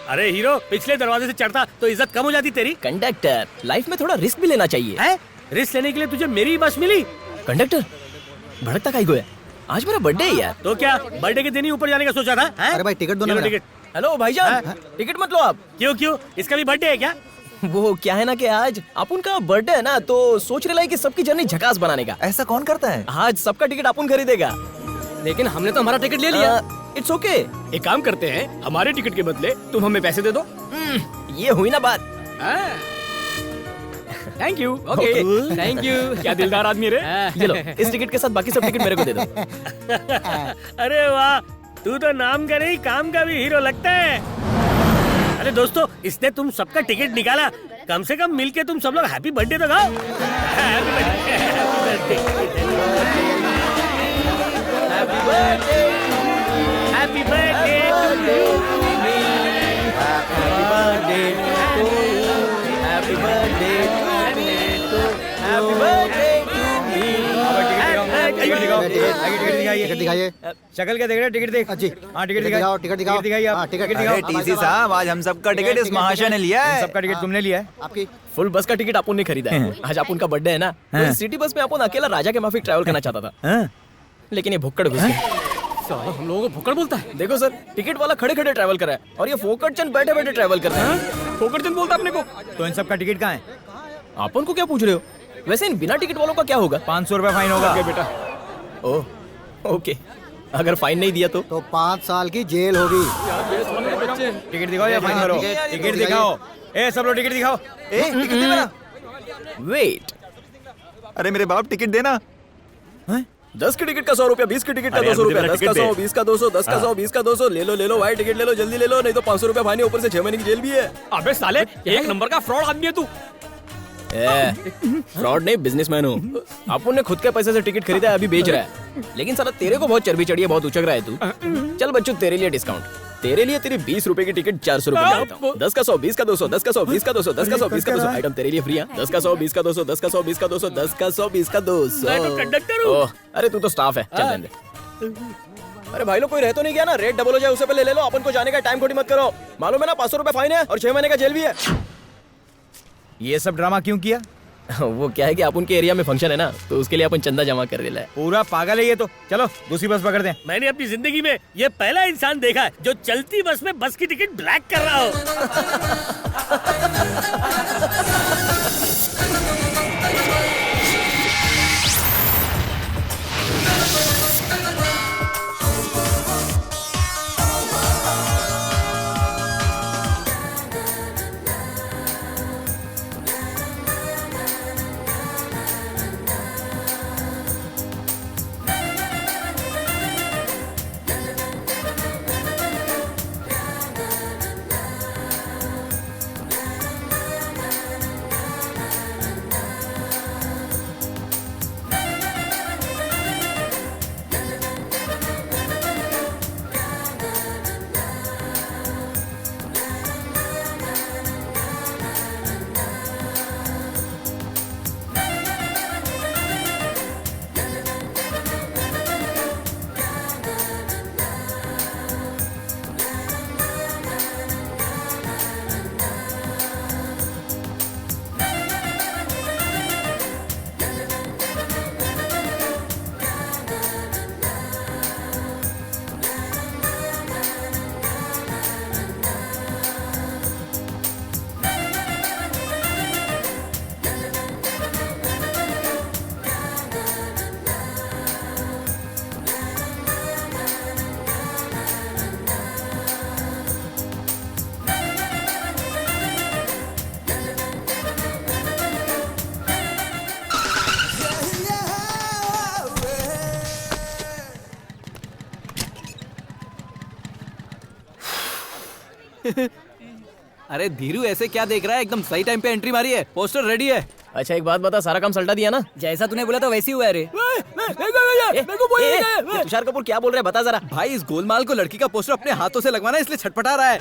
अरे हीरो, पिछले दरवाजे से चढ़ता तो इज्जत कम हो जाती तेरी। कंडक्टर, लाइफ में थोड़ा रिस्क भी लेना चाहिए। है? रिस्क लेने के लिए तुझे मेरी बस मिली। कंडक्टर, भड़कता काहे को है? आज मेरा बर्थडे है यार। तो क्या बर्थडे के दिन ही ऊपर जाने का सोचा था? है? अरे भाई टिकट दो ना ये लो मेरा। टिकट। हेलो भाईजान, टिकट मत लो आप। क्यों? इसका भी बर्थडे है क्या? वो क्या है ना कि आज अपुन का बर्थडे है ना, तो सोच रहे कि सबकी जर्नी झकास बनाने का। ऐसा कौन करता है? आज सबका टिकट अपुन खरीदेगा। लेकिन हमने तो हमारा टिकट ले लिया। It's okay. एक काम करते हैं, हमारे टिकट के बदले तुम हमें पैसे दे दो। ये हुई ना बात। Thank you. Okay, thank you. क्या दिलदार आदमी रे। ये लो, इस टिकट के साथ बाकी सब टिकट मेरे को दे दो। अरे वाह, तू तो नाम का नहीं काम का भी हीरो लगता है। अरे दोस्तों, इसने तुम सबका टिकट निकाला, कम से कम मिलके तुम सब लोग हैप्पी बर्थडे तो गाओ। Happy birthday, happy birthday, happy birthday to you, happy birthday to you, happy birthday to you, happy birthday ticket दिखाइए। शक्ल क्या देख रहे? टिकट देख। जी हाँ, टिकट दिखाओ, टिकट दिखाओ। दिखाइए आप। हाँ, टिकट टिकट दिखाओ। दिखाओ। टीसी साहब, आज हम सबका टिकट इस महाशय ने लिया है। सबका टिकट तुमने लिया है? आपकी फुल बस का टिकट अपुन ने खरीदा है। आज अपुन का बर्थडे है ना, तो इस सिटी बस में अपुन अकेला राजा के माफिक ट्रैवल करना चाहता था, लेकिन ये भुक्कड़ घुस गया। साला हम लोगों को भुक्कड़ बोलता है। देखो सर, टिकट वाला खड़े खड़े ट्रैवल कर रहा है और ये फोकट चंद बैठे बैठे ट्रैवल कर रहे हैं। फोकटचंद बोलता अपने को। तो इन सबका टिकट कहाँ है? अपन को क्या पूछ रहे हो? वैसे इन बिना टिकट वालों का क्या होगा? 500 रुपए फाइन होगा। बेटा, ओह, ओके। अगर फाइन नहीं दिया तो 5 साल की जेल होगी। टिकट दिखाओ या फाइन करो। टिकट दिखाओ। ए सब लोग टिकट दिखाओ। टिकट दे मेरा। वेट, अरे मेरे बाप, टिकट देना। 10 की टिकट का 100 रुपया, 20 की टिकट का अरे 200 यार, रुपया, मुझे 10 का टिकट 100, दे। 20 का 200, 10 का 100, 20 का 200। ले लो भाई, टिकट ले लो, जल्दी ले लो, नहीं तो 500 रुपया फाइन है, ऊपर से 6 महीने की जेल भी है। अबे साले, एक नंबर का फ्रॉड आदमी है तू। फ्रॉड नहीं, बिजनेसमैन हूँ। अपन ने खुद के पैसे से टिकट खरीदा है, अभी बेच रहा है। लेकिन साला तेरे को बहुत चर्बी चढ़ी है, बहुत उचक रहा है तू। चल बच्चों, तेरे लिए डिस्काउंट। तेरे लिए तेरी 20 रुपए की टिकट 400 रुपए में देता हूँ। 10 का 100, 20 का 200, 10 का 100, 20 का 200, 10 का 100, 20 का 200। आइटम तेरे लिए फ्री है। 10 का 100, 20 का 200, 10 का 100, 20 का 200, 10 का 100, 20 का 200। मैं तो कंडक्टर हूँ। ओह, अरे तू तो स्टाफ है, चल रहने दे। अरे भाई लोग, कोई रह तो नहीं गया ना? रेट डबल हो जाए उससे पहले ले लो। अपन को जाने का टाइम खोटी मत करो। मालूम है ना, 500 रुपए फाइन है और 6 महीने का जेल भी है। ये सब ड्रामा क्यों किया? वो क्या है कि अपन के एरिया में फंक्शन है ना, तो उसके लिए अपन चंदा जमा कर रहे हैं। पूरा पागल है ये तो। चलो दूसरी बस पकड़ते हैं। मैंने अपनी जिंदगी में ये पहला इंसान देखा है जो चलती बस में बस की टिकट ब्लैक कर रहा हो। अरे धीरू, ऐसे क्या देख रहा है? एकदम सही टाइम पे एंट्री मारी है, पोस्टर रेडी है। अच्छा एक बात बता, सारा काम सल्टा दिया ना? जैसा तूने बोला था वैसे ही हुआ है रे। तुषार कपूर क्या बोल रहा है, बता जरा। भाई, इस गोलमाल को लड़की का पोस्टर अपने हाथों से लगवाना है, इसलिए छटपटा रहा है।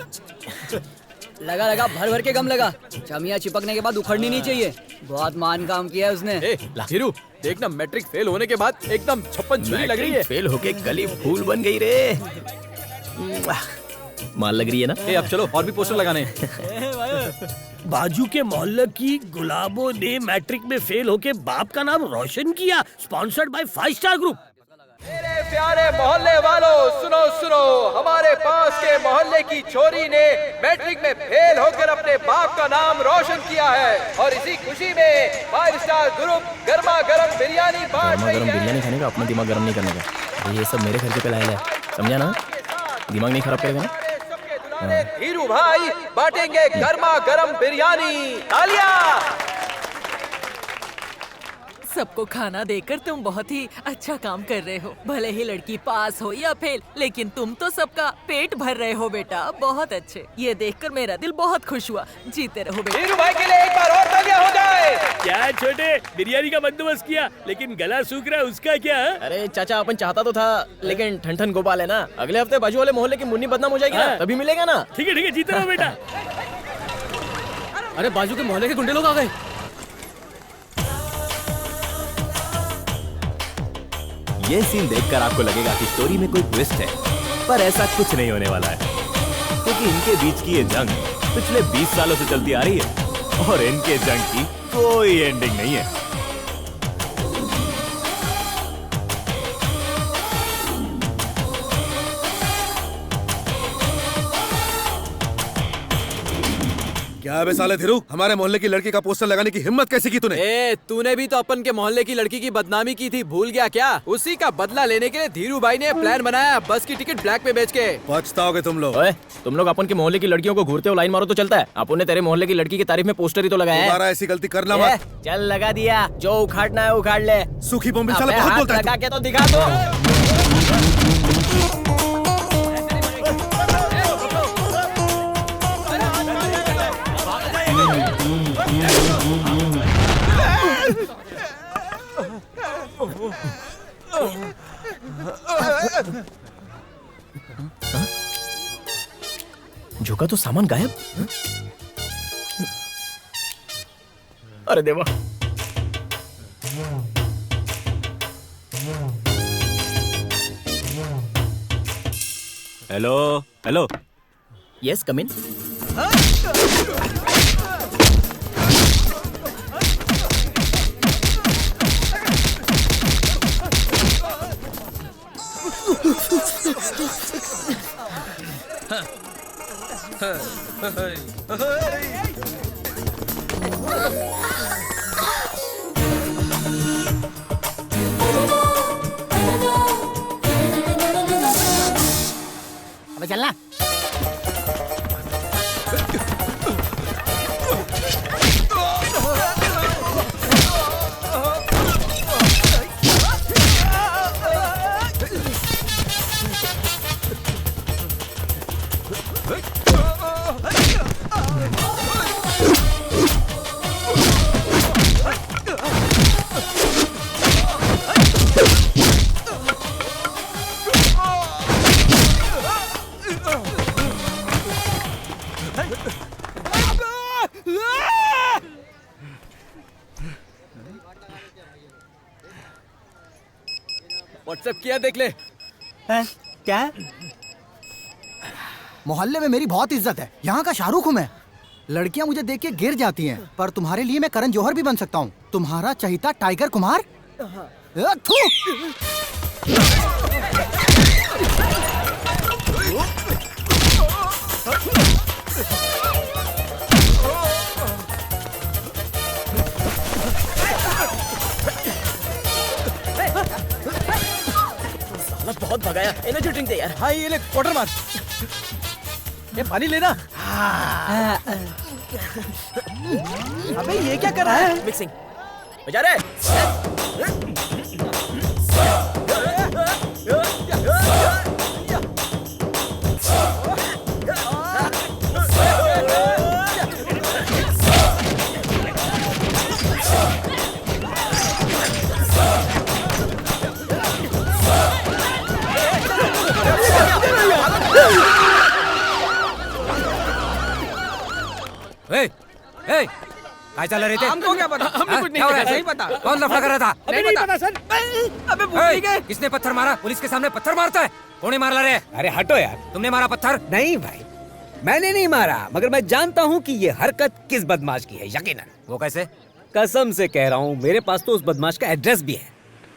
लगा लगा, भर भर के गम लगा। चमिया चिपकने के बाद उखड़नी नहीं चाहिए। बहुत मान काम किया है उसने। धीरू, देखना, मैट्रिक फेल होने के बाद एकदम छप्पन छुरी लग रही है। फेल होके कली फूल बन गई रे। माल लग रही है ना? ए अब चलो और भी पोस्टर लगाने। बाजू के मोहल्ले की गुलाबों ने मैट्रिक में फेल होके बाप का नाम रोशन किया। Sponsored by 5 star group. मेरे प्यारे मोहल्ले वालों, सुनो सुनो, हमारे पास के मोहल्ले की छोरी ने मैट्रिक में फेल होकर अपने बाप का नाम रोशन किया है और इसी खुशी में 5 स्टार ग्रुप गर्मा गर्म बिरयानी बांट गर्मा रही गर्म है। बिरयानी खाने का, अपना दिमाग गर्म नहीं करने का। ये सब मेरे खर्चे पे लाया है, समझा ना? दिमाग नहीं खराब करेगा ना? सबके दुलारे धीरू भाई बांटेंगे गर्मा गर्म बिरयानी। तालियां। सबको खाना देकर तुम बहुत ही अच्छा काम कर रहे हो। भले ही लड़की पास हो या फेल, लेकिन तुम तो सबका पेट भर रहे हो बेटा। बहुत अच्छे, ये देखकर मेरा दिल बहुत खुश हुआ। जीते रहो बेटा। धीरू भाई के लिए एक बार और तालियां हो जाए। क्या छोटे, बिरयानी का बंदोबस्त किया लेकिन गला सूख रहा है, उसका क्या? अरे चाचा, अपन चाहता तो था लेकिन ठन गोपाल है ना, अगले हफ्ते बाजू वाले मोहल्ले की मुन्नी बदनाम हो जाएगी ना, तभी मिलेगा ना। ठीक है जीते रहो बेटा। अरे बाजू के मोहल्ले के गुंडे लोग आ गए। ये सीन देखकर आपको लगेगा कि स्टोरी में कोई ट्विस्ट है, पर ऐसा कुछ नहीं होने वाला है, क्योंकि इनके बीच की ये जंग पिछले 20 सालों से चलती आ रही है और इनके जंग की कोई एंडिंग नहीं है। क्या बे साले धीरू, हमारे मोहल्ले की लड़की का पोस्टर लगाने की हिम्मत कैसे की तूने? ए तूने भी तो अपन के मोहल्ले की लड़की की बदनामी की थी, भूल गया क्या? उसी का बदला लेने के लिए धीरू भाई ने प्लान बनाया, बस की टिकट ब्लैक में बेच के। पछताओगे तुम लोग। ओए, तुम लोग अपन के मोहल्ले की लड़कियों को घूरते हो लाइन मारो तो चलता है। अपन ने तेरे मोहल्ले की लड़की की तारीफ में पोस्टर ही तो लगाया है। दोबारा ऐसी गलती करना मत। चल लगा दिया, जो उखाड़ना है उखाड़ ले। सूखी बोम्बी साला अबे बहुत हाथ बोलता है लगा के तो दिखा दो। झुका तो सामान गायब। अरे देवा। Hello hello. यस, कम इन। अबे चलना। व्हाट्सएप किया देख ले। क्या? मोहल्ले में मेरी बहुत इज्जत है, यहाँ का शाहरुख हूँ मैं। लड़कियाँ मुझे देख के गिर जाती हैं, पर तुम्हारे लिए मैं करण जौहर भी बन सकता हूँ। तुम्हारा चहिता टाइगर कुमार। थू। बहुत भगाया, एनर्जी ड्रिंक दे यार। हाँ ये ले, क्वार्टर मार। ये पानी लेना। अबे ये क्या कर रहा है? मिक्सिंग बजा रे। क्या चल रहे थे? हमको क्या पता? हमको कुछ नहीं पता। नहीं पता। कौन लफड़ा कर रहा था? नहीं पता सर। अबे भूल ही गए। किसने पत्थर मारा? पुलिस के सामने पत्थर मारता है? कौन मार रे? अरे हटो यार। तुमने मारा पत्थर? नहीं भाई, मैंने नहीं मारा, मगर मैं जानता हूँ कि ये हरकत किस बदमाश की है, यकीनन। वो कैसे? कसम से कह रहा हूँ, मेरे पास तो उस बदमाश का एड्रेस भी है।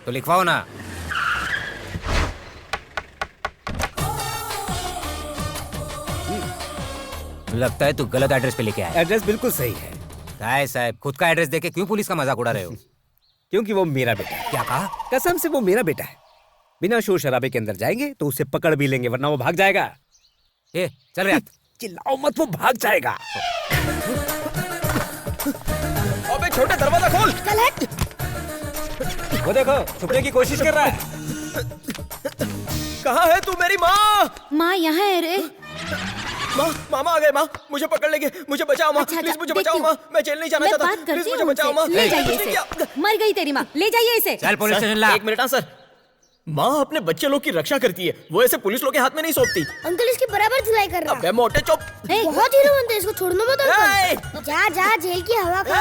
तो लिखवाओ ना। लगता है तू गलत एड्रेस पे लेके आया। एड्रेस बिल्कुल सही है। काय साहब, खुद का एड्रेस देके क्यों पुलिस का मजाक उड़ा रहे हो? क्योंकि वो मेरा बेटा है। क्या कहा? कसम से वो मेरा बेटा है। बिना शोर शराबे के अंदर जाएंगे तो उसे पकड़ भी लेंगे, वरना वो भाग जाएगा। ए, चल रहा। चिल्लाओ मत, वो भाग जाएगा। अबे छोटे, दरवाजा खोल। वो देखो, छुपने की कोशिश कर रहा है। कहाँ है तू मेरी माँ? माँ यहाँ है रे। माँ, मामा आ गए। माँ, मुझे पकड़ लेंगे, मुझे बचाओ माँ। अच्छा, प्लीज मुझे देखती बचाओ हूँ। माँ, मैं जेल नहीं जाना चाहता। बात प्लीज करती मुझे हूँ बचाओ माँ। उनसे। ले जाइए उसने क्या? इसे। मर गई तेरी माँ, ले जाइए इसे। चल पुलिस स्टेशन ला। एक मिनट। हाँ सर। माँ अपने बच्चे लोग की रक्षा करती है, वो ऐसे पुलिस लोग के हाथ में नहीं सौंपती। अंकल इसकी बराबर धुलाई कर रहा है। अबे मोटे चुप। बहुत हीरो बनते हैं, इसको छोड़ना मत अंकल। जा जा, जेल की हवा खा।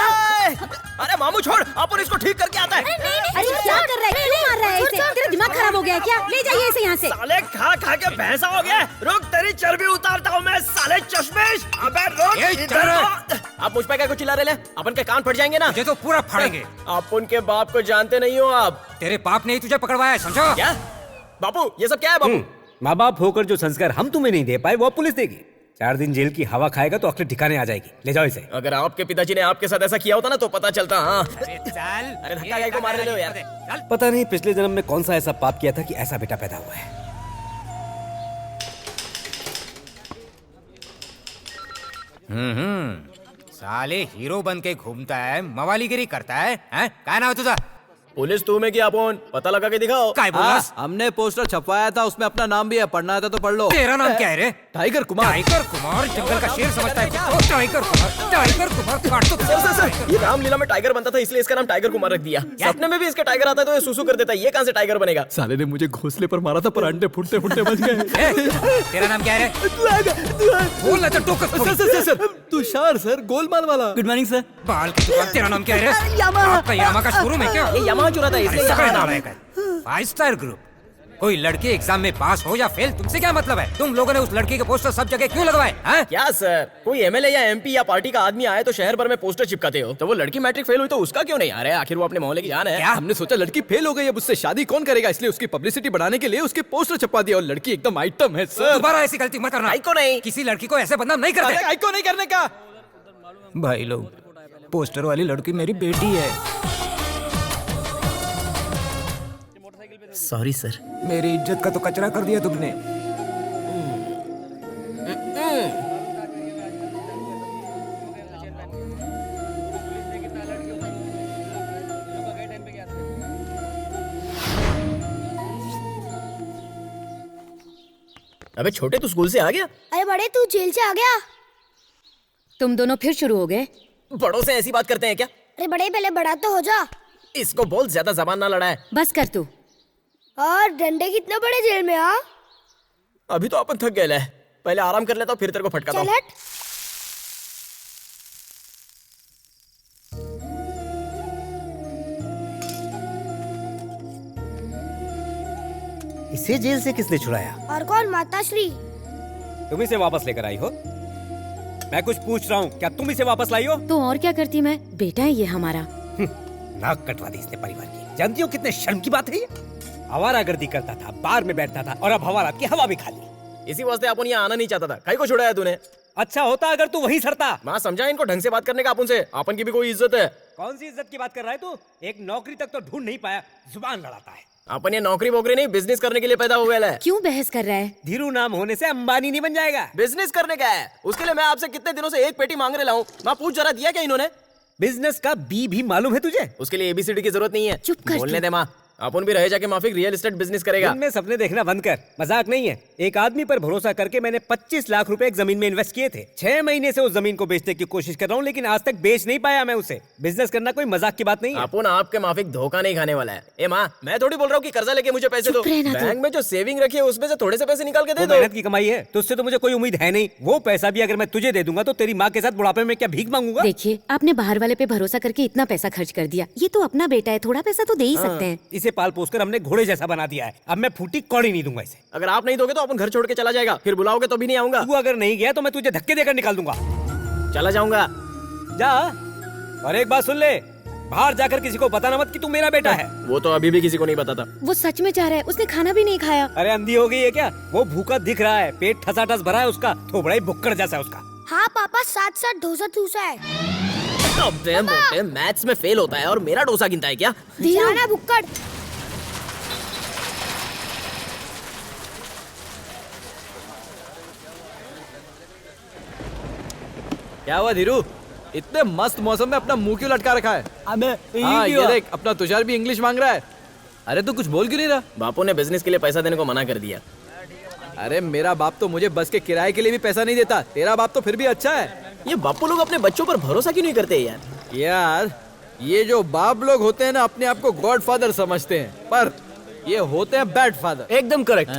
अरे मामू छोड़, अपन इसको ठीक करके आता है। अरे क्या कर रहा है, क्यों मार रहा है इसे? तेरा दिमाग खराब हो गया है क्या? ले जाइए इसे यहाँ से। साले खा खा के भैंसा हो गया। रुक, तेरी चर्बी उतारता हूँ मैं, साले चश्मेश। अबे रुक, इधर आ। आप मुझ पे क्या कुछ चिल्ला रहे हैं? अपन के कान फट जाएंगे ना। तुझे तो पूरा फाड़ेंगे। आप उनके बाप को जानते नहीं हो आप। तेरे बाप ने ही तुझे पकड़वाया, समझो? क्या बापू, ये सब क्या है बापू? माँ बाप होकर जो संस्कार हम तुम्हें नहीं दे पाए, वो पुलिस देगी। 4 दिन जेल की हवा खाएगा तो अक्ल ठिकाने आ जाएगी। ले जाओ इसे। अगर आपके पिताजी ने आपके साथ ऐसा किया होता ना तो पता चलता। हाँ, अरे चल। अरे धक्का क्या को मार रहे हो यार? पता नहीं पिछले जन्म में कौन सा ऐसा पाप किया था कि ऐसा बेटा पैदा हुआ है। साले हीरो बन के घूमता है, मवालीगिरी करता है। क्या नाम है तुझा? पुलिस तू में क्या फोन पता लगा के दिखाओ। काय बोलस? हमने पोस्टर छपवाया था, उसमें अपना नाम भी है, पढ़ना था तो पढ़ लो। तेरा नाम क्या है रे? टाइगर कुमार। टाइगर कुमार जंगल का शेर समझता है खुद को? टाइगर कुमार, टाइगर कुमार काट दो। सर, ये रामलीला में टाइगर बनता था, इसलिए इसका नाम टाइगर कुमार रख दिया। सपने में भी इसके टाइगर आता है तो ये सुसु कर देता है। ये कहाँ से टाइगर बनेगा? साले ने मुझे घोंसले पर मारा था, पर अंडे फुटते फुटते बच गए। तेरा नाम क्या है रे? बोल ना तो टोकर। सर, तुषार सर, गोलमाल वाला। Good morning sir. बाल की दुकान। तेरा नाम क्या है रे? आपका यामा का शोरूम है क्या? ये यामा चुरा था इसलिए यहाँ नाम है। 5 स्टार ग्रुप। कोई लड़की एग्जाम में पास हो या फेल, तुमसे क्या मतलब है? तुम लोगों ने उस लड़की के पोस्टर सब जगह क्यों लगवाए? क्या सर, कोई एमएलए या एमपी या पार्टी का आदमी आए तो शहर भर में पोस्टर चिपकाते हो, तो वो लड़की मैट्रिक फेल हुई तो उसका क्यों नहीं आ रहा है? आखिर वो अपने मोहल्ले की जान है। क्या? हमने सोचा लड़की फेल हो गई, अब उससे शादी कौन करेगा, इसलिए उसकी पब्लिसिटी बढ़ाने के लिए उसके पोस्टर छपवा दिया। और लड़की एकदम आइटम है सर। दोबारा ऐसी गलती मत करना। को नहीं, किसी लड़की को ऐसे बदनाम नहीं करते। आई को नहीं करने का। भाई लोग, पोस्टर वाली लड़की मेरी बेटी है। Sorry sir. मेरी इज्जत का तो कचरा कर दिया तुमने। अबे छोटे, तू स्कूल से आ गया? अरे बड़े, तू जेल से आ गया? तुम दोनों फिर शुरू हो गए। बड़ों से ऐसी बात करते हैं क्या? अरे बड़े, पहले बड़ा तो हो जा। इसको बोल ज्यादा जबान ना लड़ाए। बस कर तू। और डंडे कितने बड़े जेल में? अभी तो अपन थक गए, पहले आराम कर लेता हूँ, फिर तेरे को फटकाता हूँ। इसे जेल से किसने छुड़ाया? और कौन? माताश्री। तुम इसे वापस लेकर आई हो? मैं कुछ पूछ रहा हूँ, क्या तुम इसे वापस लाई हो? तो और क्या करती मैं, बेटा है ये हमारा। नाक कटवा दी इसने परिवार की। जानती हो कितने शर्म की बात है ये? आवारागर्दी करता था, बार में बैठता था और अब हवालात की हवा भी खा ली। इसी वास्ते अपन यहाँ आना नहीं चाहता था। कहीं को छुड़ाया तूने? अच्छा होता अगर तू वहीं सरता। माँ समझा इनको ढंग से बात करने का अपन से। अपन की भी कोई इज्जत है। कौन सी इज्जत की बात कर रहा है तू? एक नौकरी तक तो ढूंढ नहीं पाया, जुबान लड़ाता है। अपन ये नौकरी वोकरी नहीं, बिजनेस करने के लिए पैदा हुआ है। क्यों बहस कर रहा है? धीरू नाम होने से अंबानी नहीं बन जाएगा। बिजनेस करने का है, उसके लिए मैं आपसे कितने दिनों से एक पेटी मांग रहा हूँ। माँ पूछ जरा, दिया क्या इन्होंने? बिजनेस का बी भी मालूम है तुझे? उसके लिए एबीसीडी की जरूरत नहीं है। चुप कर बोलने दे माँ। अपन भी रहे जाके माफिक रियल एस्टेट बिजनेस करेगा। में सपने देखना बंद कर, मजाक नहीं है। एक आदमी पर भरोसा करके मैंने 25 लाख रुपए एक जमीन में इन्वेस्ट किए थे। 6 महीने से उस जमीन को बेचने की कोशिश कर रहा हूँ, लेकिन आज तक बेच नहीं पाया मैं उसे। बिजनेस करना कोई मजाक की बात नहीं है। अपन आपके माफिक धोखा नहीं खाने वाला है। ए माँ, मैं थोड़ी बोल रहा हूँ कि कर्जा लेके मुझे पैसे दो। बैंक में जो सेविंग रखी है उसमें से थोड़े से पैसे निकाल के दे दो। मेहनत की कमाई है, तो उससे तो मुझे कोई उम्मीद है नहीं। वो पैसा भी अगर मैं तुझे दे दूंगा तो तेरी माँ के साथ बुढ़ापे में क्या भीख मांगूंगा? देखिए, आपने बाहर वाले पे भरोसा करके इतना पैसा खर्च कर दिया। ये तो अपना बेटा है, थोड़ा पैसा तो दे ही सकते हैं। इसे पाल पोस कर हमने घोड़े जैसा बना दिया है। अब मैं फूटी कौड़ी नहीं दूंगा इसे। अगर आप नहीं दोगे तो अपन घर छोड़ के चला जाएगा, फिर बुलाओगे तो भी नहीं आऊंगा। तू अगर नहीं गया तो मैं तुझे धक्के देकर निकाल दूंगा। चला जाऊंगा। जा। और एक बात सुन ले, बाहर जाकर किसी को बताना मत कि तू मेरा बेटा है। वो तो अभी भी किसी को नहीं बताता। वो सच में चाह रहा है, उसने खाना भी नहीं खाया। अरे अंधी हो गई है क्या? वो भूखा दिख रहा है, पेट ठसाठस भरा है उसका, थोबड़ा ही भुक्कड़ जैसा है उसका। हाँ पापा, साथ साथ डोसा ठूसा है। अबे मोटे, मैथ्स में फेल होता है और मेरा डोसा गिनता है क्या? जाना भुक्कड़। क्या हुआ धीरू? इतने मस्त मौसम में अपना मुंह क्यों लटका रखा है? हाँ, ये देख, अपना तुषार भी इंग्लिश मांग रहा है। अरे तू कुछ बोल क्यों नहीं रहा? बापू ने बिजनेस के लिए पैसा देने को मना कर दिया। अरे मेरा बाप तो मुझे बस के किराए के लिए भी पैसा नहीं देता। तेरा बाप तो फिर भी अच्छा है। ये बापू लोग अपने बच्चों पर भरोसा क्यों नहीं करते यार? यार ये जो बाप लोग होते हैं ना, अपने आप को गॉड फादर समझते हैं, पर ये होते हैं बैड फादर। एकदम correct.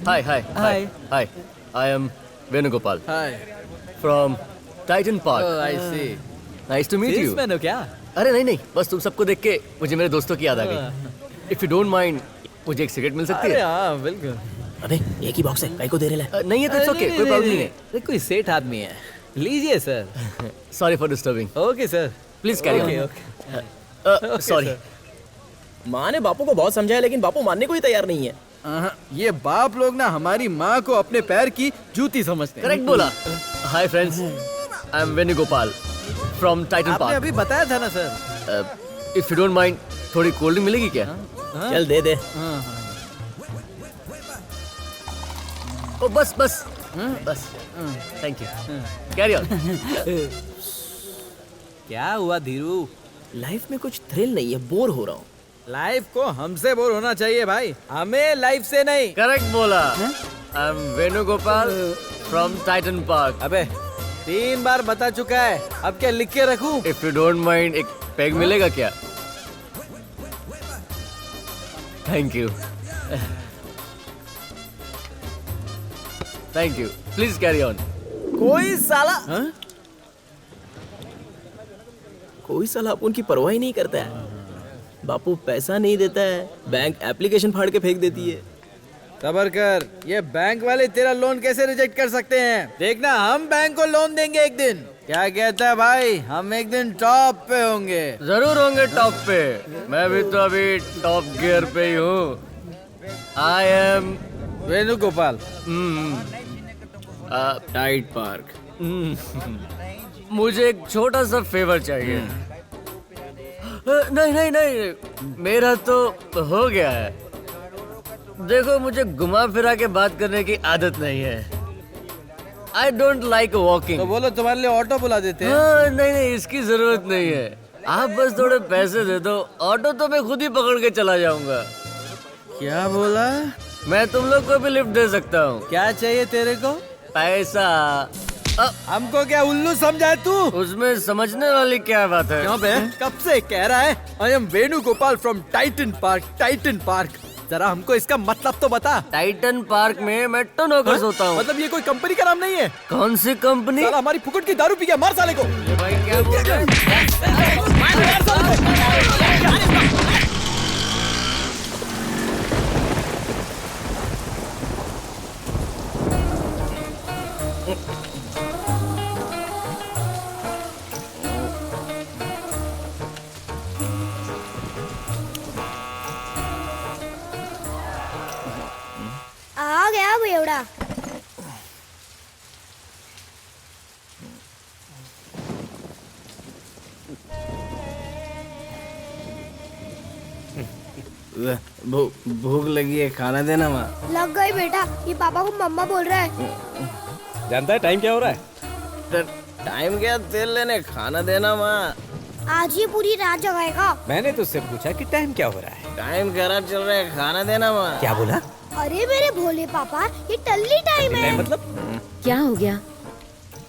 Hi hi hi hi, I am Venugopal from Titan Park. I see. Nice to meet you. मैंने क्या? अरे नहीं नहीं, बस तुम सबको देख के मुझे मेरे दोस्तों की याद आ गई। इफ यू डोंट माइंड, मुझे एक सिगरेट मिल सकती है? हाँ बिल्कुल। अबे एक ही बॉक्स है, कई को दे रहे? नहीं है तो इट्स ओके, कोई प्रॉब्लम नहीं है। कोई सेठ आदमी है, लीजिए sir. Sorry for disturbing. Okay sir, please carry on. Sorry. माँ ने बापू को बहुत समझाया लेकिन बापू मानने को ही तैयार नहीं है। ये बाप लोग ना हमारी माँ को अपने पैर की जूती समझते हैं। करेक्ट बोला। Hi friends, I am Venugopal from Titan आपने पार्क। अभी बताया था ना sir. If you don't mind, थोड़ी कोल्ड ड्रिंक मिलेगी क्या? चल दे दे। ओ बस बस बस, थैंक यू। Carry on. क्या हुआ धीरू? लाइफ में कुछ थ्रिल नहीं है, बोर हो रहा हूँ। लाइफ को हमसे बोर होना चाहिए भाई, हमें लाइफ से नहीं। करेक्ट बोला। आई am Venugopal from Titan park. अबे 3 बार बता चुका है, अब क्या लिख के रखूं? इफ यू डोंट माइंड, एक पैग मिलेगा क्या? Thank you. Thank you, please carry on. कोई साला अपन की परवाह ही नहीं करता है। बापू पैसा नहीं देता है, बैंक एप्लीकेशन फाड़ के फेंक देती है। सबर कर, ये बैंक वाले तेरा लोन कैसे रिजेक्ट कर सकते हैं? देखना, हम बैंक को लोन देंगे एक दिन। क्या कहता है भाई, हम एक दिन टॉप पे होंगे। जरूर होंगे टॉप पे। मैं भी तो अभी टॉप गियर पे ही हूँ। आई एम वेणुगोपाल। Tight park. मुझे एक छोटा सा फेवर चाहिए। नहीं नहीं नहीं, मेरा तो हो गया है। देखो, मुझे घुमा फिरा के बात करने की आदत नहीं है। I don't like walking. तो बोलो, तुम्हारे लिए ऑटो बुला देते हैं। नहीं नहीं, इसकी जरूरत नहीं है। आप बस थोड़े पैसे दे दो, ऑटो तो मैं खुद ही पकड़ के चला जाऊंगा। क्या बोला? मैं तुम लोग को भी लिफ्ट दे सकता हूँ। क्या चाहिए तेरे को? पैसा। हमको क्या उल्लू समझा है तू? उसमें समझने वाली क्या बात है? क्यों बे? कब से कह रहा है आई am Venugopal from Titan park. Titan park, जरा हमको इसका मतलब तो बता। टाइटन पार्क में मैं टन होकर सोता हूँ। मतलब ये कोई कंपनी का नाम नहीं है? कौन सी कंपनी? साला हमारी फुकट की दारू पी गया, मार साले को। भाई क्या बोल रहे हैं? आ गया बेवड़ा। भूख लगी है, खाना देना माँ। लग गई बेटा, ये पापा को मम्मा बोल रहा है। जानता है टाइम क्या हो रहा है? टाइम क्या, तेल लेने, खाना देना माँ। आज ये पूरी रात जगाएगा। मैंने तुझसे पूछा कि टाइम क्या हो रहा है? टाइम खराब चल रहा है, खाना देना माँ। क्या बोला? अरे मेरे भोले पापा, ये टल्ली टाइम है। मतलब क्या हो गया?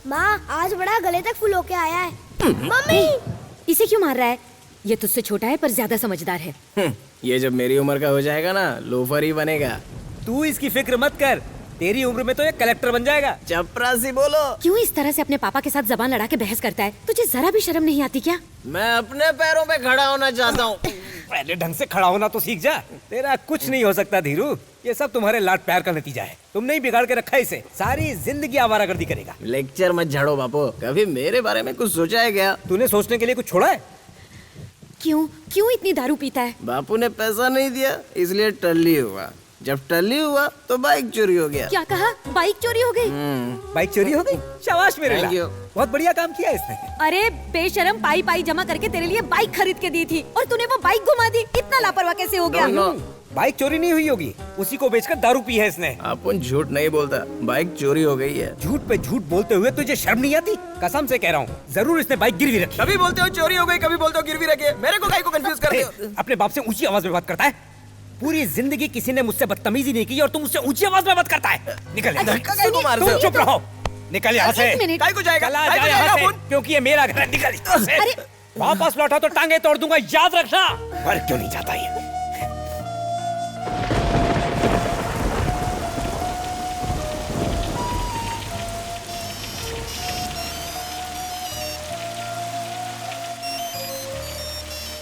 माँ, आज बड़ा गले तक फुल होके आया है। मम्मी, इसे क्यों मार रहा है? ये तुझसे छोटा है पर ज्यादा समझदार है। ये जब मेरी उम्र का हो जाएगा ना, लोफर ही बनेगा। तू इसकी फिक्र मत कर, तेरी उम्र में तो ये कलेक्टर बन जाएगा। चपरासी बोलो। क्यों इस तरह से अपने पापा के साथ जबान लड़ा के बहस करता है? तुझे जरा भी शर्म नहीं आती क्या? मैं अपने पैरों पे खड़ा होना चाहता हूँ। पहले ढंग से खड़ा होना तो सीख जा। तेरा कुछ नहीं हो सकता धीरू, ये सब तुम्हारे लाड प्यार का नतीजा है। तुमने ही बिगाड़ के रखा है इसे, सारी जिंदगी आवारागर्दी करेगा। लेक्चर मत झाड़ो बापू, कभी मेरे बारे में कुछ सोचा है क्या? तूने सोचने के लिए कुछ छोड़ा है? क्यों इतनी दारू पीता है? बापू ने पैसा नहीं दिया इसलिए टल्ली हुआ, जब टल्ली हुआ तो बाइक चोरी हो गया। क्या कहा? बाइक चोरी हो गई? बाइक चोरी हो गई? शाबाश मेरे Thank लाल, you। बहुत बढ़िया काम किया इसने। अरे बेशरम, पाई जमा करके तेरे लिए बाइक खरीद के दी थी और तूने वो बाइक घुमा दी। इतना लापरवाह कैसे हो गया? बाइक चोरी नहीं हुई होगी, उसी को बेचकर दारू पी है इसने। अपन झूठ नहीं बोलता, बाइक चोरी हो गई है। झूठ पे झूठ बोलते हुए तुझे शर्म नहीं आती? कसम से कह रहा हूँ, जरूर इसने बाइक गिरवी रखी। कभी बोलते हो चोरी हो गई, कभी बोलते हो गिरवी रखी है। मेरे को काहे को कंफ्यूज करते हो? अपने बाप से ऊंची आवाज में बात करता है। पूरी जिंदगी किसी ने मुझसे बदतमीजी नहीं की और तुम मुझसे ऊंची आवाज में बात करता है। निकल तुम चुप रहो, निकल यहाँ से। काहे को जाएगा? चला जा यहाँ से, क्योंकि ये मेरा घर है। निकल यहाँ से। वापस लौटा तो टांगे तोड़ दूंगा, याद रखना। पर क्यों नहीं जाता ये?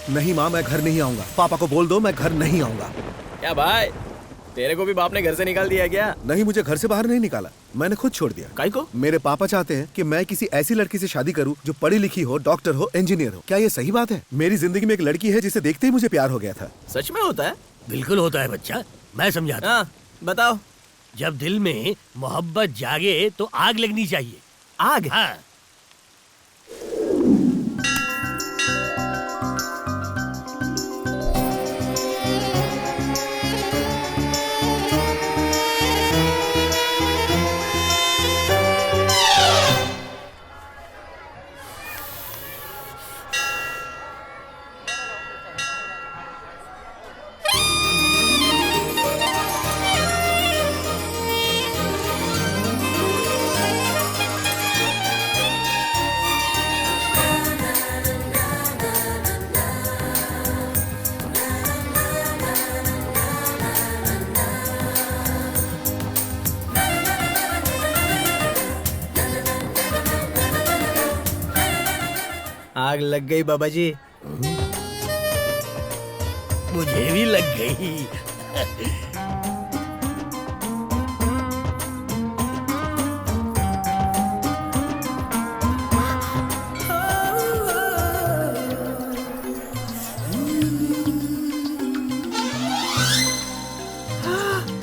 नहीं माँ, मैं घर नहीं आऊंगा। पापा को बोल दो मैं घर नहीं आऊंगा। क्या भाई, तेरे को भी बाप ने घर से निकाल दिया क्या? नहीं, मुझे घर से बाहर नहीं निकाला, मैंने खुद छोड़ दिया। काहे को? मेरे पापा चाहते हैं कि मैं किसी ऐसी लड़की से शादी करूं जो पढ़ी लिखी हो, डॉक्टर हो, इंजीनियर हो। क्या ये सही बात है? मेरी जिंदगी में एक लड़की है जिसे देखते ही मुझे प्यार हो गया था। सच में होता है? बिल्कुल होता है बच्चा, मैं समझाता हूँ। बताओ। जब दिल में मोहब्बत जागे तो आग लगनी चाहिए। आग? हाँ। आग लग गई बाबा जी। मुझे भी लग गई।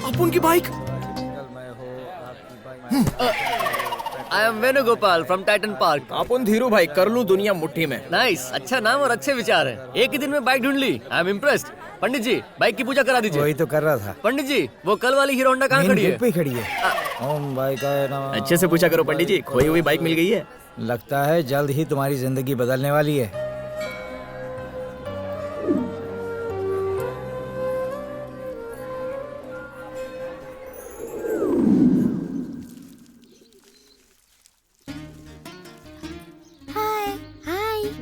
अपन की bike. I am Venugopal from Titan park. अपन धीरू भाई, कर लूं दुनिया मुट्ठी में। नाइस, अच्छा नाम और अच्छे विचार है। एक ही दिन में बाइक ढूंढ ली, I am impressed. Pandit ji, bike की पूजा करा दीजिए। वही तो कर रहा था। पंडित जी, वो कल वाली हीरो होंडा कहाँ खड़ी है? पे खड़ी है। ओम भाई का नाम। अच्छे से पूछा करो पंडित जी, खोई हुई बाइक मिल गई है। लगता है जल्द ही तुम्हारी जिंदगी बदलने वाली है।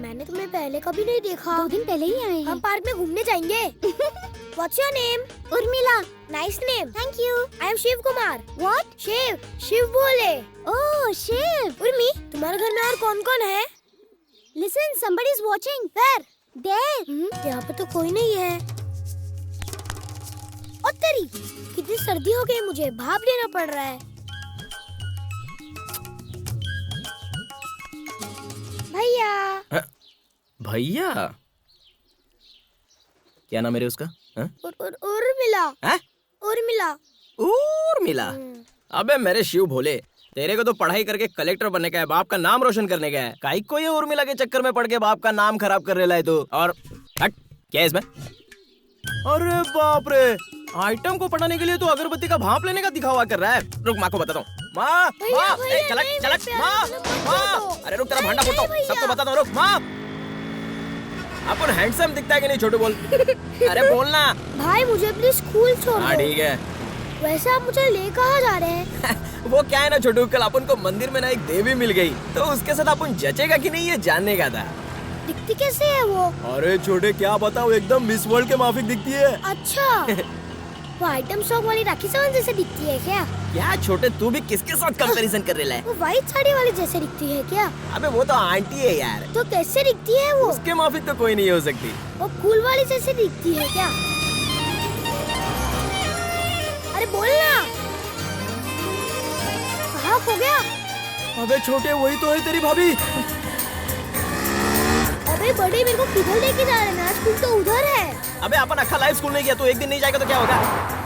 मैंने तुम्हें पहले कभी नहीं देखा। 2 दिन पहले ही आए हैं। हम पार्क में घूमने जाएंगे। What's your name? Urmila. Nice name. Thank you. I am Shiv Kumar. What? Shiv बोले। Oh, शिव। उर्मी, तुम्हारे घर में और कौन कौन है? Listen, somebody is watching. Where? There. यहाँ पे तो कोई नहीं है। और तेरी, कितनी सर्दी हो गई, मुझे भाप लेना पड़ रहा है। भैया। भैया? क्या नाम है रे उसका? उर्मिला। उर्मिला। उर्मिला? अबे मेरे शिव भोले, तेरे को तो पढ़ाई करके कलेक्टर बनने का है, बाप का नाम रोशन करने का है। काहे को ये उर्मिला के चक्कर में पड़ के बाप का नाम खराब कर रहा है तू? और हट, क्या है इसमें? अरे बाप रे, आइटम को पढ़ाने के लिए तो अगरबत्ती का भाप लेने का दिखावा कर रहा है। रुक, माँ को बताता हूँ। माँ, चलक, माँ, अरे रुक, तेरा भांडा फोड़ता हूँ, सबको बताता हूँ, रुक। माँ, अपन हैंडसम दिखता है कि नहीं? छोटू बोल। अरे बोलना। भाई मुझे अपने स्कूल छोड़ दो। ठीक है। वैसे आप मुझे ले कहाँ जा रहे हैं? वो क्या है ना छोटू, कल अपन को मंदिर में ना एक देवी मिल गई, तो उसके साथ अपन जचेगा कि नहीं ये जानने का था। दिखती कैसे है वो? अरे छोटे क्या बताओ, एकदम मिस वर्ल्ड के माफिक दिखती है। अच्छा। वो आइटम सॉन्ग वाली राखी सावंत जैसे दिखती है क्या? क्या छोटे, तू भी किसके साथ कंपैरिजन कर रहा है? वो व्हाइट साड़ी वाली जैसे दिखती है क्या? अबे वो तो आंटी है यार। तो कैसे दिखती है वो? उसके माफी तो कोई नहीं हो सकती। वो कूल वाली जैसे दिखती है क्या? अरे बोलना, कहाँ खो गया? अबे छोटे, वही तो है तेरी भाभी। अबे बड़े, मेरे को किधर लेके जा रहे हैं? मेरा स्कूल तो उधर है। अबे अपन अखा लाइव स्कूल नहीं गया, तो एक दिन नहीं जाएगा तो क्या होगा?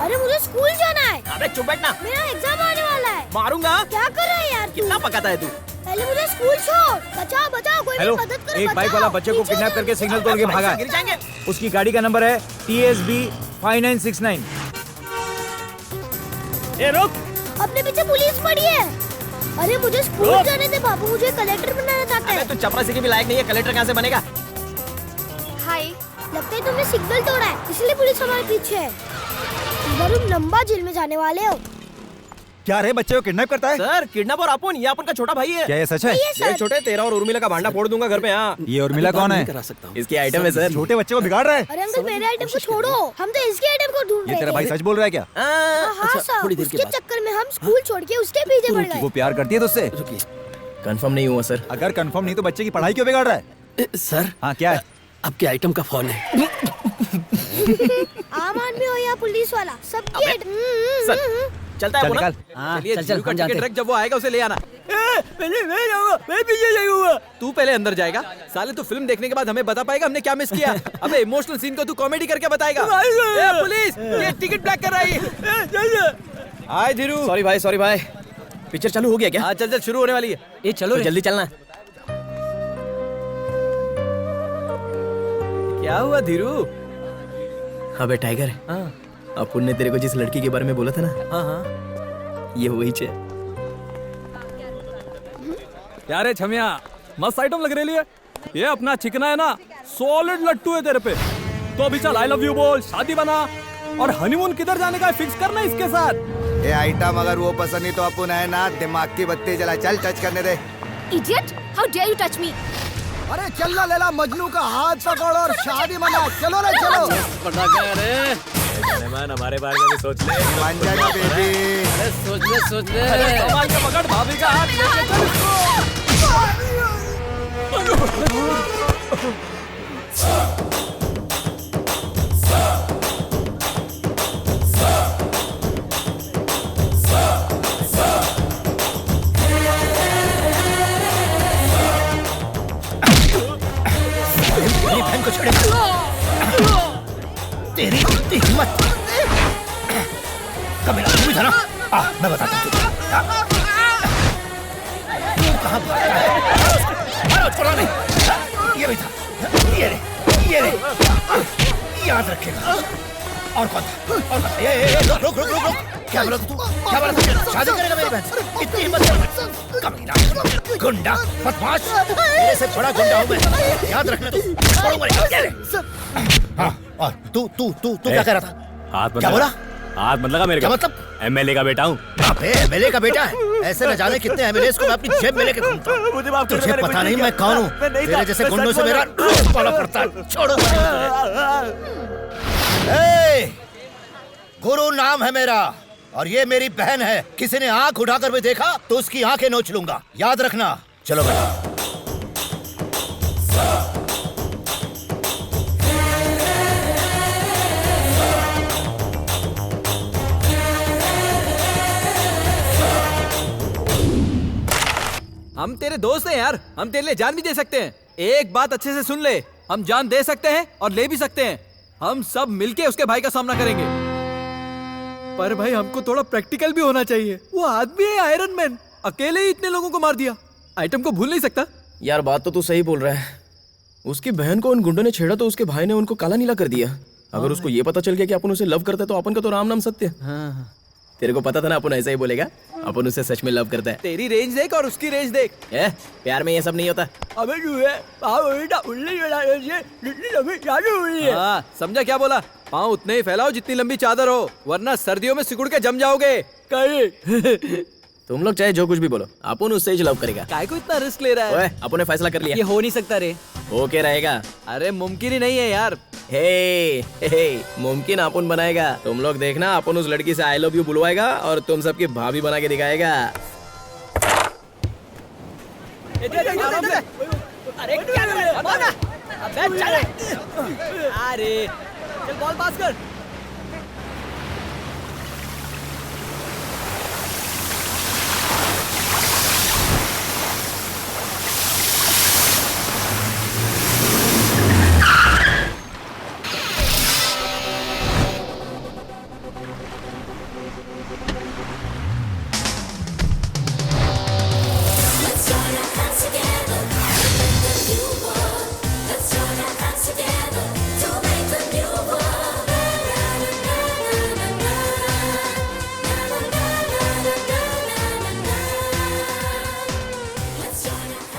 अरे मुझे स्कूल जाना है। अबे चुप बैठना, मेरा एग्जाम आने वाला है। मारूंगा। क्या कर रहा है यार तू? कितना पकाता है तू? पहले मुझे स्कूल छोड़। बचाओ बचाओ, कोई हेलो, मदद करो। एक बाइक वाला बच्चे को पीछे किडनैप से- करके सिग्नल तोड़ के भागा। गिर जाएंगे। उसकी गाड़ी का नंबर है TSB 5969। ए रुक, अपने पीछे पुलिस पड़ी है। अरे मुझे स्कूल रुक। जाने दे बाबू, मुझे कलेक्टर बनना चाहता है। अबे तू चपरासी के भी लायक नहीं है, कलेक्टर कहाँ से बनेगा? हाय, लगता है तुमने सिग्नल तोड़ा है, इसलिए पुलिस हमारे पीछे है। इधर तुम लंबा जेल में जाने वाले हो। क्या रे, बच्चे को किडनैप करता है? सर, किडनैपर अपन, ये अपन का छोटा भाई है। क्या ये सच है? ये छोटे, तेरा और उर्मिला का भांडा फोड़ दूंगा घर पे। हाँ, ये उर्मिला कौन है? इसकी आइटम है सर। छोटे बच्चे को बिगाड़ रहा है। अरे अंकल, मेरे आइटम को छोड़ो, हम तो इसके आइटम को ढूंढ ये रहे तेरा भाई थे। सच बोल रहा है क्या? हाँ सर, उसके चक्कर में हम स्कूल छोड़ के उसके पीछे पड़ गए। वो प्यार करती है तुझसे? कंफर्म नहीं हुआ सर। अगर कंफर्म नहीं तो बच्चे की पढ़ाई क्यों बिगाड़ रहा है? सर हाँ क्या है? आपके आइटम का फोन है। आम आदमी हो या पुलिस वाला, सबकी सर, चलता है चल अपन। निकाल। चलिए, चल, जीरू का हम जाते टिकट रख, जब वो आएगा उसे ले आना। पहले मैं जाऊंगा, मैं पीछे जाऊंगा। तू पहले अंदर जाएगा। साले तू फिल्म देखने के बाद हमें बता पाएगा हमने क्या मिस किया? अबे इमोशनल सीन को तू कॉमेडी करके बताएगा। ए पुलिस, ये टिकट ब्लैक कर रही है। हाय धीरू। सॉरी भाई, पिक्चर चालू हो गया क्या? हाँ चल शुरू होने वाली है। ये चलो तो रे। जल्दी चलना। क्या हुआ धीरू? अबे टाइगर, अपन ने तेरे को जिस लड़की के बारे में बोला था ना, हाँ, ये वही है। क्या रे छमिया, मस्त आइटम लग रही है। ये अपना चिकना है ना, सॉलिड लट्टू है तेरे पे। तो अभी चल, आई लव यू बोल, शादी बना, और हनीमून किधर जाने का है फिक्स करना इसके साथ। ये आइटम अगर वो पसंद नहीं तो अपन है ना, दिमाग की बत्ती जला। चल टच करने दे। Idiot, how dare you touch me? अरे चलना लेला, मजनू का हाथ पकड़ और शादी मना। चलो रे चलो। मेहमान हमारे बारे में भी सोच ले। मान जाना बेबी। सोच ले। संभाल के पकड़ भाभी का हाथ, लेके चल। मेरी बहन को छोड़ेगा? तेरी इतनी हिम्मत? कमीना तू भी था ना? मैं बताता हूँ तुझे। तू कहाँ भागता है? मारो, छोड़ो नहीं। ये भी था, ये रे, याद रखेगा। और कौन था? और कौन था? ये रुक। क्या बोला तू? क्या बोला तू? शादी करेगा मेरी बहन? इतनी हिम्मत? कमीना, गुंडा, बदमाश, मेरे से बड़ा गुंडा हूँ मैं, याद रखना तू। छोड़ूंगा नहीं। हाँ, और तू क्या कह रहा था? हाथ मत क्या लगा। बोला? हाथ मत लगा मेरे क्या को। मतलब? MLA का बेटा हूँ। अबे एमएलए का बेटा है? ऐसे न जाने कितने एमएलएस को मैं अपनी जेब में लेके घूमता हूँ। मुझे माफ कर दो, तुझे मैंने पता कुछ नहीं नहीं मैं किया। कौन हूँ? मैं नहीं था, तेरे जैसे मैं गुंडों सच से बोल मेरा रहा हूँ। पाला पड़ता है। छोड़ो ए, गुरु नाम है मेरा, और ये मेरी बहन है। किसी ने आंख उठाकर भी देखा तो उसकी आंखें नोच लूंगा, याद रखना। चलो बेटा। हम तेरे दोस्त हैं यार, हम तेरे लिए जान भी दे सकते हैं। एक बात अच्छे से सुन ले, हम जान दे सकते हैं और ले भी सकते हैं। हम सब मिलके उसके भाई का सामना करेंगे। पर भाई हमको थोड़ा प्रैक्टिकल भी होना चाहिए। वो आदमी है आयरन मैन, अकेले ही इतने लोगों को मार दिया। आइटम को भूल नहीं सकता। यार बात तो तू सही बोल रहा है। उसकी बहन को उन गुंडों ने छेड़ा तो उसके भाई ने उनको काला नीला कर दिया। अगर उसको ये पता चल गया कि अपन उसे लव करता है तो अपन का तो राम नाम सत्य। तेरे को पता था ना अपन ऐसा ही बोलेगा। अपन उसे सच में लव करता है। तेरी रेंज देख और उसकी रेंज देख। प्यार में ये सब नहीं होता। अबे हाँ, समझा क्या बोला? पाँव उतने ही फैलाओ जितनी लंबी चादर हो, वरना सर्दियों में सिकुड़ के जम जाओगे। तुम लोग चाहे जो कुछ भी बोलो, अपन उससे ही लव करेगा। काय को इतना रिस्क ले रहा है? अपन ने फैसला कर लिया। ये हो नहीं सकता रे। ओके रहेगा। अरे मुमकिन ही नहीं है यार। हे मुमकिन अपन बनाएगा। तुम लोग देखना, अपन उस लड़की से आई लव यू बुलवाएगा और तुम सबकी भाभी बना के दिखाएगा। अरे क्या कर रहे हो? बॉल ना। अबे चल। अरे चल बॉल पास कर।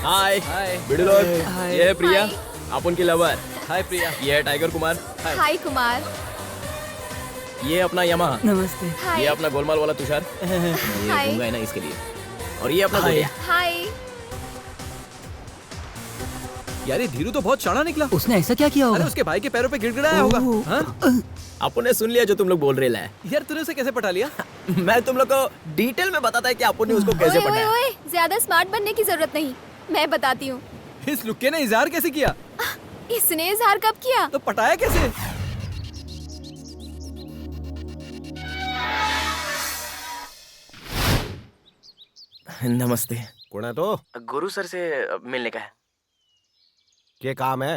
हाय बिडलोर, ये है प्रिया, अपन की लवर। हाय प्रिया। ये है टाइगर कुमार। हाय कुमार। ये अपना यमहा। नमस्ते। ये अपना गोलमाल वाला तुषार। हाय। ये घूंगा है ना इसके लिए। और ये अपना गोलिया। हाय। यार ये धीरू तो बहुत चढ़ा निकला। उसने ऐसा क्या किया होगा? अरे उसके भाई के पैरों पे गिड़गिड़ाया होगा। हाँ? अपन ने सुन लिया जो तुम लोग बोल रहे हैं। यार तूने उसे कैसे पटा लिया? मैं तुम लोग को डिटेल में बताता है कि अपन ने उसको कैसे ओए, पटाया। ओए, ज्यादा स्मार्ट बनने की जरूरत नहीं, मैं बताती हूँ। इस लुक्के ने इजहार कैसे किया? इसने इजहार कब किया? तो पटाया कैसे? नमस्ते। कौन है तो? गुरु सर से मिलने का है। क्या काम है?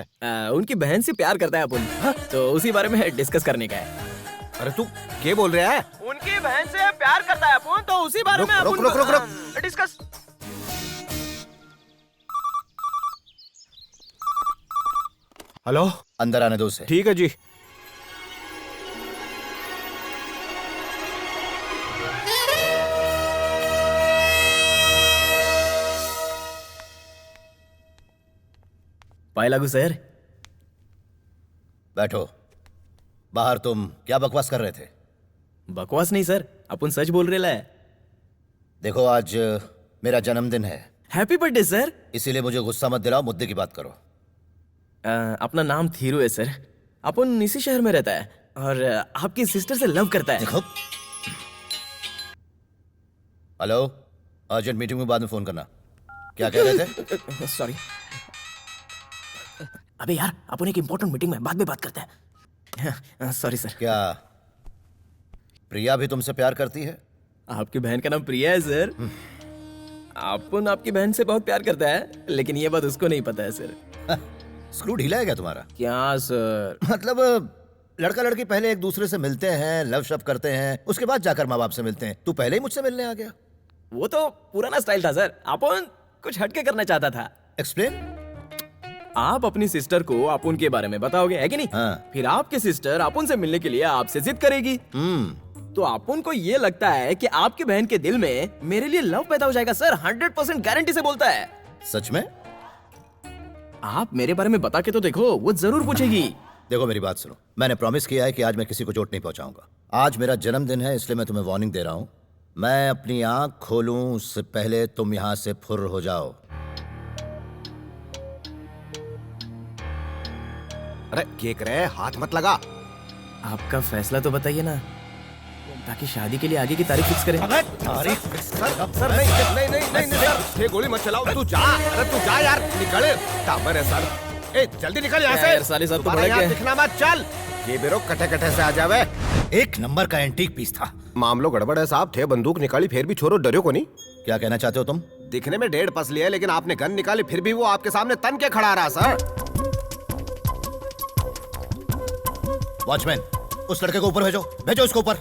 उनकी बहन से प्यार करता है अपन, तो उसी बारे में डिस्कस करने का है। अरे तू क्या बोल रहा है? उनकी बहन से प्यार करता है अपन, तो उसी बारे में रुक रुक रुक रुक डिस्कस। हेलो, अंदर आने दो उसे। ठीक है जी। पाए लागू सर। बैठो। बाहर तुम क्या बकवास कर रहे थे? बकवास नहीं सर, अपन सच बोल रहे हैं। देखो आज मेरा जन्मदिन है। Happy birthday sir. इसीलिए मुझे गुस्सा मत दिलाओ, मुद्दे की बात करो। अपना नाम थीरू है सर। अपन इसी शहर में रहता है और आपकी सिस्टर से लव करता है। देखो, हेलो, अर्जेंट मीटिंग में बाद में फोन करना। क्या कह रहे थे? सॉरी। अबे यार, अपन एक इम्पोर्टेंट मीटिंग में बाद में बात करते हैं। Sorry sir. क्या प्रिया भी तुमसे प्यार करती है? आपकी बहन का नाम प्रिया है सर। अपन आपकी बहन से बहुत प्यार करता है, लेकिन ये बात उसको नहीं पता है सर। स्क्रू ढीला है क्या तुम्हारा? क्या सर? मतलब लड़का लड़की पहले एक दूसरे से मिलते हैं, लव शव करते हैं, उसके बाद जाकर माँ बाप से मिलते हैं। तू पहले ही मुझसे मिलने आ गया। वो तो पुराना स्टाइल था सर, अपन कुछ हटके करना चाहता था। एक्सप्लेन। आप अपनी सिस्टर को अपन के बारे में बताओगे, है कि नहीं? हाँ। फिर आपकी सिस्टर अपन से मिलने के लिए आपसे जिद करेगी। तो अपन को ये लगता है कि आपकी बहन के दिल में मेरे लिए लव पैदा हो जाएगा सर। 100% गारंटी से बोलता है। सच में? आप मेरे बारे में बता के तो देखो, वो जरूर पूछेगी। देखो मेरी बात सुनो, मैंने प्रॉमिस किया है कि आज मैं किसी को चोट नहीं पहुंचाऊंगा। आज मेरा जन्मदिन है, इसलिए मैं तुम्हें वार्निंग दे रहा हूं। मैं अपनी आंख खोलूं उससे पहले तुम यहां से फुर्र हो जाओ। अरे क्या करे, हाथ मत लगा। आपका फैसला तो बताइए ना, ताकि शादी के लिए आगे की तारीख फिक्स करें। तारीख फिक्स कर? सर नहीं नहीं नहीं नहीं सर, ये गोली मत चलाओ। तू जा, अरे तू जा यार, निकल। टाबर है सर। ए जल्दी निकल यहाँ से। साले साहब तो दोबारा बड़े यहाँ के। दिखना मत। चल, ये बेरो कटे कटे से आ जावे। एक नंबर का एंटीक पीस था। मामलो गड़बड़ है साहब। थे बंदूक निकाली फिर भी छोरो डरियो को नहीं। क्या कहना चाहते हो तुम? दिखने में 1.5 पसली है, लेकिन आपने गन निकाली फिर भी वो आपके सामने तन के खड़ा रहा सर। वॉचमैन, उस लड़के को ऊपर भेजो, भेजो उसको ऊपर।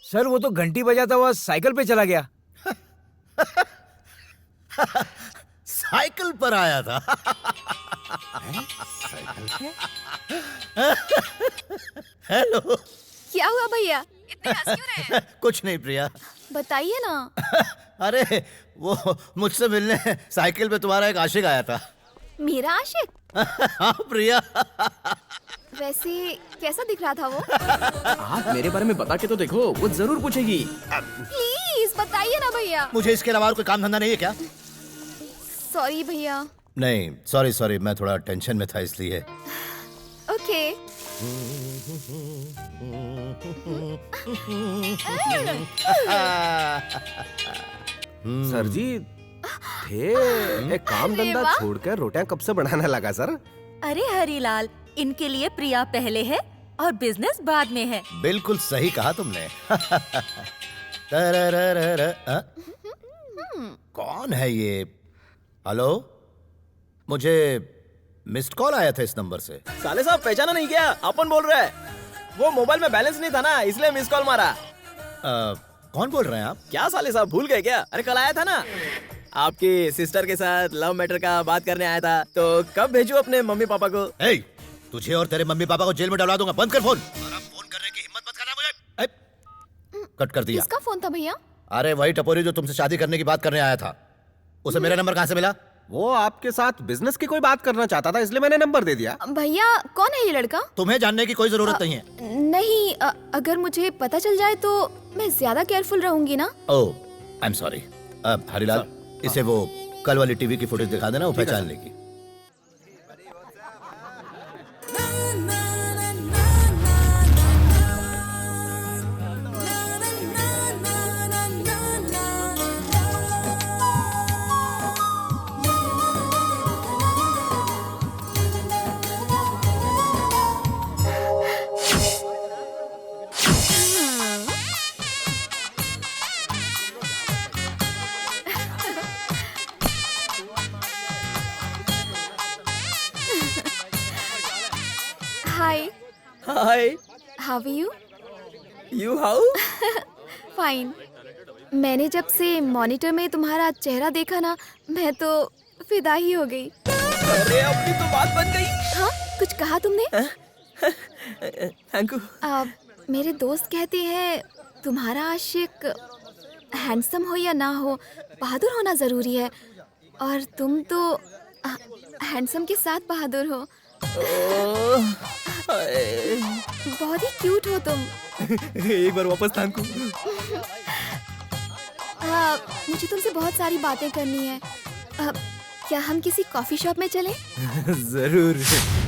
सर वो तो घंटी बजाता हुआ साइकिल पे चला गया। साइकिल पर आया था। हेलो। क्या हुआ भैया, इतने हंस क्यों रहे हैं? कुछ नहीं प्रिया। बताइए ना। अरे वो मुझसे मिलने साइकिल पे तुम्हारा एक आशिक आया था। मेरा आशिक? हाँ प्रिया। वैसे कैसा दिख रहा था वो? आप मेरे बारे में बता के तो देखो, वो जरूर पूछेगी। प्लीज बताइए ना भैया। मुझे इसके अलावा कोई काम धंधा नहीं है क्या? सॉरी भैया। नहीं, सॉरी सॉरी, मैं थोड़ा टेंशन में था इसलिए। ओके। सर जी थे एक काम अरे धंधा वाह। छोड़कर रोटियां कब से बनाने लगा सर? अरे हरीलाल, इनके लिए प्रिया पहले है और बिजनेस बाद में है। बिल्कुल सही कहा तुमने। तररररर, कौन है ये? हेलो, मुझे मिस्ड कॉल आया था इस नंबर से। साले साहब पहचाना नहीं क्या? अपन बोल रहे हैं। वो मोबाइल में बैलेंस नहीं था ना, इसलिए मिस कॉल मारा। कौन बोल रहे हैं आप? क्या साले साहब भूल गए क्या? अरे कल आया था ना, आपकी सिस्टर के साथ लव मैटर का बात करने आया था। तो कब भेजूं अपने मम्मी पापा को? तुझे और तेरे मम्मी पापा को जेल में डलवा दूंगा। बंद कर फोन। फोन करने की हिम्मत मत करना मुझे। कट कर दिया। किसका फोन था भैया? अरे वही टपोरी जो तुमसे शादी करने की बात करने आया था। उसे मेरा नंबर कहाँ से मिला? वो आपके साथ बिजनेस की कोई बात करना चाहता था, इसलिए मैंने नंबर दे दिया। भैया कौन है ये लड़का? तुम्हें जानने की कोई जरूरत नहीं है। नहीं, अगर मुझे पता चल जाए तो मैं ज्यादा केयरफुल रहूंगी ना। ओह, आई एम सॉरी। हरीलाल, इसे वो कल वाली टीवी की फुटेज दिखा देना, वो पहचान लेगी। Hi. Hi. How are you? You how? Fine. मैंने जब से मॉनिटर में तुम्हारा चेहरा देखा ना, मैं तो फिदा ही हो गई। अरे अपनी तो बात बन गई। हाँ, कुछ कहा तुमने? Thank you. मेरे दोस्त कहते हैं तुम्हारा आशिक हैंडसम हो या ना हो, बहादुर होना जरूरी है, और तुम तो हैंडसम के साथ बहादुर हो। बहुत ही क्यूट हो तुम। एक बार वापस थैंक यू। मुझे तुमसे बहुत सारी बातें करनी है। क्या हम किसी कॉफी शॉप में चलें? जरूर।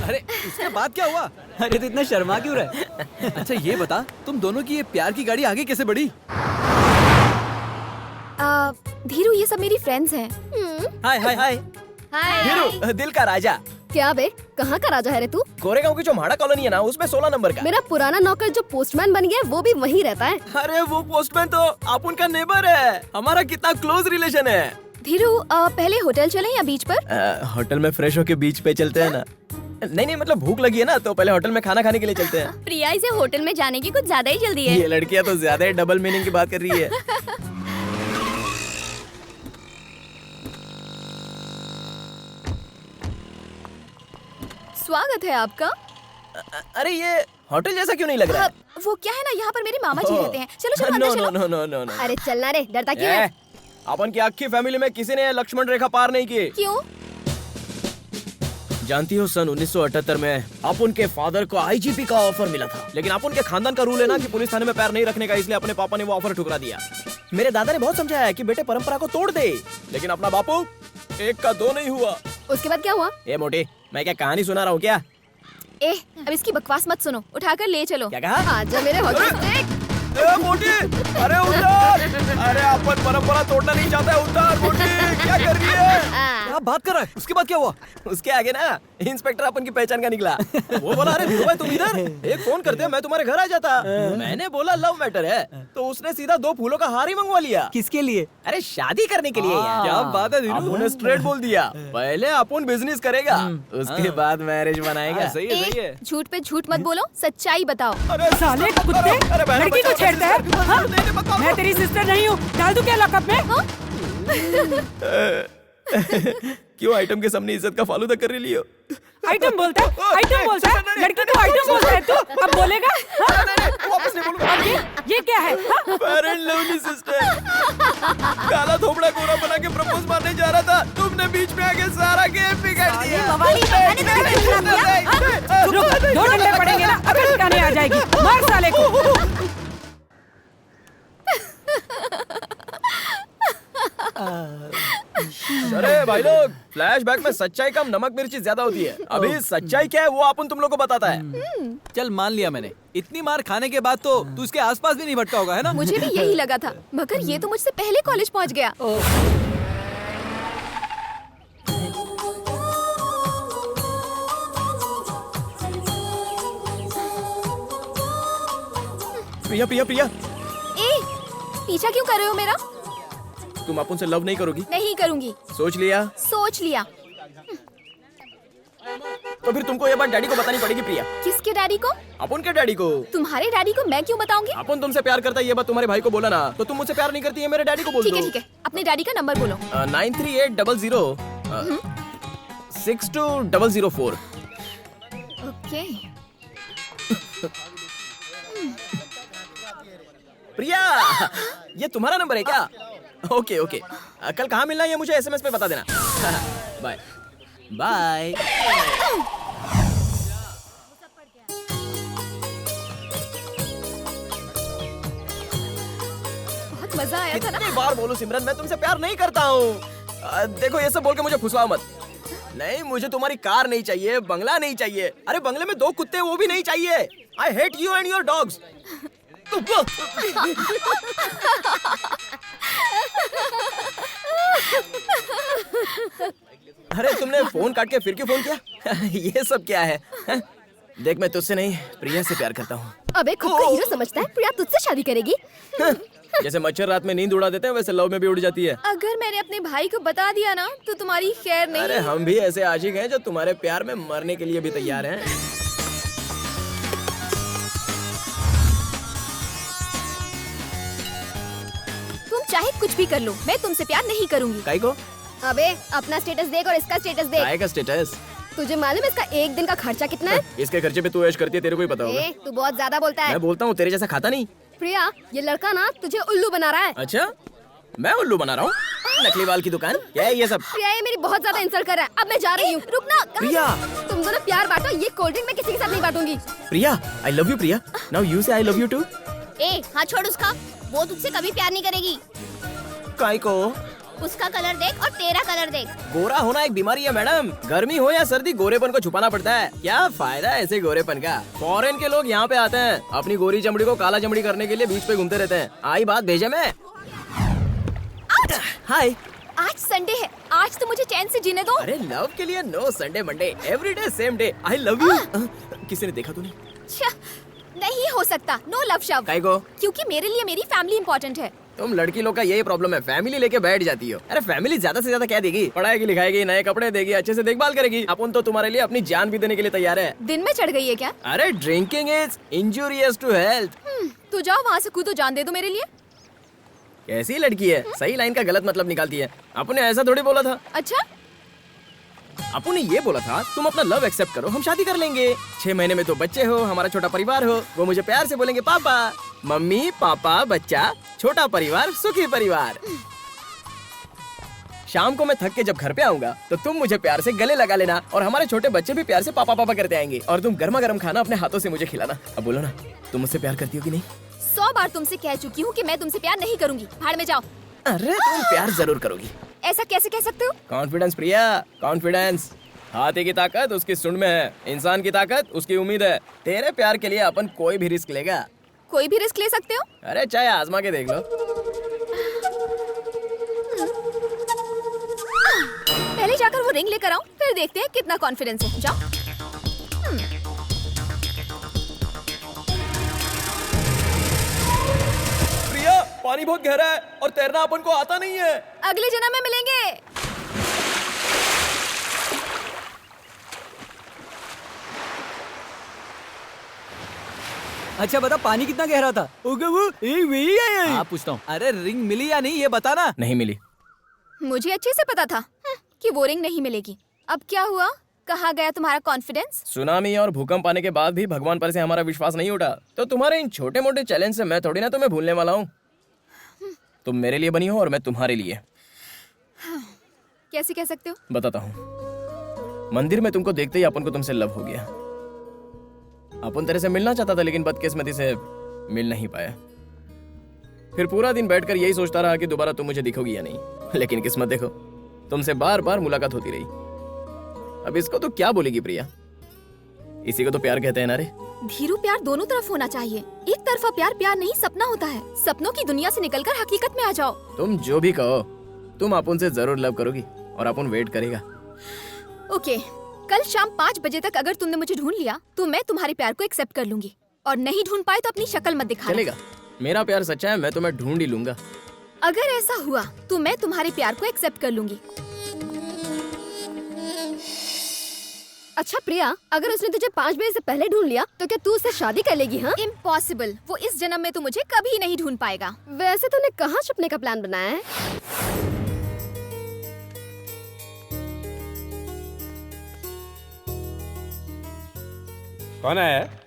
अरे उसके बाद क्या हुआ? अरे तो इतना शर्मा क्यों रहे? अच्छा ये बता, तुम दोनों की ये प्यार की गाड़ी आगे कैसे बढ़ी? धीरू, ये सब मेरी फ्रेंड्स हैं। हाय हाय हाय। धीरू, दिल का राजा। क्या बे, कहाँ का राजा है रे तू? गोरेगांव की जो म्हाड़ा कॉलोनी है ना, उसमें 16 नंबर का। मेरा पुराना नौकर जो पोस्टमैन बन गया वो भी वहीं रहता है। अरे वो पोस्टमैन तो आप उनका नेबर है। हमारा कितना क्लोज रिलेशन है। धीरू, पहले होटल चलें या बीच पर? होटल में फ्रेश होके बीच पे चलते हैं ना। नहीं मतलब भूख लगी है ना, तो पहले होटल में खाना खाने के लिए चलते हैं। प्रिया, इसे होटल में जाने की कुछ ज्यादा ही जल्दी है। ये लड़कियां तो ज्यादा ही डबल मीनिंग की बात कर रही है। स्वागत है आपका। अरे ये होटल जैसा क्यों नहीं लग रहा है? वो क्या है ना, यहाँ पर मेरे मामा जी रहते हैं। चलो चलो अंदर चलो। No no no no. अरे चलना रे, डरता क्यों है? अपन की आखी फैमिली में किसी ने लक्ष्मण रेखा पार नहीं की। क्यों? जानती हो, सन 1978 में अपन के फादर को आईजीपी का ऑफर मिला था, लेकिन अपन के खानदान का रूल है ना कि पुलिस थाने में पैर नहीं रखने का, इसलिए अपने पापा ने वो ऑफर ठुकरा दिया। मेरे दादा ने बहुत समझाया कि बेटे परंपरा को तोड़ दे, लेकिन अपना बापू एक का दो नहीं हुआ। उसके बाद क्या हुआ? ए मोटी, मैं क्या कहानी सुना रहा हूँ क्या? अब इसकी बकवास मत सुनो, उठाकर ले चलो। क्या कहा? आजा मेरे वक्त। मोटी, अरे उतार! अरे अपन परंपरा तोड़ना नहीं चाहता है, उतार मोटी, क्या कर रही है? क्या बात कर रहा है? उसके बाद क्या हुआ? उसके आगे ना इंस्पेक्टर अपन की पहचान का निकला। वो बोला, अरे धीरू भाई तुम इधर, एक फोन करते मैं तुम्हारे घर आ जाता। मैंने बोला लव मैटर है, तो उसने सीधा 2 फूलों का हार ही मंगवा लिया। किसके लिए? अरे शादी करने के लिए यार। क्या बात है धीरू? अपन ने स्ट्रेट बोल दिया, पहले अपन बिजनेस करेगा, उसके बाद मैरिज बनाएगा। सही है सही है। झूठ पे झूठ मत बोलो, सच्चाई बताओ। अरे साले कुत्ते, लड़की को छेड़ते हैं? हाँ? मैं तेरी सिस्टर नहीं हूँ, डाल दूं क्या लॉकअप में? क्यों आइटम के सामने इज्जत का फालूदा कर रही हो? आइटम बोलता है, आइटम बोलता है, लड़की को आइटम बोलता है तू? अब बोलेगा? वापस नहीं बोलूंगा। अब ये क्या है? पेरेंट लवली सिस्टर, काला थोबड़ा गोरा बना के प्रपोज मारने जा रहा था, तुमने बीच में आके सारा गेम बिगाड़ दिया। रुक, 2 डंडे पड़ेंगे ना, अकल ठिकाने आ जाएगी। मार साले को। अरे भाई लोग, फ्लैशबैक में सच्चाई कम नमक मिर्ची ज्यादा होती है। अभी सच्चाई क्या है वो अपन तुम लोग को बताता है। चल मान लिया मैंने, इतनी मार खाने के बाद तो तू इसके आसपास भी नहीं भटका होगा, है ना? मुझे भी यही लगा था, मगर ये तो मुझसे पहले कॉलेज पहुंच गया। प्रिया प्रिया प्रिया, ए, पीछा क्यों कर रहे हो मेरा? तुम अपन से लव नहीं करोगी? नहीं करूंगी। सोच लिया? सोच लिया। तो फिर तुमको ये बात डैडी को बतानी पड़ेगी प्रिया। किसके डैडी को? अपन के डैडी को। तुम्हारे डैडी को मैं क्यों बताऊंगी? अपन तुमसे प्यार करता है ये बात तुम्हारे भाई को बोला ना, तो तुम मुझसे प्यार नहीं करती है मेरे डैडी को बोल दो। ठीक है, अपने डैडी का नंबर बोलो। 9380 62004। ओके। प्रिया, ये तुम्हारा नंबर है क्या? ओके ओके, कल कहाँ मिलना है ये मुझे SMS पे बता देना। Bye bye. बहुत मजा आया था ना? कितनी बार बोलूं सिमरन, मैं तुमसे प्यार नहीं करता हूँ। देखो ये सब बोल के मुझे फुसलाओ मत। नहीं, मुझे तुम्हारी कार नहीं चाहिए, बंगला नहीं चाहिए। अरे बंगले में 2 कुत्ते वो भी नहीं चाहिए। I hate you and your dogs. अरे तुमने फोन काट के फिर क्यों फोन किया? ये सब क्या है? देख मैं तुझसे नहीं प्रिया से प्यार करता हूँ। अबे खुद को हीरो समझता है, प्रिया तुझसे शादी करेगी? जैसे मच्छर रात में नींद उड़ा देते हैं वैसे लव में भी उड़ जाती है। अगर मैंने अपने भाई को बता दिया ना तो तुम्हारी खैर नहीं। अरे हम भी ऐसे आशिक हैं जो तुम्हारे प्यार में मरने के लिए भी तैयार हैं। तुम चाहे कुछ भी कर लो, मैं तुमसे प्यार नहीं करूंगी। काई को? अबे अपना स्टेटस देख और इसका स्टेटस देख। काय का स्टेटस? तुझे मालूम है इसका एक दिन का खर्चा कितना है? इसके खर्चे पे तू ऐश करती है, तेरे को ही पता होगा। तू बहुत ज्यादा बोलता है। मैं बोलता हूँ, तेरे जैसा खाता नहीं। प्रिया, ये लड़का ना तुझे उल्लू बना रहा है। अच्छा, मैं उल्लू बना रहा हूँ? नकली बाल की दुकान क्या है ये सब? प्रिया ये मेरी बहुत ज्यादा इंसल्ट कर रहा है, अब मैं जा रही हूँ। रुकना। प्रिया, तुम दोनों प्यार बांटो, ये कोल्ड ड्रिंक मैं किसी के साथ नहीं बांटूंगी। Priya, I love you Priya. Now you say I love you to. हाँ छोड़ उसका, वो तुझसे कभी प्यार नहीं करेगी। काय को? उसका कलर देख और तेरा कलर देख। गोरा होना एक बीमारी है मैडम। गर्मी हो या सर्दी, गोरेपन को छुपाना पड़ता है। क्या फायदा है ऐसे गोरेपन का? फॉरेन के लोग यहाँ पे आते हैं, अपनी गोरी चमड़ी को काला चमड़ी करने के लिए बीच पे घूमते रहते हैं। आई बात भेजे में। हाय, आज संडे है, आज तो मुझे चैन से जीने दो। अरे लव के लिए no Sunday Monday, every day same day. I love you. किसी ने देखा तूने? नहीं हो सकता, नो लव शव। काय को? क्योंकि मेरे लिए मेरी फैमिली इम्पोर्टेंट है। तुम लड़की लोग का यही प्रॉब्लम है, फैमिली लेके बैठ जाती हो। अरे फैमिली ज्यादा से ज्यादा क्या देगी? पढ़ाएगी, लिखाएगी, नए कपड़े देगी, अच्छे से देखभाल करेगी। अपन तो तुम्हारे लिए अपनी जान भी देने के लिए तैयार है। दिन में चढ़ गई है क्या? अरे drinking is injurious to health. तो जाओ वहाँ से कूदो, जान दे दो मेरे लिए। कैसी लड़की है, सही लाइन का गलत मतलब निकालती है। आपने ऐसा थोड़ी बोला था। अच्छा, आपने ये बोला था तुम अपना लव एक्सेप्ट करो, हम शादी कर लेंगे। 6 महीने में तो बच्चे हो, हमारा छोटा परिवार हो। वो मुझे प्यार से बोलेंगे पापा। मम्मी पापा बच्चा, छोटा परिवार, सुखी परिवार। शाम को मैं थक के जब घर पे आऊंगा तो तुम मुझे प्यार से गले लगा लेना और हमारे छोटे बच्चे भी प्यार से पापा पापा करते आएंगे और तुम गर्मा गर्म खाना अपने हाथों से मुझे खिलाना। अब बोलो ना, तुम मुझसे प्यार करती हो कि नहीं? 100 बार तुमसे कह चुकी हूँ कि मैं तुमसे प्यार नहीं करूंगी। भाड़ में जाओ। अरे तुम प्यार जरूर करोगी। ऐसा कैसे कह सकते हो? कॉन्फिडेंस प्रिया, कॉन्फिडेंस। हाथी की ताकत उसकी सूंड में है, इंसान की ताकत उसकी उम्मीद है। तेरे प्यार के लिए अपन कोई भी रिस्क लेगा। कोई भी रिस्क ले सकते हो? अरे चाहे आजमा के देख लो। पहले जाकर वो रिंग लेकर आओ, फिर देखते हैं कितना कॉन्फिडेंस है। जाओ। प्रिया, पानी बहुत गहरा है और तैरना अपन को आता नहीं है। अगले जन्म में मिलेंगे। अच्छा बता, पानी कितना गहरा था? हाँ पूछता हूँ। अरे रिंग मिली या नहीं ये बता ना। नहीं मिली। मुझे अच्छे से पता था कि वो रिंग नहीं मिलेगी। अब क्या हुआ? कहाँ गया तुम्हारा कॉन्फिडेंस? सुनामी और भूकंप आने के बाद भी भगवान पर से हमारा विश्वास नहीं उठा, तो तुम्हारे इन छोटे मोटे चैलेंज से मैं थोड़ी ना तुम्हें भूलने वाला हूँ। तुम मेरे लिए बनी हो और मैं तुम्हारे लिए। कैसे कह सकते हो? बताता हूँ। मंदिर में तुमको देखते ही अपन को तुमसे लव हो गया। अपन तेरे से मिलना चाहता था लेकिन बदकिस्मती से मिल नहीं पाया। फिर पूरा दिन बैठकर यही सोचता रहा कि दोबारा तुम मुझे दिखोगी या नहीं। लेकिन किस्मत देखो, तुमसे बार बार मुलाकात होती रही। अब इसको तो क्या बोलेगी प्रिया? इसी को तो प्यार कहते हैं ना रे। धीरू, प्यार दोनों तरफ होना चाहिए। एक तरफा प्यार प्यार नहीं, सपना होता है। सपनों की दुनिया से निकलकर हकीकत में आ जाओ। तुम जो भी कहो, तुम अपुन से जरूर लव करोगी और अपुन वेट करेगा। ओके, कल शाम 5 बजे तक अगर तुमने मुझे ढूंढ लिया तो मैं तुम्हारे प्यार को एक्सेप्ट कर लूंगी, और नहीं ढूंढ पाए तो अपनी शक्ल मत दिखाना। चलेगा, मेरा प्यार सच्चा है, मैं तुम्हें ढूंढ ही लूंगा। अगर ऐसा हुआ तो मैं तुम्हारे प्यार को एक्सेप्ट कर लूंगी। अच्छा प्रिया, अगर उसने तुझे 5 बजे से पहले ढूंढ लिया तो क्या तू उससे शादी कर लेगी? हाँ, इम्पॉसिबल। वो इस जन्म में तो मुझे कभी नहीं ढूंढ पाएगा। वैसे तूने कहाँ छुपने का प्लान बनाया है? कौन आया है?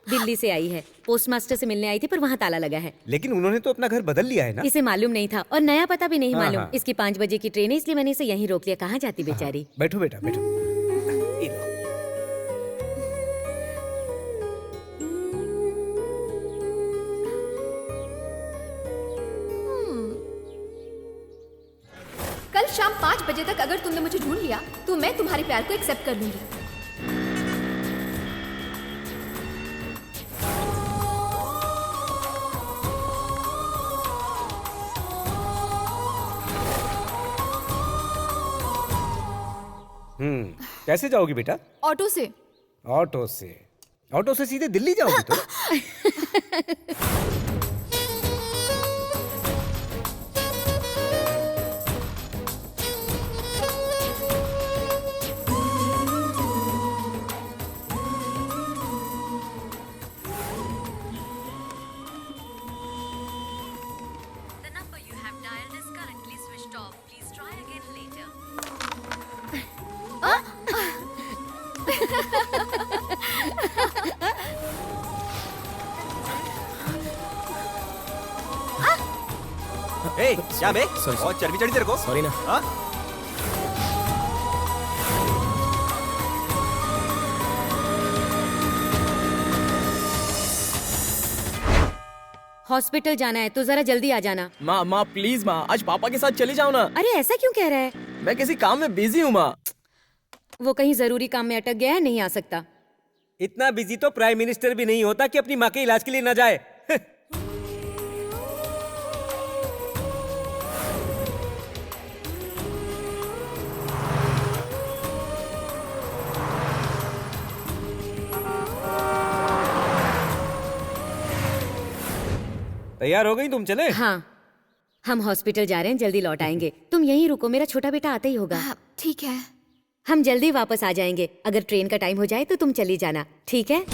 दिल्ली से आई है। पोस्टमास्टर से मिलने आई थी पर वहाँ ताला लगा है। लेकिन उन्होंने तो अपना घर बदल लिया है ना? इसे मालूम नहीं था और नया पता भी नहीं हाँ, मालूम। हाँ। इसकी 5 बजे की ट्रेन है, इसलिए मैंने इसे यहीं रोक लिया। कहाँ जाती बेचारी। बैठो बेटा, बैठो। कल शाम 5 बजे तक अगर तुमने मुझे ढूंढ लिया तो मैं तुम्हारे प्यार को एक्सेप्ट कर लूंगी। कैसे जाओगी बेटा? ऑटो से। ऑटो से? ऑटो से सीधे दिल्ली जाओगी तो? ए, क्या बे? बहुत चर्बी चढ़ी तेरे को। सॉरी ना। हाँ? हॉस्पिटल जाना है तो जरा जल्दी आ जाना। माँ प्लीज माँ, आज पापा के साथ चली जाओ ना। अरे ऐसा क्यों कह रहा है? मैं किसी काम में बिजी हूँ माँ। वो कहीं जरूरी काम में अटक गया है, नहीं आ सकता। इतना बिजी तो प्राइम मिनिस्टर भी नहीं होता कि अपनी माँ के इलाज के लिए न जाए। तैयार हो गई तुम? चले? हाँ, हम हॉस्पिटल जा रहे हैं, जल्दी लौट आएंगे। तुम यहीं रुको, मेरा छोटा बेटा आता ही होगा। ठीक है। हम जल्दी वापस आ जाएंगे। अगर ट्रेन का टाइम हो जाए तो तुम चली जाना, ठीक है?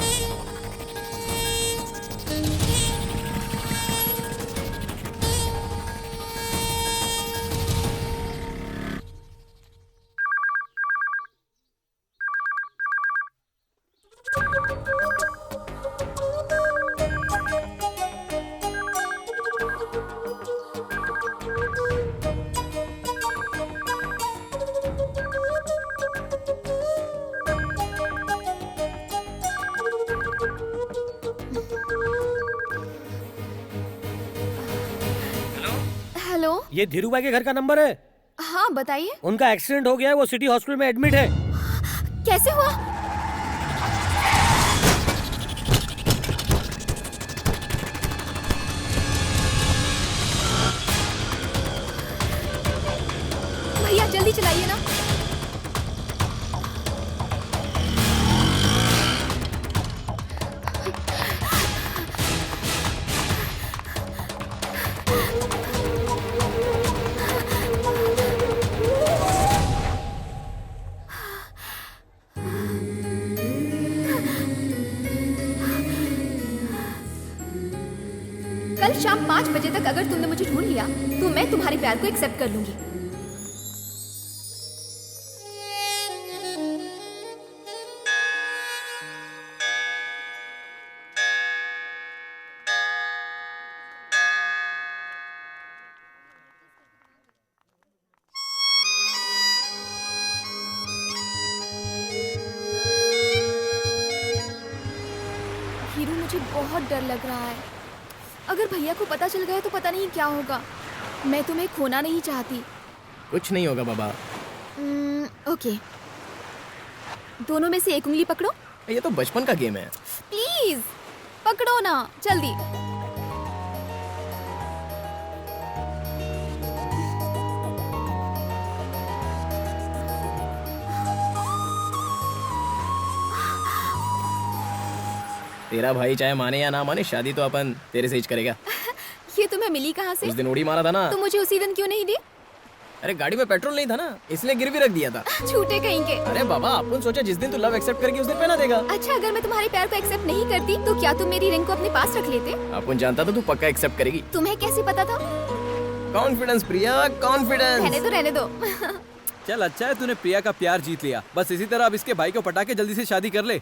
हेलो, ये धीरू भाई के घर का नंबर है? हाँ बताइए। उनका एक्सीडेंट हो गया है, वो सिटी हॉस्पिटल में एडमिट है। कैसे हुआ? भैया जल्दी चलाइए ना। कल शाम 5 बजे तक अगर तुमने मुझे ढूंढ लिया तो मैं तुम्हारे प्यार को एक्सेप्ट कर लूंगी। हीरू, मुझे बहुत डर लग रहा है। अगर भैया को पता चल गया तो पता नहीं क्या होगा। मैं तुम्हें खोना नहीं चाहती। कुछ नहीं होगा बाबा। ओके, दोनों में से एक उंगली पकड़ो। ये तो बचपन का गेम है। प्लीज पकड़ो ना, जल्दी। तेरा भाई चाहे माने या ना माने, शादी तो अपन तेरे से ही करेगा। ये तुम्हें मिली कहाँ से? उस दिन उड़ी मारा था ना। तो मुझे उसी दिन क्यों नहीं दी? अरे गाड़ी में पेट्रोल नहीं था ना, इसलिए गिरवी रख दिया था। झूठे कहीं के। अरे बाबा, अपन सोचा जिस दिन तू लव एक्सेप्ट करेगी उस दिन पहना देगा। अच्छा, अगर मैं तुम्हारे प्यार को एक्सेप्ट नहीं करती तो क्या तुम मेरी रिंग को अपने पास रख लेते? अपन जानता था तू पक्का एक्सेप्ट करेगी। तुम्हें कैसे पता था? कॉन्फिडेंस प्रिया, कॉन्फिडेंस। रहने दो। चल अच्छा है तूने प्रिया का प्यार जीत लिया। बस इसी तरह अब इसके भाई को पटा के जल्दी से शादी कर ले।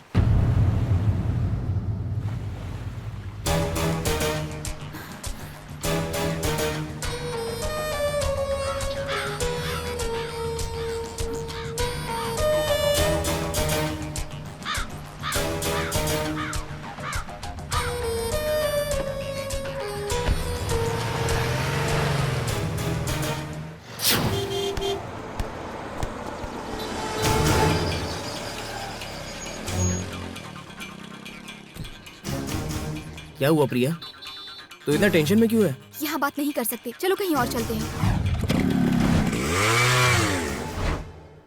क्या हुआ प्रिया, तो इतना टेंशन में क्यों है? यहाँ बात नहीं कर सकते, चलो कहीं और चलते हैं।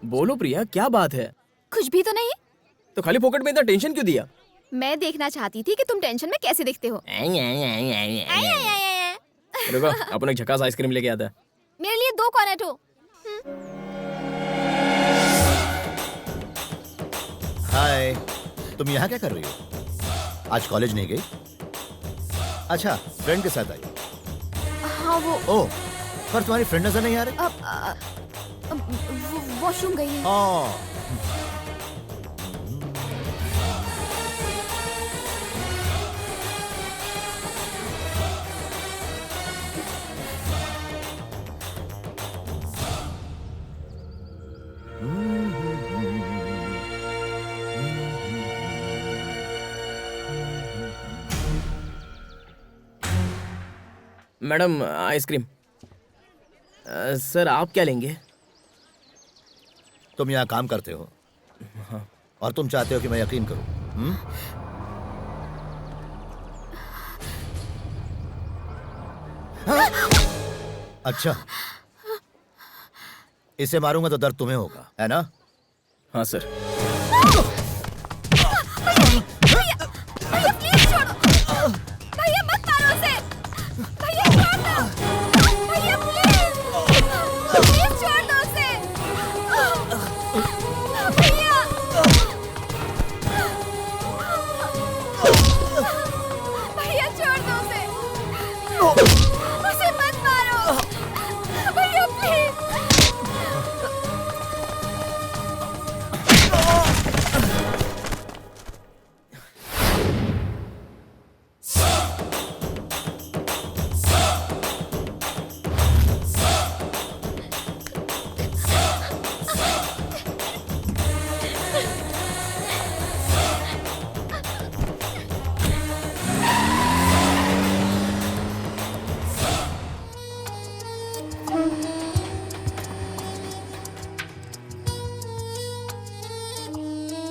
बोलो प्रिया, क्या बात है? कुछ भी तो नहीं। तो खाली पॉकेट में इतना टेंशन क्यों दिया? मैं देखना चाहती थी कि तुम टेंशन में कैसे दिखते हो। रुको, अपन एक झकास आइसक्रीम लेके आता है। मेरे लिए 2 कॉर्नेटो। हाय, तुम यहाँ क्या कर रही हो? आज कॉलेज नहीं गई? अच्छा, फ्रेंड के साथ आई? हाँ वो। ओह, पर तुम्हारी फ्रेंड नजर नहीं आ रही? वॉशरूम गई है। Madam, ice cream. सर आप क्या लेंगे? तुम यहाँ काम करते हो। हाँ। और तुम चाहते हो कि मैं यकीन करूं? अच्छा, इसे मारूंगा तो दर्द तुम्हें होगा, है ना? हाँ सर। भैया मत मारो उसे। भैया छोड़ दो। भैया प्लीज छोड़ दो उसे। भैया भैया छोड़ दो उसे। उसे मत मारो भैया प्लीज।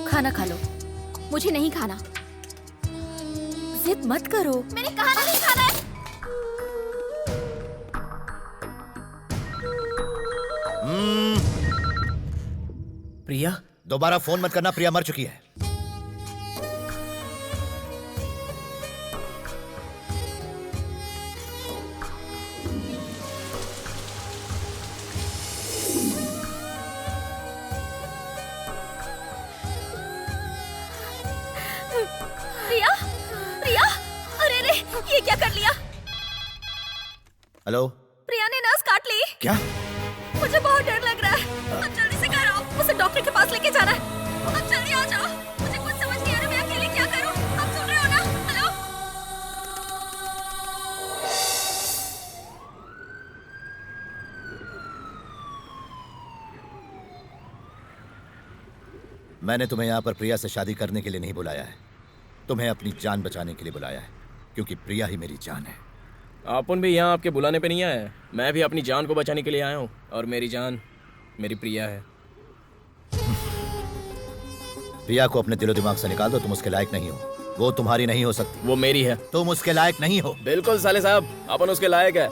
खाना खा लो। मुझे नहीं खाना। जिद मत करो। मैंने कहा ना नहीं खाना है। प्रिया, दोबारा फोन मत करना, प्रिया मर चुकी है। प्रिया, प्रिया, अरे रे, ये क्या कर लिया? हेलो? प्रिया ने नस काट ली। क्या? मुझे बहुत डर लग रहा है। अब जल्दी से घर आओ, उसे डॉक्टर के पास लेके जाना है। अब जल्दी आ जाओ। मुझे कुछ समझ नहीं आ रहा, मैं अकेले क्या करूं? आप सुन रहे हो ना? हेलो? मैंने तुम्हें यहाँ पर प्रिया से शादी करने के लिए नहीं बुलाया है। तुम्हें अपनी जान बचाने के लिए बुलाया है, क्योंकि प्रिया ही मेरी जान है। अपन भी यहाँ आपके बुलाने पे नहीं आया है। मैं भी अपनी जान को बचाने के लिए आया हूँ, और मेरी जान मेरी प्रिया है। प्रिया को अपने दिलो दिमाग से निकाल दो, तुम उसके लायक नहीं हो। वो तुम्हारी नहीं हो सकती। वो मेरी है। तुम उसके लायक नहीं हो। बिल्कुल साले साहब, अपन उसके लायक है।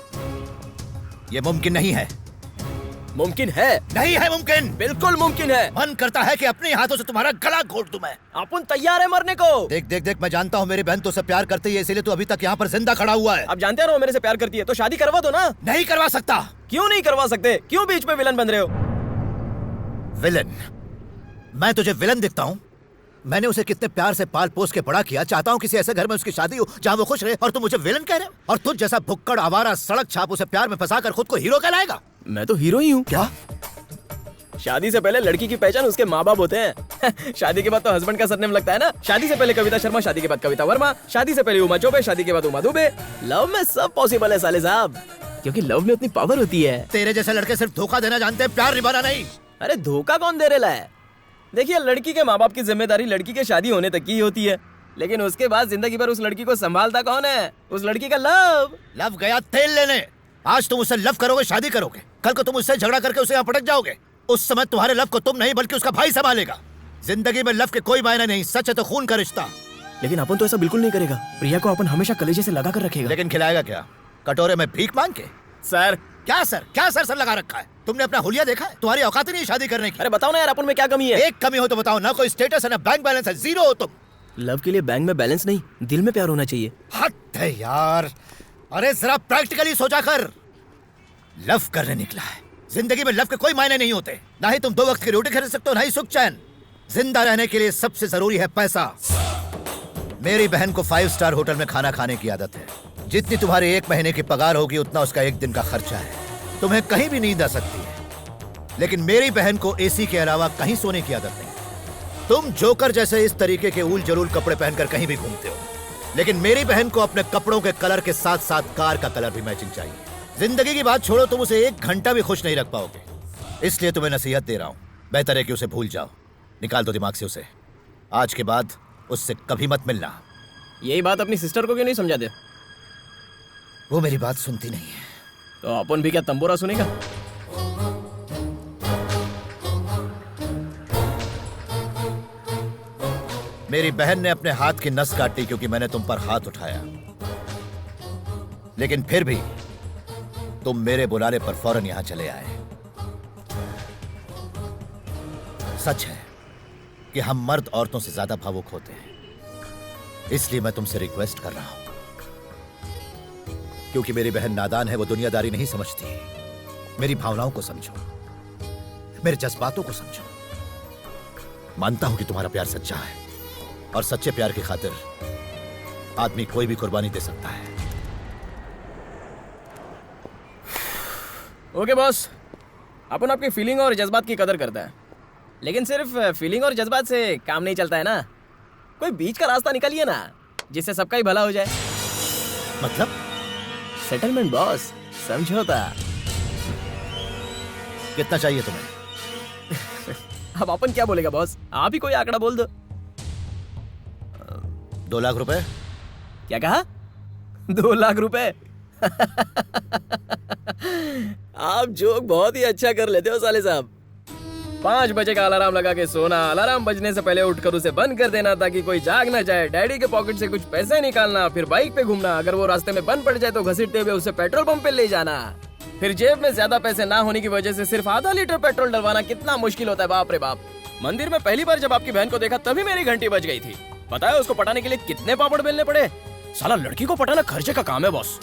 ये मुमकिन नहीं है। मुमकिन है। नहीं है मुमकिन। बिल्कुल मुमकिन है। मन करता है कि अपने हाथों से तुम्हारा गला घोट दूं मैं। अपन तैयार है मरने को। देख देख देख, मैं जानता हूँ मेरी बहन तो से प्यार करती है, इसीलिए तो अभी तक यहाँ पर जिंदा खड़ा हुआ है। आप जानते हैं ना वो मेरे से प्यार करती है, तो शादी करवा दो ना। नहीं करवा सकता। क्यों नहीं करवा सकते? क्यों बीच में विलन बन रहे हो? विलन? मैं तुझे विलन दिखता हूँ? मैंने उसे कितने प्यार से पाल पोस के बड़ा किया। चाहता हूँ किसी ऐसे घर में उसकी शादी हो जहाँ वो खुश रहे, और तुम मुझे विलन कह रहे हो? और तुझ जैसा भुक्कड़ आवारा सड़क छाप उसे प्यार में फंसाकर खुद को हीरो कहलाएगा? मैं तो हीरो ही हूँ। क्या? शादी से पहले लड़की की पहचान उसके माँ बाप होते हैं। शादी के बाद तो हस्बैंड का सरनेम लगता है ना। शादी से पहले कविता शर्मा, शादी के बाद कविता वर्मा, शादी से पहले उमा चौबे, शादी के बाद उमा दुबे। लव में सब पॉसिबल है साले साहब, क्योंकि लव में उतनी पावर होती है। तेरे जैसे लड़के सिर्फ धोखा देना जानते हैं, प्यार निभाना नहीं। अरे धोखा कौन दे रहा है? देखिए, लड़की के माँ बाप की जिम्मेदारी लड़की के शादी होने तक की होती है, लेकिन उसके बाद जिंदगी भर उस लड़की को संभालता कौन है? उस लड़की का लव। लव गया तेल लेने। आज तुम उससे लव करोगे, शादी करोगे, कल को तुम उससे झगड़ा करके उसे यहाँ पटक जाओगे। उस समय तुम्हारे लव को तुम नहीं बल्कि उसका भाई संभालेगा। जिंदगी में लव के कोई मायने नहीं, सच है तो खून का रिश्ता। लेकिन अपन तो ऐसा बिल्कुल नहीं करेगा। प्रिया को अपन हमेशा कलेजे से लगा कर रखेगा। लेकिन खिलाएगा क्या? कटोरे में भीख मांग के? सर क्या सर? क्या सर सर लगा रखा है? तुमने अपना हुलिया देखा है? तुम्हारी औकात ही नहीं शादी करने की। अरे बताओ ना यार, अपन में क्या कमी है? एक कमी हो तो बताओ ना। कोई स्टेटस है ना बैंक बैलेंस है, जीरो हो तुम। लव के लिए बैंक में बैलेंस नहीं, दिल में प्यार होना चाहिए। हद है यार। अरे जरा प्रैक्टिकली सोचा कर। लव करने निकला है। जिंदगी में लव के कोई मायने नहीं होते। ना ही तुम 2 वक्त की रोटी खरीद सकते हो, ना ही सुख चैन। जिंदा रहने के लिए सबसे जरूरी है पैसा। मेरी बहन को 5 स्टार होटल में खाना खाने की आदत है। जितनी तुम्हारी 1 महीने की पगार होगी उतना उसका 1 दिन का खर्चा है। तुम्हें कहीं भी नींद आ सकती है, लेकिन मेरी बहन को एसी के अलावा कहीं सोने की आदत नहीं। तुम जोकर जैसे इस तरीके के ऊल जरूल कपड़े पहनकर कहीं भी घूमते हो, लेकिन मेरी बहन को अपने कपड़ों के कलर के साथ साथ कार का कलर भी मैचिंग चाहिए। जिंदगी की बात छोड़ो, तुम उसे 1 घंटा भी खुश नहीं रख पाओगे। इसलिए तुम्हें नसीहत दे रहा हूं, बेहतर है कि उसे भूल जाओ। निकाल दो दिमाग से उसे। आज के बाद उससे कभी मत मिलना। यही बात अपनी सिस्टर को क्यों नहीं समझाते? वो मेरी बात सुनती नहीं है। तो अपन भी क्या तंबोरा सुनेगा? मेरी बहन ने अपने हाथ की नस काटी क्योंकि मैंने तुम पर हाथ उठाया, लेकिन फिर भी तुम मेरे बुलाने पर फौरन यहां चले आए। सच है कि हम मर्द औरतों से ज्यादा भावुक होते हैं, इसलिए मैं तुमसे रिक्वेस्ट कर रहा हूं, क्योंकि मेरी बहन नादान है, वो दुनियादारी नहीं समझती। मेरी भावनाओं को समझो, मेरे जज्बातों को समझो। मानता हूं कि तुम्हारा प्यार सच्चा है, और सच्चे प्यार की खातिर आदमी कोई भी कुर्बानी दे सकता है। ओके बॉस, अपन आपकी फीलिंग और जज्बात की कदर करता है, लेकिन सिर्फ फीलिंग और जज्बात से काम नहीं चलता है ना। कोई बीच का रास्ता निकालिए ना, जिससे सबका ही भला हो जाए। मतलब? सेटलमेंट बॉस, समझौता। कितना चाहिए तुम्हें? अब अपन क्या बोलेगा बॉस? आप ही कोई आंकड़ा बोल दो। 2 लाख रुपए। क्या कहा? 2 लाख रुपए? आप जोक बहुत ही अच्छा कर लेते हो साले साहब। 5 बजे का अलार्म लगा के सोना, अलार्म बजने से पहले उठकर उसे बंद कर देना ताकि कोई जाग ना जाए, डैडी के पॉकेट से कुछ पैसे निकालना, फिर बाइक पे घूमना, अगर वो रास्ते में बंद पड़ जाए तो घसीटते हुए उसे पेट्रोल पंप पे ले जाना, फिर जेब में ज्यादा पैसे ना होने की वजह से सिर्फ आधा लीटर पेट्रोल डलवाना। कितना मुश्किल होता है, बाप रे बाप। मंदिर में पहली बार जब आपकी बहन को देखा तभी मेरी घंटी बज गई थी। पता है उसको पटाने के लिए कितने पापड़ बेलने पड़े? साला लड़की को पटाना खर्चे का काम है बॉस।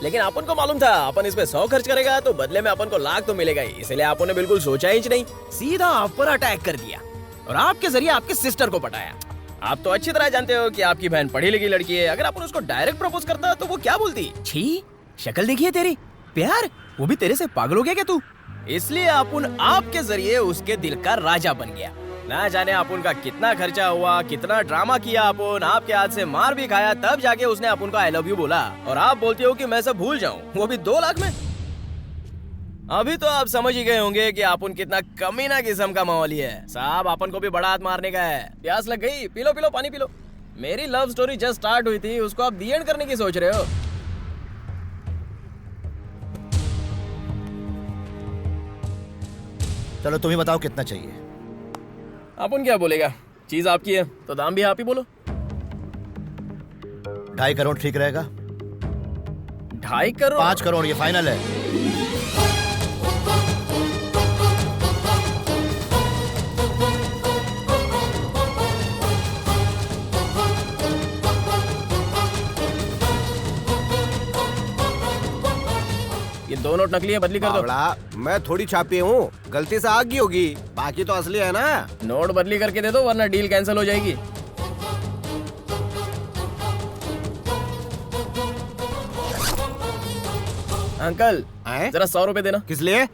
लेकिन अपन को मालूम था अपन इस पे 100 खर्च करेगा तो बदले में अपन को लाख तो मिलेगा ही, इसलिए आपने ने बिल्कुल सोचा ही नहीं, सीधा आप पर अटैक कर दिया और आपके जरिए आपके सिस्टर को पटाया। आप तो अच्छी तरह जानते हो कि आपकी बहन पढ़ी लिखी लड़की है। अगर अपन उसको डायरेक्ट प्रपोज करता तो वो क्या बोलती? छी, शक्ल देखिए तेरी, प्यार, वो भी तेरे से पागल हो गया क्या तू? इसलिए अपन आपके जरिए उसके दिल का राजा बन गया। ना जाने अपन का कितना खर्चा हुआ, कितना ड्रामा किया अपन, आपके हाथ से मार भी खाया, तब जाके उसने अपन को आई लव यू बोला और आप बोलते हो कि मैं सब भूल जाऊं, वो भी 2 लाख में। अभी तो आप समझ ही गए होंगे कि अपन कितना कमीना किस्म का माहौल है साहब। अपन को भी बड़ा हाथ मारने का है। प्यास लग गई? पी लो पी लो, पानी पी लो। मेरी लव स्टोरी जस्ट स्टार्ट हुई थी, उसको आप दी एंड करने की सोच रहे हो? चलो तुम ही बताओ कितना चाहिए। अपन क्या बोलेगा, चीज आपकी है तो दाम भी आप ही बोलो। 2.5 करोड़ ठीक रहेगा? 2.5 करोड़? 5 करोड़ ये फाइनल है। ये 2 नोट नकली है, बदली कर दो। मैं थोड़ी छापी हूँ, गलती से आ गई होगी, बाकी तो असली है ना। नोट बदली करके दे दो वरना डील कैंसिल हो जाएगी। अंकल जरा 100 रुपए देना। किस लिए?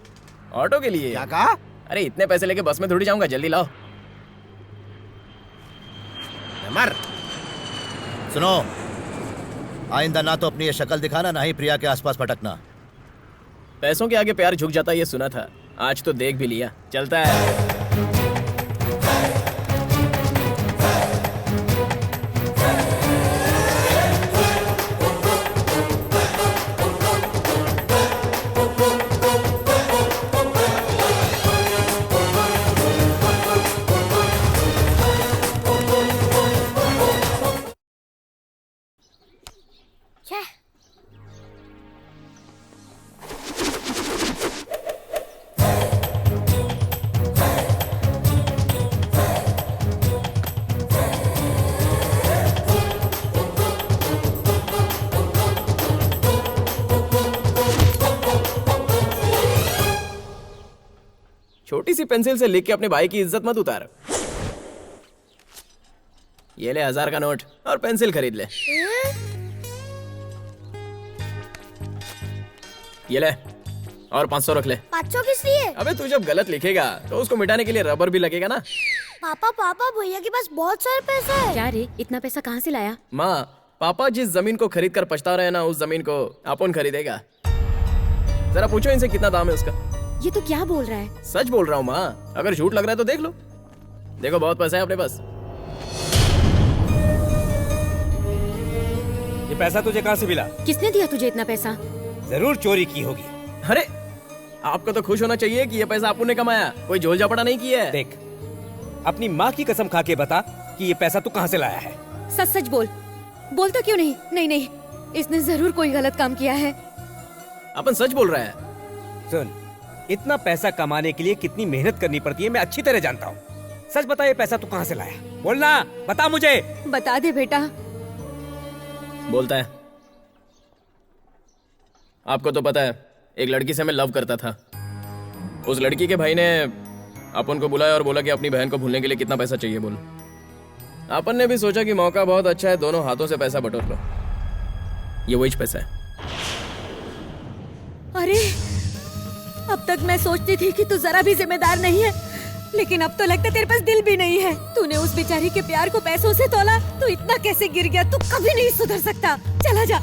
ऑटो के लिए। क्या कहा? अरे इतने पैसे लेके बस में थोड़ी जाऊंगा, जल्दी लाओ। मर। सुनो, आइंदा ना तो अपनी ये शक्ल दिखाना, ना ही प्रिया के आसपास भटकना। पैसों के आगे प्यार झुक जाता है ये सुना था, आज तो देख भी लिया। चलता है। छोटी सी पेंसिल से लिख के अपने भाई की इज्जत मत उतार। ये ले 1000 का नोट और पेंसिल खरीद ले। ये ले और 500 रख ले। 500 किस लिए? अबे तू जब गलत लिखेगा तो उसको मिटाने के लिए रबर भी लगेगा ना। पापा भैया के पास बहुत सारे पैसे हैं। क्या रे, इतना पैसा कहाँ से लाया? माँ, पापा जिस जमीन को खरीद कर पछता रहे ना, उस जमीन को अपन खरीदेगा। जरा पूछो इनसे कितना दाम है उसका। ये तो क्या बोल रहा है? सच बोल रहा हूँ माँ, अगर झूठ लग रहा है तो देख लो। देखो बहुत पैसा है अपने पास। ये पैसा तुझे कहाँ से मिला? किसने दिया तुझे इतना पैसा? जरूर चोरी की होगी। अरे आपको तो खुश होना चाहिए कि ये पैसा आपने ने कमाया, कोई झोल झापड़ा नहीं किया है। देख, अपनी माँ की कसम खा के बता कि ये पैसा तू कहाँ से लाया है। सच सच बोल। बोलता क्यों नहीं? नहीं नहीं, इसने जरूर कोई गलत काम किया है। अपन सच बोल रहा है। सुन, इतना पैसा कमाने के लिए कितनी मेहनत करनी पड़ती है मैं अच्छी तरह जानता हूँ। सच बता, ये पैसा तू कहाँ से लाया? बोलना, बता मुझे। बता दे बेटा। बोलता है। आपको तो पता है, एक लड़की से मैं लव करता था। उस लड़की के भाई ने अपन को बुलाया और बोला कि अपनी बहन को भूलने के लिए कितना पैसा चाहिए बोल। अपन ने भी सोचा कि मौका बहुत अच्छा है, दोनों हाथों से पैसा बटोर लो। ये वही पैसा है। अरे अब तक मैं सोचती थी कि तू जरा भी जिम्मेदार नहीं है, लेकिन अब तो लगता है तेरे पास दिल भी नहीं है। तूने उस बेचारी के प्यार को पैसों से तोला, तू इतना कैसे गिर गया? तू कभी नहीं सुधर सकता। चला जा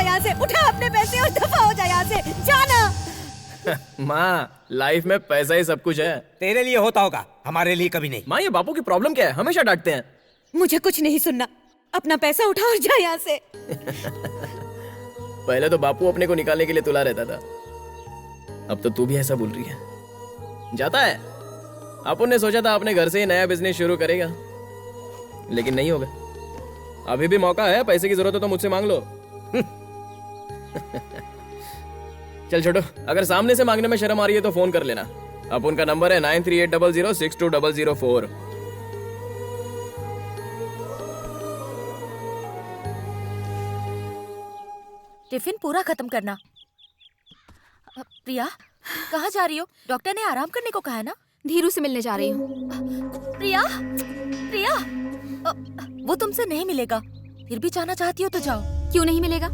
यहाँ से, उठा अपने पैसे और दफा हो जा यहाँ से, जाना। माँ, लाइफ में पैसा ही सब कुछ है। तेरे लिए होता होगा, हमारे लिए कभी नहीं। माँ, ये बापू की प्रॉब्लम क्या है? हमेशा डांटते हैं। मुझे कुछ नहीं सुनना, अपना पैसा उठा और जा यहाँ से। पहले तो बापू अपने को निकालने के लिए तुला रहता था, अब तो तू भी ऐसा बोल रही है। जाता है। अपन ने सोचा था अपने घर से ही नया बिजनेस शुरू करेगा, लेकिन नहीं होगा। अभी भी मौका है, पैसे की जरूरत हो तो मुझसे मांग लो। चल छोटो, अगर सामने से मांगने में शर्म आ रही है तो फोन कर लेना। अपन का नंबर है 9380062004। टिफिन पूरा खत्म करना। प्रिया, कहाँ जा रही हो? डॉक्टर ने आराम करने को कहा है ना? धीरू से मिलने जा रही हूँ। प्रिया, प्रिया, वो तुमसे नहीं मिलेगा। फिर भी जाना चाहती हो तो जाओ। क्यों नहीं मिलेगा?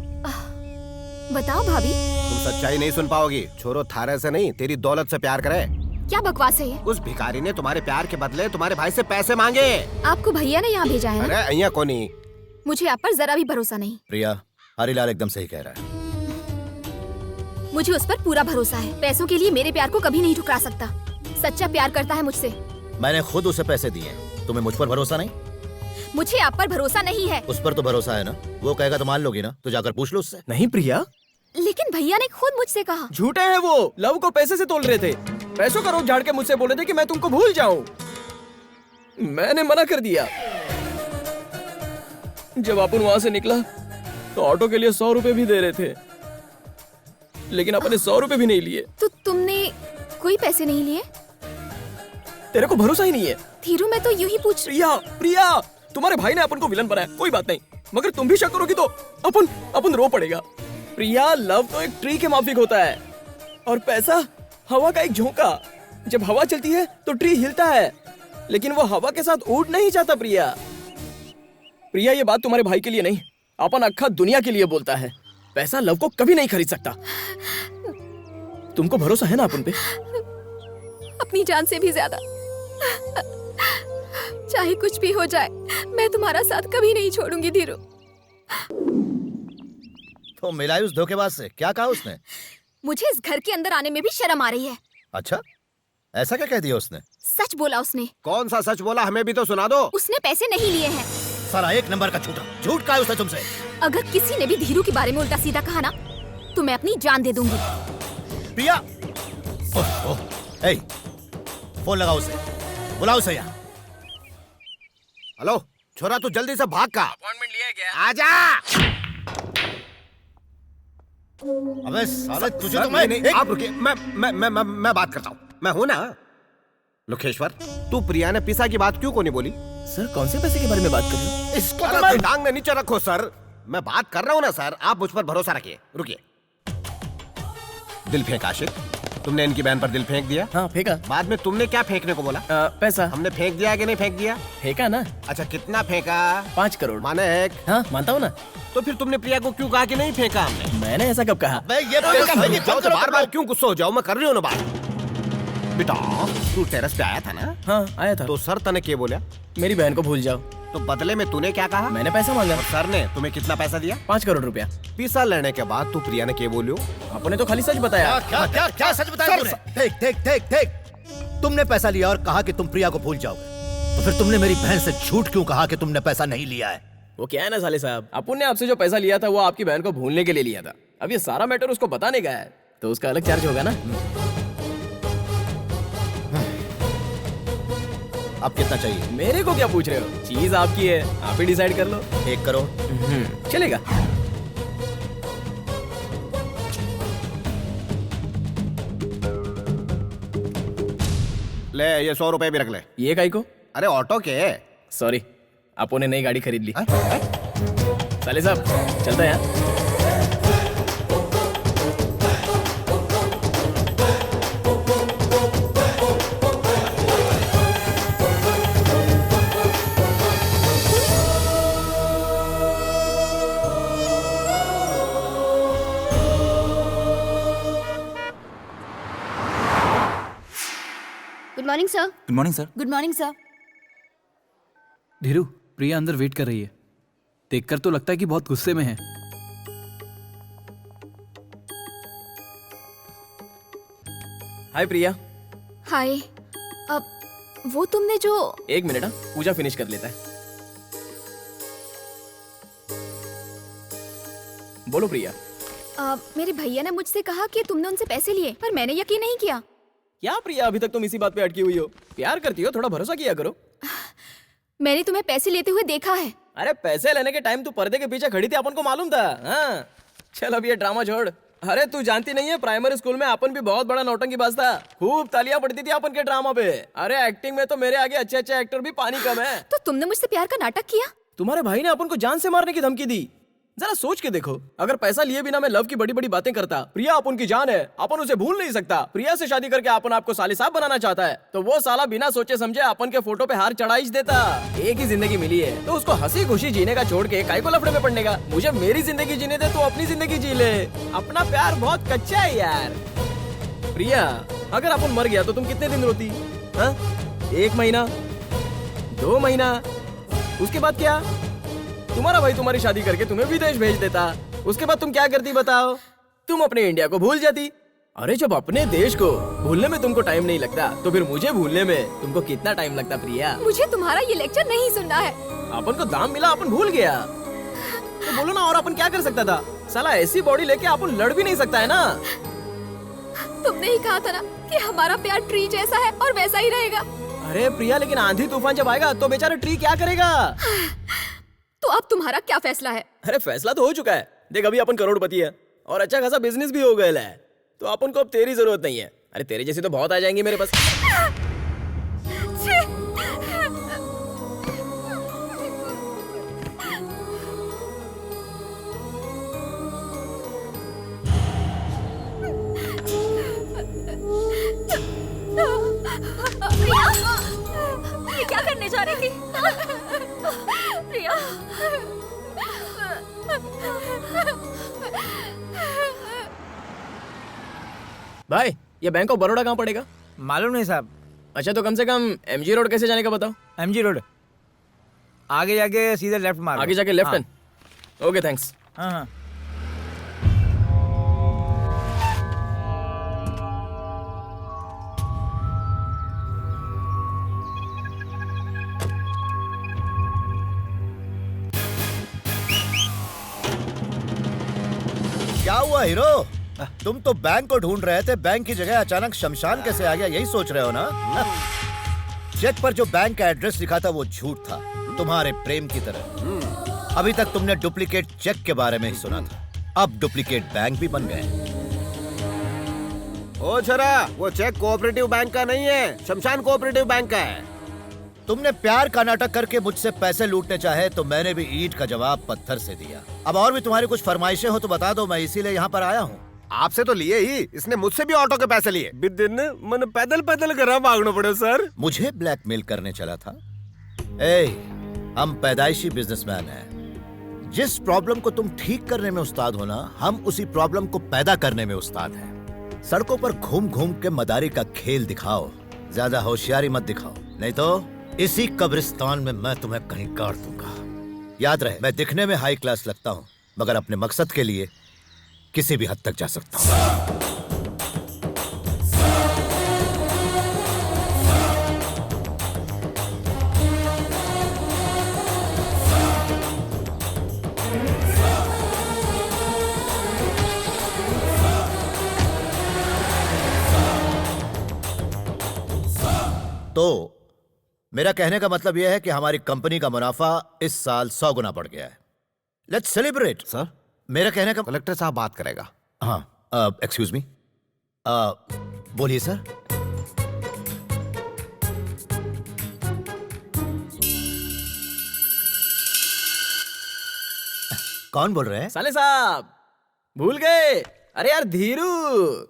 बताओ भाभी। तुम सच्चाई नहीं सुन पाओगी। छोरो थारे से नहीं, तेरी दौलत से प्यार करे। क्या बकवास है ये? उस भिखारी ने तुम्हारे प्यार के बदले तुम्हारे भाई से पैसे मांगे। आपको भैया ने यहाँ भेजा है ना? अरे अहिया कोनी। मुझे आप पर जरा भी भरोसा नहीं। प्रिया, हरीलाल एकदम सही कह रहा है। मुझे उस पर पूरा भरोसा है। पैसों के लिए मेरे प्यार को कभी नहीं ठुकरा सकता। सच्चा प्यार करता है मुझसे। मैंने खुद उसे पैसे दिए, तुम्हें मुझ पर भरोसा नहीं? मुझे आप पर भरोसा नहीं है। उस पर तो भरोसा है ना, वो कहेगा तो मान लोगी ना, तो जाकर पूछ लो उससे। नहीं प्रिया, लेकिन भैया ने खुद मुझसे कहा। झूठे हैं वो, लव को पैसे से तोल रहे थे। पैसों का रोग झाड़ के मुझसे बोले थे कि मैं तुमको भूल जाऊं। मैंने मना कर दिया। जब अपन वहां से निकला तो ऑटो के लिए 100 रुपए भी दे रहे थे, लेकिन अपने 100 रुपए भी नहीं लिए। तो तुमने कोई पैसे नहीं लिए? तेरे को भरोसा ही नहीं है। धीरू, मैं तो यूं ही पूछ। प्रिया, तुम्हारे भाई ने अपन को विलन बनाया, कोई बात नहीं, मगर तुम भी शक करोगी तो अपन रो पड़ेगा। प्रिया, लव तो एक ट्री के माफिक होता है और पैसा हवा का एक झोंका। जब हवा चलती है तो ट्री हिलता है, लेकिन वो हवा के साथ उड़ नहीं जाता। प्रिया, ये बात तुम्हारे भाई के लिए नहीं, अपन अक्खा दुनिया के लिए बोलता है। पैसा लव को कभी नहीं खरीद सकता। तुमको भरोसा है ना अपन पे? अपनी जान से भी ज्यादा। चाहे कुछ भी हो जाए, मैं तुम्हारा साथ कभी नहीं छोड़ूंगी धीरू। तो मिला उस धोखेबाज से, क्या कहा उसने? मुझे इस घर के अंदर आने में भी शर्म आ रही है। अच्छा, ऐसा क्या कह दिया उसने? सच बोला उसने। कौन सा सच बोला, हमें भी तो सुना दो। उसने पैसे नहीं लिए हैं। सारा एक नंबर का झूठा। झूठ कहा उसने तुमसे? अगर किसी ने भी धीरू के बारे में उल्टा सीधा कहा ना, तो मैं अपनी जान दे दूंगी। प्रिया, फोन लगाओ उसे, बुलाओ उसे यहाँ। हेलो छोरा, तू जल्दी से भाग का। अपॉइंटमेंट लिया क्या? आजा। अबे साले, तुझे सर, तो मैं नहीं, आप रुकिए, मैं बात करता हूँ। मैं हूँ ना लोकेश्वर। तू प्रिया ने पिसा की बात क्यों को नहीं बोली? सर, कौन से पैसे के बारे में बात कर रहे हो? इसको तो मैं टांग में नीचे रखो सर। मैं बात कर रहा हूँ ना सर, आप मुझ पर भरोसा रखिए। रुकिए। दिल फेंक आशिक, तुमने इनकी बहन पर दिल फेंक दिया? हाँ, फेंका। बाद में तुमने क्या फेंकने को बोला? पैसा। हमने फेंक दिया कि नहीं फेंक दिया? फेंका ना। अच्छा, कितना फेंका? 5 करोड़। माने एक? हाँ, मानता हूँ ना। तो फिर तुमने प्रिया को क्यों कहा कि नहीं फेंका हमने? मैंने ऐसा कब कहा? बार बार क्यों गुस्सा हो जाओ? मैं कर रही हूँ ना बात। बेटा, तू टेरेस पे आया था ना? हाँ, आया था। तो सर तने क्या बोला? मेरी बहन को भूल जाओ। तो बदले में तूने क्या कहा? मैंने पैसा मांगा। सर ने तुम्हें कितना पैसा दिया? 5 करोड़ रुपया। पिसा लेने के बाद तू प्रिया ने क्या बोलियो? आपने तो खाली सच बताया। क्या सच बताया तूने? देख, तुमने पैसा लिया और कहा कि तुम प्रिया को भूल जाओगे, तो फिर तुमने मेरी बहन से झूठ क्यों कहा कि तुमने पैसा नहीं लिया है? वो क्या है ना साले साहब, अपन ने आपसे जो पैसा लिया था वो आपकी बहन को भूलने के लिए लिया था। अब ये सारा मैटर उसको बताने का है, तो उसका अलग चार्ज होगा ना। अब कितना चाहिए? मेरे को क्या पूछ रहे हो? चीज आपकी है, आप ही डिसाइड कर लो। 1 करोड़ चलेगा। ले, ये 100 रुपए भी रख ले। ये काई को? अरे ऑटो के। सॉरी, आपो ने नई गाड़ी खरीद ली। साले साहब, चलता है यार। Good morning sir. Good morning sir. Good morning sir. Dheeru, Priya अंदर वेट कर रही है। देखकर तो लगता है कि बहुत गुस्से में है। हाय प्रिया। हाय। अब वो तुमने जो 1 मिनट, पूजा फिनिश कर लेता है। बोलो प्रिया। मेरे भैया ने मुझसे कहा कि तुमने उनसे पैसे लिए, पर मैंने यकीन नहीं किया। क्या प्रिया, अभी तक तुम इसी बात पे अटकी हुई हो? प्यार करती हो, थोड़ा भरोसा किया करो। मैंने तुम्हें पैसे लेते हुए देखा है। अरे पैसे लेने के टाइम तू पर्दे के पीछे खड़ी थी, अपन को मालूम था। हाँ, चल अब ये ड्रामा छोड़। अरे तू जानती नहीं है, प्राइमरी स्कूल में अपन भी बहुत बड़ा नौटंकीबाज था। खूब तालियां पड़ती थी अपन के ड्रामा पे। अरे एक्टिंग में तो मेरे आगे अच्छे अच्छे एक्टर भी पानी कम है। तो तुमने मुझसे प्यार का नाटक किया? तुम्हारे भाई ने अपन को जान से मारने की धमकी दी। जरा सोच के देखो, अगर पैसा लिए बिना मैं लव की बड़ी बड़ी बातें करता, प्रिया अपन की जान है, अपन उसे भूल नहीं सकता। प्रिया से शादी करके अपन आपको साले साहब बनाना चाहता है, तो वो साला बिना सोचे समझे अपन के फोटो पे हार चढ़ा ही देता। एक ही जिंदगी मिली है, तो उसको हंसी खुशी जीने का छोड़ के काहे को लफड़े में पड़ने का? मुझे मेरी जिंदगी जीने दे, तो अपनी जिंदगी जी ले। अपना प्यार बहुत कच्चा है यार। प्रिया, अगर अपन मर गया तो तुम कितने दिन रोती? 1 महीना, 2 महीना, उसके बाद क्या? तुम्हारा भाई तुम्हारी शादी करके तुम्हें विदेश भेज देता। उसके बाद तुम क्या करती बताओ? तुम अपने इंडिया को भूल जाती। अरे जब अपने देश को भूलने में तुमको टाइम नहीं लगता, तो फिर मुझे भूलने में तुमको कितना टाइम लगता प्रिया? मुझे तुम्हारा ये लेक्चर नहीं सुनना है। अपन को दाम मिला, अपन भूल गया। तो बोलो ना, और अपन क्या कर सकता था? साला ऐसी बॉडी लेके अपन लड़ भी नहीं सकता है ना। तुमने ही कहा था ना कि हमारा प्यार ट्री जैसा है और वैसा ही रहेगा। अरे प्रिया, लेकिन आंधी तूफान जब आएगा तो बेचारा ट्री क्या करेगा? तो अब तुम्हारा क्या फैसला है? अरे फैसला तो हो चुका है। देख, अभी अपन करोड़पति है और अच्छा खासा बिजनेस भी हो गया है, तो अपन को अब तेरी जरूरत नहीं है। अरे तेरे जैसी तो बहुत आ जाएंगी मेरे पास। ये क्या करने जा रही थी? प्रिया, भाई ये बैंक ऑफ बड़ौदा कहाँ पड़ेगा? मालूम नहीं साहब। अच्छा, तो कम से कम एमजी रोड कैसे जाने का बताओ। एमजी रोड आगे जाके सीधे लेफ्ट मारो। आगे जाके लेफ्ट हैंड। Okay, thanks. हाँ हाँ। क्या हुआ हीरो? तुम तो बैंक को ढूंढ रहे थे, बैंक की जगह अचानक शमशान कैसे आ गया, यही सोच रहे हो ना? चेक पर जो बैंक का एड्रेस लिखा था वो झूठ था, तुम्हारे प्रेम की तरह। अभी तक तुमने डुप्लीकेट चेक के बारे में ही सुना था, अब डुप्लीकेट बैंक भी बन गए। ओ छोरा, वो चेक कोऑपरेटिव बैंक का नहीं है, शमशान कोऑपरेटिव बैंक का है। तुमने प्यार का नाटक करके मुझसे पैसे लूटने चाहे तो मैंने भी ईंट का जवाब पत्थर से दिया। अब और भी तुम्हारी कुछ फरमाइशें हो तो बता दो, मैं इसीलिए यहाँ पर आया हूँ। आपसे तो लिए ही, इसने मुझसे भी ऑटो के पैसे लिए। दिन मन पैदल पैदल कर मांगना पड़े सर। मुझे ब्लैकमेल करने चला था? ए, हम पैदाइशी बिजनेसमैन हैं। जिस प्रॉब्लम को तुम ठीक करने में उस्ताद हो ना, हम उसी प्रॉब्लम को पैदा करने में उस्ताद हैं। सड़कों पर घूम घूम के मदारी का खेल दिखाओ, ज्यादा होशियारी मत दिखाओ, नहीं तो इसी कब्रिस्तान में मैं तुम्हें कहीं गाड़ दूंगा। याद रहे, मैं दिखने में हाई क्लास लगता हूँ, मगर अपने मकसद के लिए किसी भी हद तक जा सकता हूँ। तो मेरा कहने का मतलब यह है कि हमारी कंपनी का मुनाफा इस साल 100 गुना बढ़ गया है। Let's celebrate. सर, मेरा कहने का कलेक्टर साहब बात करेगा। हाँ, एक्सक्यूज मी, बोलिए सर। कौन बोल रहे हैं? साले साहब, भूल गए? अरे यार धीरू।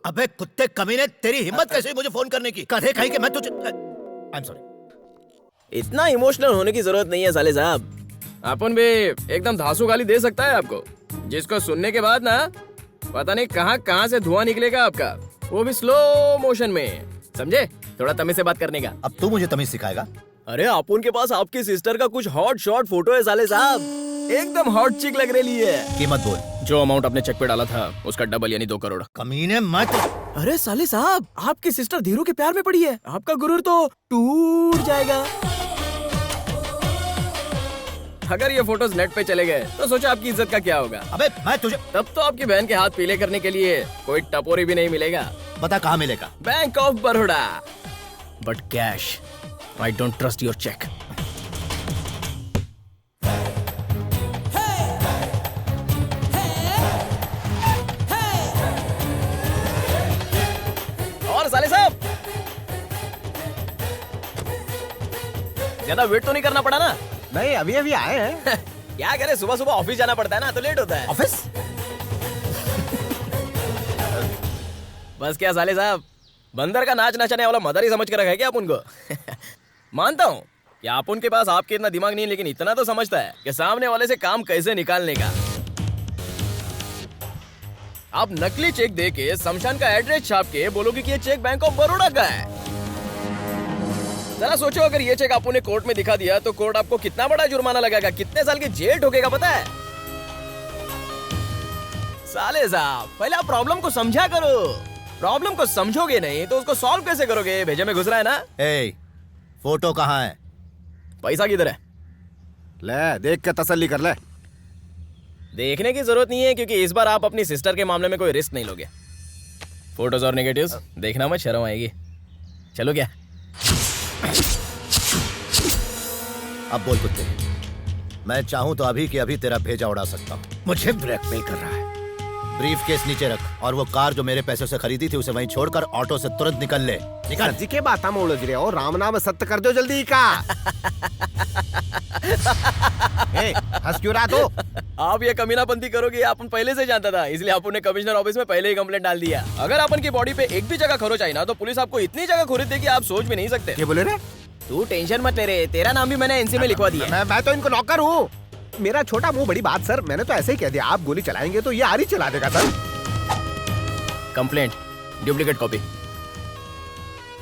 अबे कुत्ते कमीने, तेरी हिम्मत कैसे हुई मुझे फोन करने की? कहे कहीं के मैं तुझे आई एम सॉरी। इतना इमोशनल होने की जरूरत नहीं है साले साहब। अपन भी एकदम धांसू गाली दे सकता है आपको, जिसको सुनने के बाद ना पता नहीं कहां से धुआं निकलेगा आपका, वो भी स्लो मोशन में। समझे? थोड़ा तमीज से बात करने का। अब तू मुझे तमीज सिखाएगा? अरे अपन के पास आपकी सिस्टर का कुछ हॉट शॉट फोटो है साले साहब, एकदम हॉट चिक लग रही है। कीमत बोल। जो अमाउंट आपने चेक पे डाला था उसका डबल यानी 2 करोड़। कमीने मत। अरे साले साहब, आपकी सिस्टर धीरू के प्यार में पड़ी है, आपका गुरूर तो टूट जाएगा। अगर ये फोटोज नेट पे चले गए तो सोचो आपकी इज्जत का क्या होगा। अबे मैं तुझे तब तो आपकी बहन के हाथ पीले करने के लिए कोई टपोरी भी नहीं मिलेगा। बता कहाँ मिलेगा? Bank of Baroda, but cash. I don't trust your cheque. और साले साहब, ज्यादा वेट तो नहीं करना पड़ा ना? नहीं, अभी अभी आए हैं। क्या करें, सुबह सुबह ऑफिस जाना पड़ता है ना, तो लेट होता है। ऑफिस? बस क्या साले साहब, बंदर का नाच नचाने वाला मदर ही समझ कर रखा है क्या आप उनको? मानता हूँ कि आप उनके पास आपके इतना दिमाग नहीं, लेकिन इतना तो समझता है कि सामने वाले से काम कैसे निकालने का। आप नकली चेक दे के शमशान का एड्रेस छाप के बोलोगे कि ये चेक बैंक ऑफ बड़ौदा का है। जरा सोचो, अगर ये चेक आपने कोर्ट में दिखा दिया तो कोर्ट आपको कितना बड़ा जुर्माना लगाएगा, कितने साल की जेल ठोकेगा पता है? साले साहब, पहले आप प्रॉब्लम को समझा करो। प्रॉब्लम को समझोगे नहीं तो उसको सॉल्व कैसे करोगे? भेजे में घुस रहा है ना। ए, फोटो कहाँ है? पैसा किधर है? ले देख के तसल्ली कर ले। देखने की जरूरत नहीं है, क्योंकि इस बार आप अपनी सिस्टर के मामले में कोई रिस्क नहीं लोगे। फोटोज और नेगेटिव्स देखना मत, शर्म आएगी। चलो क्या? अब बोल कुत्ते, मैं चाहूं तो अभी के अभी तेरा भेजा उड़ा सकता हूं। मुझे ब्लैकमेल कर रहा है। ब्रीफ केस नीचे रख और वो कार जो मेरे पैसों से खरीदी थी उसे वहीं छोड़कर ऑटो से तुरंत निकल ले। निकल। जी के बात हम उलझ रहे हो, राम नाम सत्य कर दो जल्दी का। हंस क्यों रहा तो? आप ये कमीनापंती करोगे अपन पहले से जानता था, इसलिए अपन ने कमिश्नर ऑफिस में पहले ही कंप्लेंट डाल दिया। अगर अपन की बॉडी पे एक भी जगह खरोच आई ना तो पुलिस आपको इतनी जगह खोद देगी आप सोच भी नहीं सकते। क्या बोले रे? तू टेंशन मत ले रे, तेरा नाम भी मैंने एनसी में लिखवा दिया। मैं तो इनको नौकर हूँ। मेरा छोटा मुंह बड़ी बात सर, मैंने तो ऐसे ही कह दिया। आप गोली चलाएंगे तो ये आरी चला देगा सर। Complaint, duplicate copy.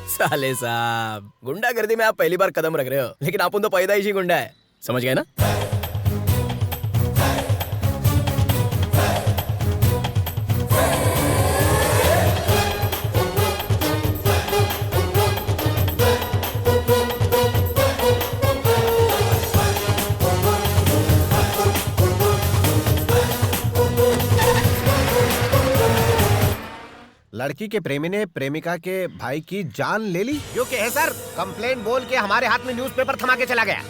साले साहब, गुंडागर्दी में आप पहली बार कदम रख रहे हो, लेकिन अपन तो पैदाइशी गुंडा है, समझ गए ना? लड़की के प्रेमी ने प्रेमिका के भाई की जान ले ली। यो क्या है सर? कंप्लेंट बोल के हमारे हाथ में न्यूज़पेपर थमा के चला गया।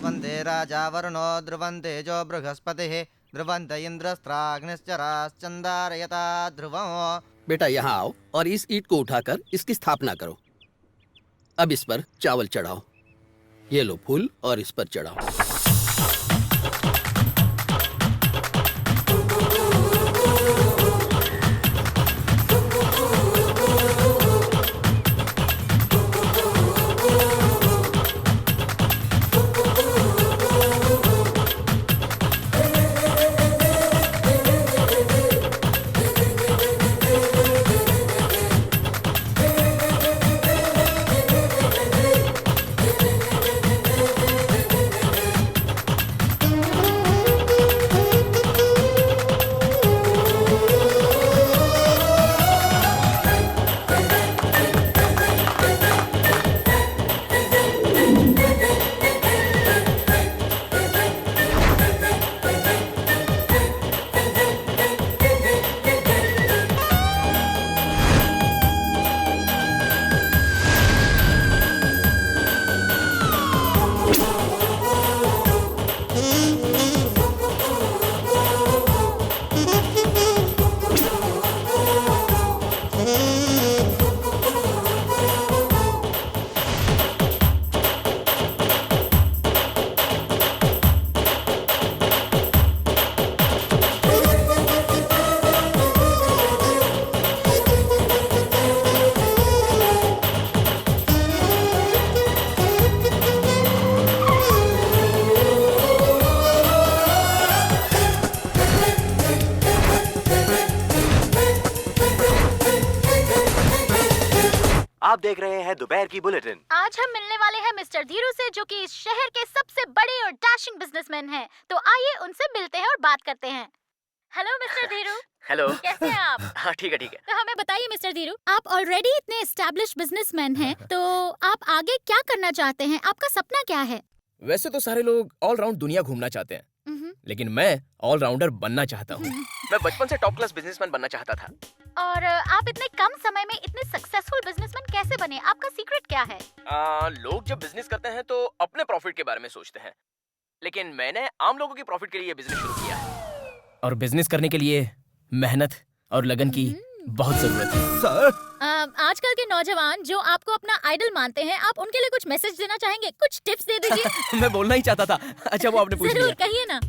वंदे राजा वरुणो ध्रुवन्ते जो बृहस्पतिः ध्रुवन्त इंद्रस्त्राग्निश्चराश्चन्दारयता ध्रुवम्। बेटा यहाँ आओ और इस ईंट को उठाकर इसकी स्थापना करो। अब इस पर चावल चढ़ाओ। ये लो फूल और इस पर चढ़ाओ। आप देख रहे हैं दोपहर की बुलेटिन। आज हम मिलने वाले हैं मिस्टर धीरू से, जो कि इस शहर के सबसे बड़े और डैशिंग बिजनेसमैन हैं। तो आइए उनसे मिलते हैं और बात करते हैं। Hello mister Dhiru. हेलो। कैसे हैं आप? हाँ ठीक है ठीक है। तो हमें बताइए मिस्टर धीरू, आप ऑलरेडी इतने एस्टैब्लिश बिजनेसमैन हैं, तो आप आगे क्या करना चाहते हैं? आपका सपना क्या है? वैसे तो सारे लोग ऑलराउंड दुनिया घूमना चाहते हैं, लेकिन मैं ऑलराउंडर बनना चाहता हूँ। मैं बचपन से टॉप क्लास बिजनेसमैन बनना चाहता था। और आप इतने कम समय में इतने सक्सेसफुल बिजनेसमैन कैसे बने? आपका सीक्रेट क्या है? लोग जब बिजनेस करते हैं तो अपने प्रॉफिट के बारे में सोचते हैं, लेकिन मैंने आम लोगों की प्रॉफिट के लिए बिजनेस शुरू किया है। और बिजनेस करने के लिए मेहनत और लगन की बहुत जरूरत है। सर, आजकल के नौजवान जो आपको अपना आइडल मानते हैं, आप उनके लिए कुछ मैसेज देना चाहेंगे? कुछ टिप्स दे दीजिए। मैं बोलना ही चाहता था। अच्छा वो आपने पूछ लिया। जरूर कहिए ना।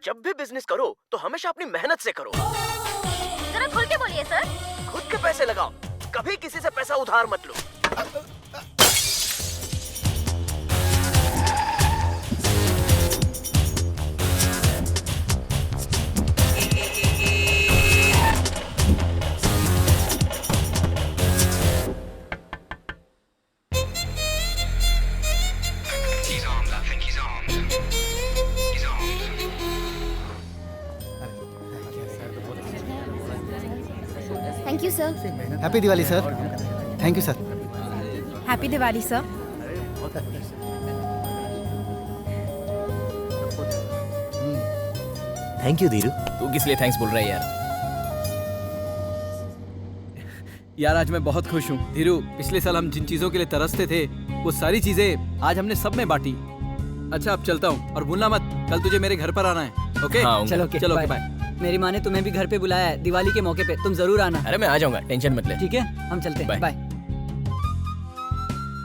जब भी बिजनेस करो तो हमेशा अपनी मेहनत से करो। जरा खुल के बोलिए सर। खुद के पैसे लगाओ, कभी किसी से पैसा उधार मत लो। Thank you sir. Happy Diwali sir. Thank you sir. Happy Diwali sir. Thank you Dheeru. तू किस लिए थैंक्स बोल रहा है यार? यार आज मैं बहुत खुश हूँ धीरू। पिछले साल हम जिन चीजों के लिए तरसते थे वो सारी चीजें आज हमने सब में बांटी। अच्छा अब चलता हूँ और भूलना मत कल तुझे मेरे घर पर आना है। ओके हाँ, चलो चलो बाय। बाय। मेरी माँ ने तुम्हें भी घर पे बुलाया है दिवाली के मौके पे, तुम जरूर आना। अरे मैं आ जाऊंगा, टेंशन मत ले। ठीक है हम चलते हैं। बाय।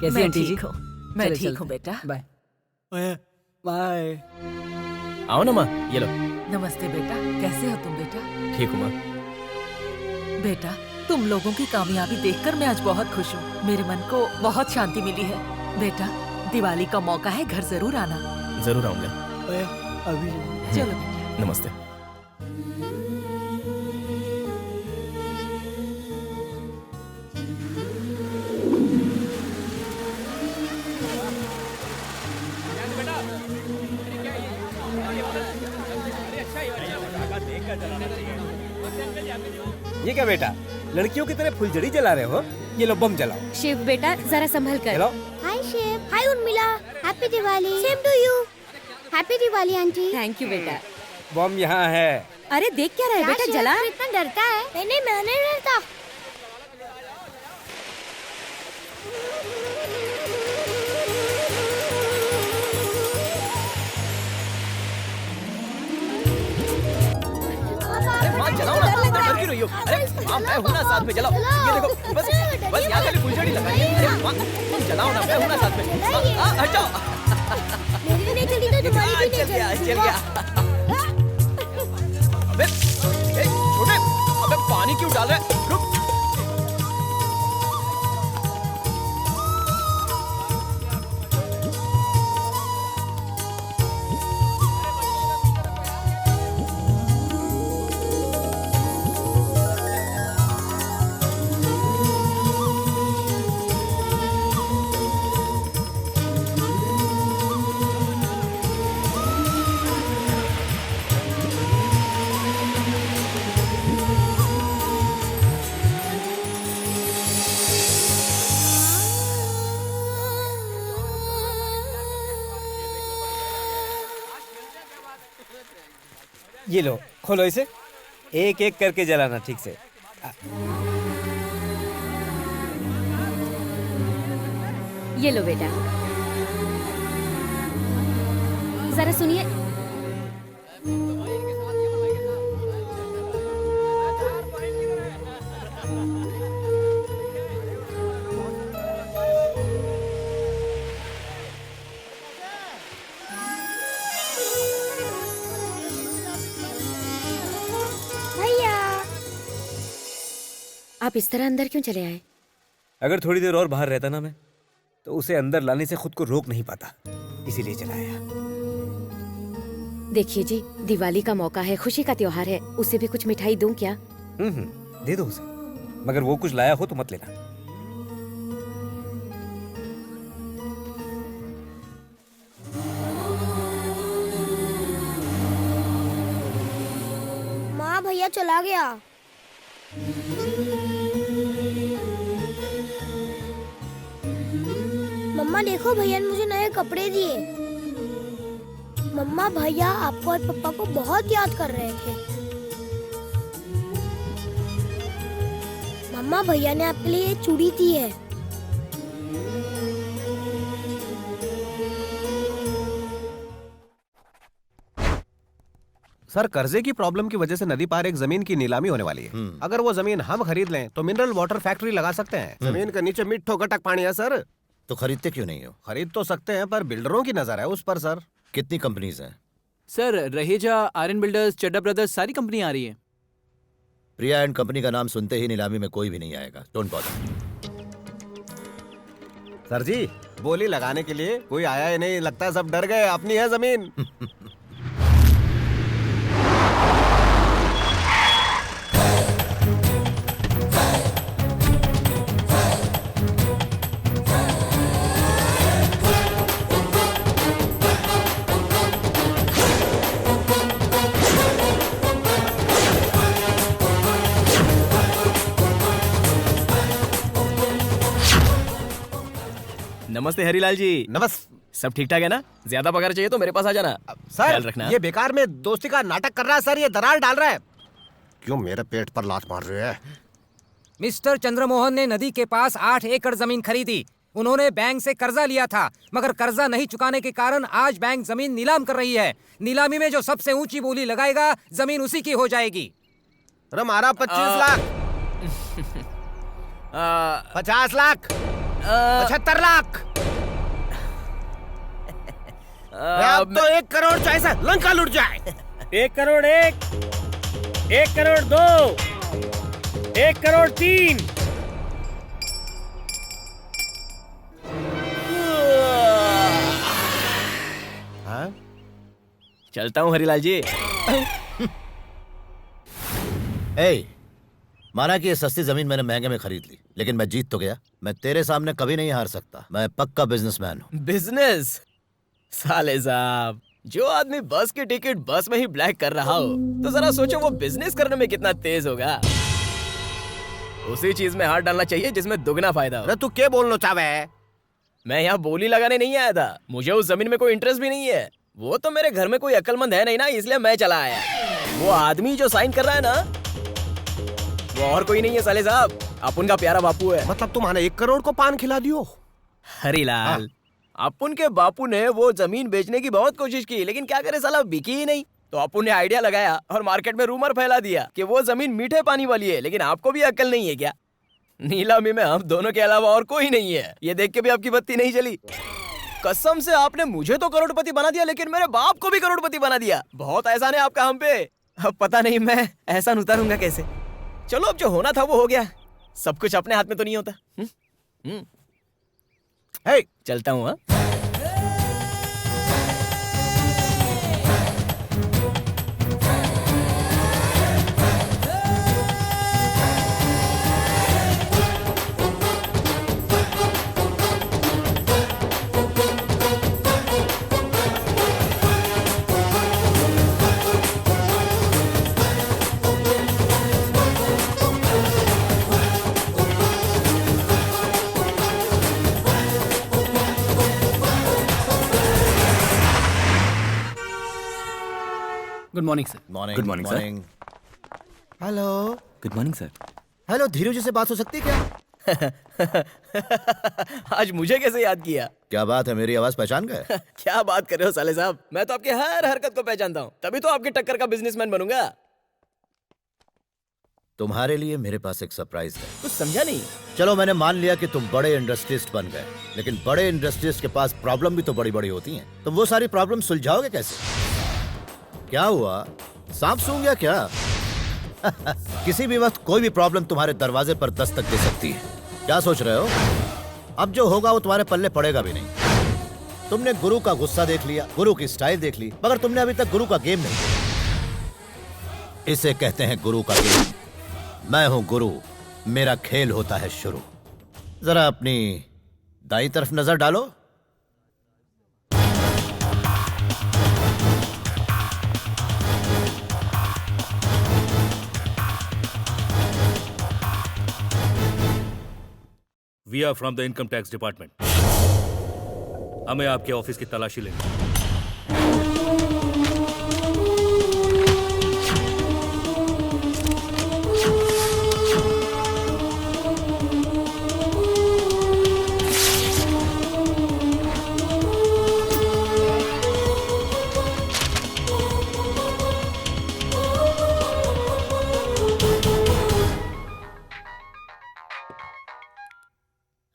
कैसी मैं आंटी जी? ठीक हूँ, मैं चलो, ठीक चलते हूँ हैं। बेटा। Bye bye. आओ ना माँ, ये लो। नमस्ते बेटा, कैसे हो तुम बेटा? ठीक हूँ माँ। बेटा तुम लोगों की कामयाबी देखकर मैं आज बहुत खुश हूँ। मेरे मन को बहुत शांति मिली है। बेटा दिवाली का मौका है, घर जरूर आना। जरूर आऊंगा। अभी चलो बेटा। नमस्ते। ये क्या बेटा, लड़कियों की तरह फुलझड़ी जला रहे हो? ये लो बम जलाओ। शिव बेटा जरा संभल कर। चलो। Hi chef, hi Urmila, happy Diwali. Same to you. Happy Diwali aunty. Thank you बेटा। बम यहाँ है। अरे देख क्या रहा है बेटा, शेफ, जला। तू इतना डरता है? नहीं मैं नहीं डरता। माँ जलाओ ना, डर क्यों रही हो? अरे माँ मैं हूँ ना साथ में, जलाओ। ये देखो बस यहाँ खाली फुलझड़ी लगानी है। अरे माँ तुम जलाओ ना, मैं हूँ ना साथ में। हटाओ। मेरी नहीं चली तो तुम्हारी भी नहीं चल गया। अबे ए, छोटे, अबे पानी क्यों डाल रहा है? रुक। ये लो, खोलो इसे। एक एक करके जलाना ठीक से। ये लो बेटा, जरा सुनिए। भैया आप इस तरह अंदर क्यों चले आए? अगर थोड़ी देर और बाहर रहता ना मैं, तो उसे अंदर लाने से खुद को रोक नहीं पाता, इसीलिए चलाया। देखिए जी, दिवाली का मौका है, खुशी का त्योहार है, उसे भी कुछ मिठाई दूं क्या? दे दो उसे, मगर वो कुछ लाया हो तो मत लेना। माँ भैया चला गया। मम्मा देखो भैया ने मुझे नए कपड़े दिए। मम्मा भैया आपको और पापा को बहुत याद कर रहे थे। मम्मा भैया ने आपके लिए ये चूड़ी दी है। सर कर्जे की प्रॉब्लम की वजह से नदी पार एक जमीन की नीलामी होने वाली है। अगर वो जमीन हम खरीद लें तो मिनरल वाटर फैक्ट्री लगा सकते हैं। जमीन के नीचे मिट्ठो गटक पानी है सर। तो खरीदते क्यों नहीं हो? खरीद तो सकते हैं पर बिल्डरों की नजर है उस पर सर। कितनी कंपनीज हैं? सर रहेजा, आयरन बिल्डर्स, चड्डा ब्रदर्स, सारी कंपनियां आ रही हैं। प्रिया एंड कंपनी का नाम सुनते ही नीलामी में कोई भी नहीं आएगा। Don't bother. सर जी बोली लगाने के लिए कोई आया ही नहीं, लगता है सब डर गए। अपनी है जमीन। नमस्ते हरीलाल जी। नमस्ते। सब ठीक ठाक है ना? ज्यादा पगार चाहिए तो मेरे पास आ जाना। ख्याल सर रखना। ये बेकार में दोस्ती का नाटक कर रहा है सर, ये दरार डाल रहा है। क्यों मेरे पेट पर लात मार रहे हैं? मिस्टर चंद्रमोहन ने नदी के पास 8 एकड़ जमीन खरीदी। उन्होंने बैंक से कर्जा लिया था, मगर कर्जा नहीं चुकाने के कारण आज बैंक जमीन नीलाम कर रही है। नीलामी में जो सबसे ऊंची बोली लगाएगा जमीन उसी की हो जाएगी। अरे मारा 25 लाख 50 लाख 75 लाख अब तो 1 करोड़ चाहिए, लंका लुट जाए। 1 करोड़ 1 करोड़ 2 1 करोड़ 3। हाँ? चलता हूँ हरीलाल जी। माना कि ये सस्ती जमीन मैंने महंगे में खरीद ली, लेकिन मैं जीत तो गया। मैं तेरे सामने कभी नहीं हार सकता। मैं पक्का बिजनेसमैन हूँ। बिजनेस? साले साहब, जो आदमी बस की टिकट बस में ही ब्लैक कर रहा हो, तो जरा सोचो वो बिजनेस करने में कितना तेज होगा। उसी चीज में हाथ डालना चाहिए जिसमें दुगना फायदा हो। अरे तू क्या बोलना चाहे है? मैं यहाँ बोली लगाने नहीं आया था। मुझे उस जमीन में कोई इंटरेस्ट भी नहीं है। वो तो मेरे घर में कोई अक्लमंद है नहीं ना, इसलिए मैं चला आया। वो आदमी जो साइन कर रहा है ना, वो और कोई नहीं है साले साहब, अपुन का प्यारा बापू है। मतलब तुम्हारे 1 करोड़ को पान खिला दियो? हरीलाल, अपुन के बापू ने वो जमीन बेचने की बहुत कोशिश की, लेकिन क्या करे साला, बिकी ही नहीं। तो अपुन ने आइडिया लगाया और मार्केट में रूमर फैला दिया कि वो जमीन मीठे पानी वाली है। लेकिन आपको भी अक्ल नहीं है क्या? नीलामी में हम दोनों के अलावा और कोई नहीं है। ये देख के भी आपकी बत्ती नहीं जली। कसम से आपने मुझे तो करोड़पति बना दिया, लेकिन मेरे बाप को भी करोड़पति बना दिया। बहुत एहसान है आपका हम पे। अब पता नहीं मैं एहसान उतारूंगा कैसे। चलो, अब जो होना था वो हो गया। सब कुछ अपने हाथ में तो नहीं होता। चलता हूँ। Good morning sir. Morning. Good morning, sir. Hello. Good morning sir. Hello, Dheeru ji से बात हो सकती है क्या? आज मुझे कैसे याद किया? क्या बात है, मेरी आवाज पहचान गए? क्या बात कर रहे हो साले साहब, मैं तो आपके हर हरकत को पहचानता हूँ, तभी तो आपकी टक्कर का बिजनेसमैन बनूंगा। तुम्हारे लिए मेरे पास एक सरप्राइज है। कुछ समझा नहीं। चलो, मैंने मान लिया कि तुम बड़े इंडस्ट्रियलिस्ट बन गए, लेकिन बड़े इंडस्ट्रियलिस्ट के पास प्रॉब्लम भी तो बड़ी बड़ी होती हैं। तुम वो सारी प्रॉब्लम सुलझाओगे कैसे? क्या हुआ, सांप सूंघ गया क्या? किसी भी वक्त कोई भी प्रॉब्लम तुम्हारे दरवाजे पर दस्तक दे सकती है। क्या सोच रहे हो? अब जो होगा वो तुम्हारे पल्ले पड़ेगा भी नहीं। तुमने गुरु का गुस्सा देख लिया, गुरु की स्टाइल देख ली, मगर तुमने अभी तक गुरु का गेम नहीं देखा। इसे कहते हैं गुरु का गेम। मैं हूं गुरु, मेरा खेल होता है शुरू। जरा अपनी दाईं तरफ नजर डालो। We are from the income tax department. हमें आपके ऑफिस की तलाशी लेनी है।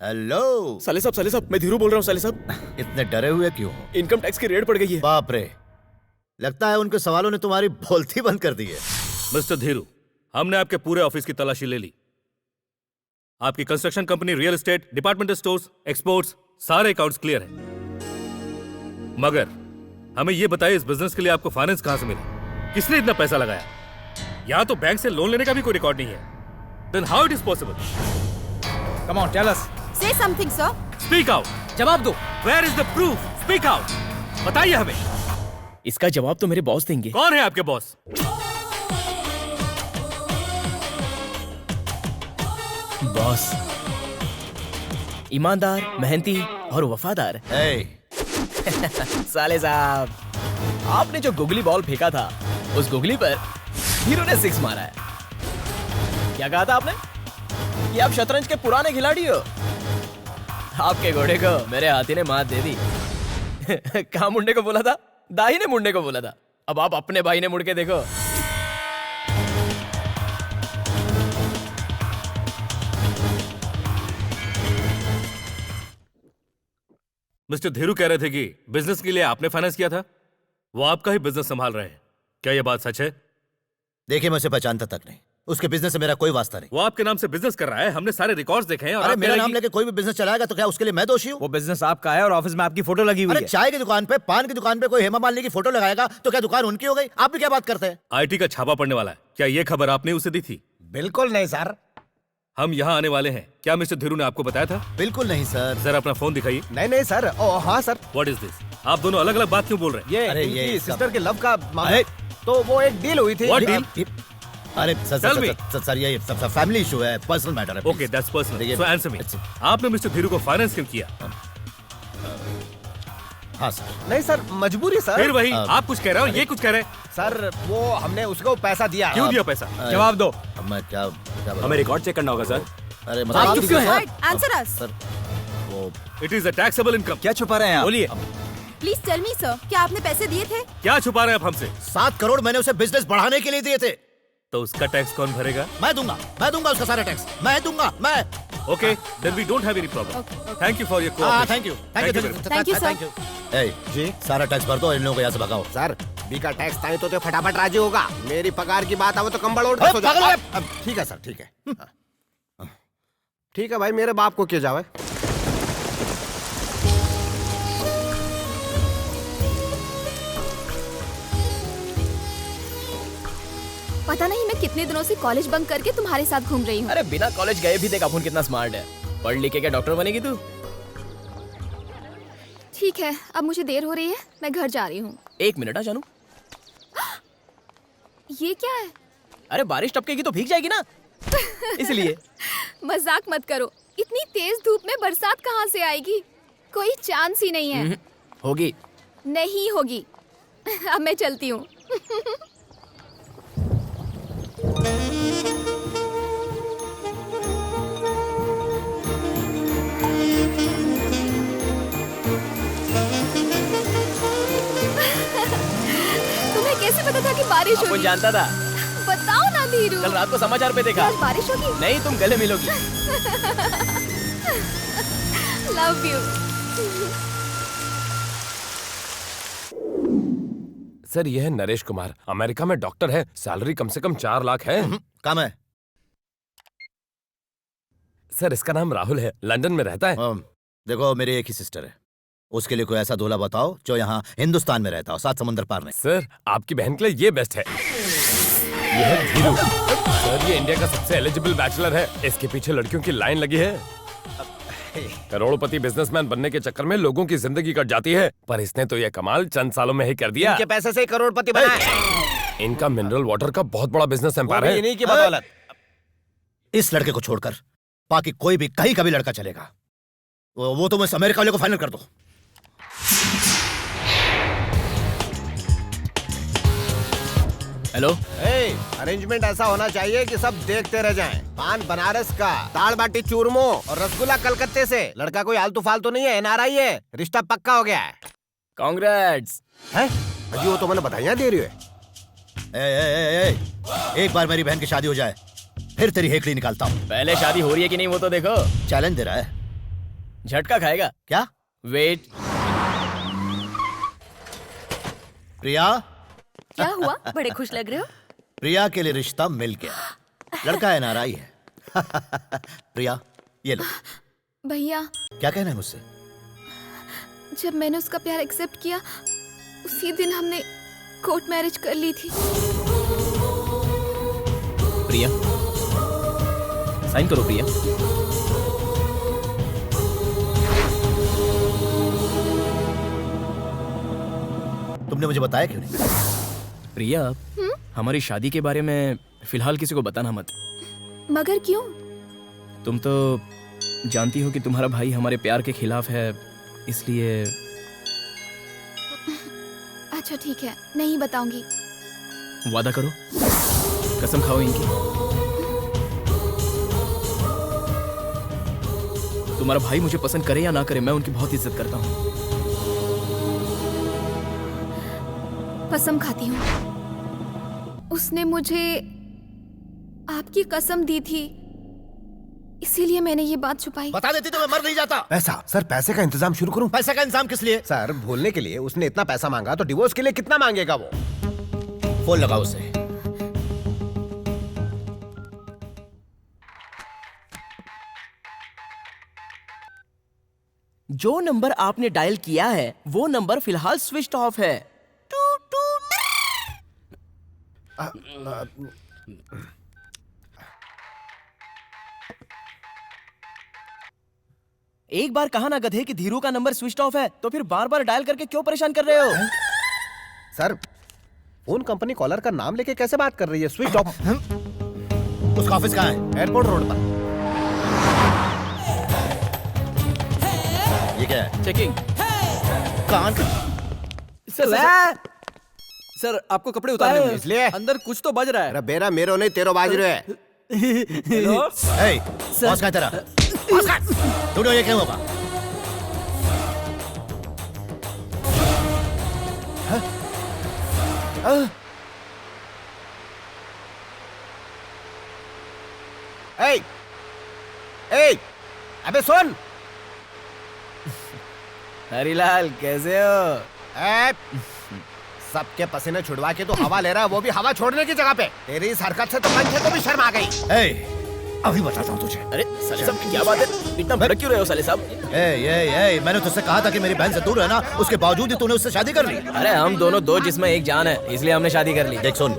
हेलो साले साहब, मैं धीरू बोल रहा हूँ। साले साहब, इतने डरे हुए क्यों हो? इनकम टैक्स की रेड पड़ गई है। बाप रे, लगता है उनके सवालों ने तुम्हारी बोलती बंद कर दी है। मिस्टर धीरू, हमने आपके पूरे ऑफिस की तलाशी ले ली। आपकी construction company, real estate, departmental stores, exports, सारे अकाउंट्स क्लियर हैं। मगर हमें यह बताइए, इस बिजनेस के लिए आपको फाइनेंस कहां से मिला? किसने इतना पैसा लगाया? यहां तो बैंक से लोन लेने का भी कोई रिकॉर्ड नहीं है। Then how it is possible? Come on, tell us. Say something, sir. Speak out. जवाब दो। Where is the proof? Speak out. बताइए हमें। इसका जवाब तो मेरे बॉस देंगे। कौन है आपके बॉस? बॉस ईमानदार, मेहनती और वफादार। hey. साले साहब, आपने जो गुगली बॉल फेंका था उस गुगली पर हीरो ने 6 मारा है। क्या कहा था आपने कि आप शतरंज के पुराने खिलाड़ी हो? आपके घोड़े को मेरे हाथी ने मात दे दी। कहाँ मुड़ने को बोला था? दाहिने मुड़ने को बोला था। अब आप अपने भाई ने मुड़ के देखो। मिस्टर धीरू कह रहे थे कि बिजनेस के लिए आपने फाइनेंस किया था, वो आपका ही बिजनेस संभाल रहे हैं, क्या ये बात सच है? देखिए, मैं उसे पहचानता तक नहीं, उसके बिजनेस से मेरा कोई वास्ता नहीं। वो आपके नाम से बिजनेस कर रहा है, हमने सारे रिकॉर्ड्स देखे हैं। और अरे मेरा नाम लेके कोई भी बिजनेस चलाएगा तो क्या उसके लिए मैं दोषी हूँ? वो बिजनेस आपका है और ऑफिस में आपकी फोटो लगी हुई है। चाय की दुकान पे, पान की दुकान पे कोई हेमा मालिनी की फोटो लगाएगा तो क्या दुकान उनकी हो गई? आप भी क्या बात करते हैं? आईटी का छापा पड़ने वाला है, क्या ये खबर आपने उसे दी थी? बिल्कुल नहीं सर। हम यहाँ आने वाले हैं, क्या मिस्टर धीरू ने आपको बताया था? बिल्कुल नहीं सर। जरा अपना फोन दिखाइए। नहीं सर। हाँ सर। What is this? आप दोनों अलग अलग बात क्यों बोल रहे हैं? ये सिस्टर के लव का मामला। तो वो एक डील हुई थी। What deal? अरे सर ये फैमिली इशू है, पर्सनल मैटर है। Okay, that's personal. So answer me, आपने मिस्टर धीरू को फाइनेंस क्यों किया? हाँ सर। नहीं सर, मजबूरी सर। फिर वही, आप कुछ कह रहे हो, ये कुछ कह रहे हैं। सर वो हमने उसको पैसा दिया। क्यों दिया पैसा? जवाब दो। मैं क्या हमें रिकॉर्ड चेक करना होगा सर। अरे आप चुप क्यों हैं? आंसर अस। सर वो it is a taxable income. क्या छुपा रहे हैं आप? बोलिए। प्लीज टेल मी सर, क्या आपने पैसे दिए थे? क्या छुपा रहे हैं आप हमसे? 7 करोड़ मैंने उसे बिजनेस बढ़ाने के लिए दिए थे। तो उसका टैक्स कौन भरेगा? मैं दूंगा उसका सारा टैक्स, मैं दूंगा। Okay, then we don't have any problem. Thank you for your cooperation. Thank you sir. जी सारा टैक्स भर दो और इन लोगों को यहाँ से भगाओ। सर बी का टैक्स ताई तो फटाफट राजी होगा। मेरी पगार की बात आवे तो कंबल ओढ़ के सो जाओ। ठीक है सर, ठीक है। ठीक है भाई, मेरे बाप को क्या जावे। पता नहीं मैं कितने दिनों से कॉलेज बंक करके तुम्हारे साथ घूम रही हूँ। अरे बिना कॉलेज गए भी देख अपुन कितना स्मार्ट है। पढ़ लिख के क्या डॉक्टर बनेगी तू? ठीक है, अब मुझे देर हो रही है, मैं घर जा रही हूँ। 1 मिनट आ जानू। ये क्या है? अरे बारिश टपकेगी तो भीग जाएगी ना, इसलिए। मजाक मत करो, इतनी तेज धूप में बरसात कहाँ से आएगी? कोई चांस ही नहीं है। होगी। नहीं होगी। अब मैं चलती हूँ। तुम्हें कैसे पता था कि बारिश होगी? कौन जानता था? बताओ ना धीरू। कल रात को समाचार पे देखा। आज बारिश होगी? नहीं, तुम गले मिलोगी। Love you. सर यह है नरेश कुमार, अमेरिका में डॉक्टर है, सैलरी कम से कम 4 लाख है। कम है सर। इसका नाम राहुल है, लंदन में रहता है। देखो मेरी एक ही सिस्टर है, उसके लिए कोई ऐसा दूल्हा बताओ जो यहाँ हिंदुस्तान में रहता हो, 7 समुंदर पार नहीं। सर आपकी बहन के लिए ये बेस्ट है। ये है धीरू। सर ये इंडिया का सबसे एलिजिबल बैचलर है, इसके पीछे लड़कियों की लाइन लगी है। करोड़पति बिजनेसमैन बनने के चक्कर में लोगों की जिंदगी कट जाती है, पर इसने तो ये कमाल चंद सालों में ही कर दिया। इनके पैसे से ही करोड़पति बना है। इनका मिनरल वाटर का बहुत बड़ा बिजनेस एम्पायर है। इन्हीं की बदौलत। इस लड़के को छोड़कर बाकी कोई भी कहीं का भी लड़का चलेगा। वो तो मैं अमेरिका वाले को फाइनल कर दो। हेलो। अरेंजमेंट ऐसा होना चाहिए कि सब देखते रह जाएं। पान बनारस का, दाल बाटी चूरमो और रसगुल्ला कलकत्ते से। लड़का कोई आलतू फालतू नहीं है, एनआरआई है, रिश्ता पक्का हो गया है। कांग्रेट्स। हैं? अजी वो तो मैंने बधाइयां दे रही है। एक बार मेरी बहन की शादी हो जाए फिर तेरी हेकड़ी निकालता हूँ। पहले शादी हो रही है कि नहीं वो तो देखो। चैलेंज दे रहा है। झटका खाएगा क्या? वेट। प्रिया। क्या हुआ? बड़े खुश लग रहे हो। प्रिया के लिए रिश्ता मिल गया, लड़का एनआरआई है। प्रिया ये लो। भैया क्या कहना है मुझसे? जब मैंने उसका प्यार एक्सेप्ट किया उसी दिन हमने कोर्ट मैरिज कर ली थी। प्रिया साइन करो। प्रिया तुमने मुझे बताया क्यों नहीं? प्रिया हमारी शादी के बारे में फिलहाल किसी को बताना मत। मगर क्यों? तुम तो जानती हो कि तुम्हारा भाई हमारे प्यार के खिलाफ है इसलिए अच्छा ठीक है, नहीं बताऊंगी। वादा करो, कसम खाओ इनकी। तुम्हारा भाई मुझे पसंद करे या ना करे, मैं उनकी बहुत इज्जत करता हूँ। कसम खाती हूँ। उसने मुझे आपकी कसम दी थी, इसीलिए मैंने ये बात छुपाई। बता देती तो मैं मर नहीं जाता। पैसा सर, पैसे का इंतजाम शुरू करूं? पैसे का इंतजाम किस लिए? सर भूलने के लिए। उसने इतना पैसा मांगा तो डिवोर्स के लिए कितना मांगेगा वो? फोन लगाओ उसे। जो नंबर आपने डायल किया है वो नंबर फिलहाल स्विच ऑफ है। एक बार कहा ना गधे कि धीरू का नंबर स्विच ऑफ है, तो फिर बार बार डायल करके क्यों परेशान कर रहे हो? सर फोन कंपनी कॉलर का नाम लेके कैसे बात कर रही है? Switch off. उसका ऑफिस कहाँ है? एयरपोर्ट रोड पर। ये क्या है? चेकिंग। कान का सर आपको कपड़े उतारने होंगे। इसलिए अंदर कुछ तो बज रहा है। अरे बेरा मेरो नहीं तेरो बाज रहे है। बॉस कहाँ है तेरा? स्टूडियो ये क्या होगा? अबे सुन। हरीलाल कैसे हो? सबके पसीने छुड़वा के तो हवा ले रहा है, वो भी हवा छोड़ने की जगह पे। तेरी इस हरकत से तो पंखे को भी शर्म आ गई। अभी बताता हूँ तुझे। अरे साले साहब क्या बात है, इतना भड़क क्यों रहे हो साले साहब? मैंने तुझसे कहा था कि मेरी बहन से दूर रहना, उसके बावजूद ही तूने उससे शादी कर ली। अरे हम दोनों दो जिस्म एक जान है, इसलिए हमने शादी कर ली। देख सुन,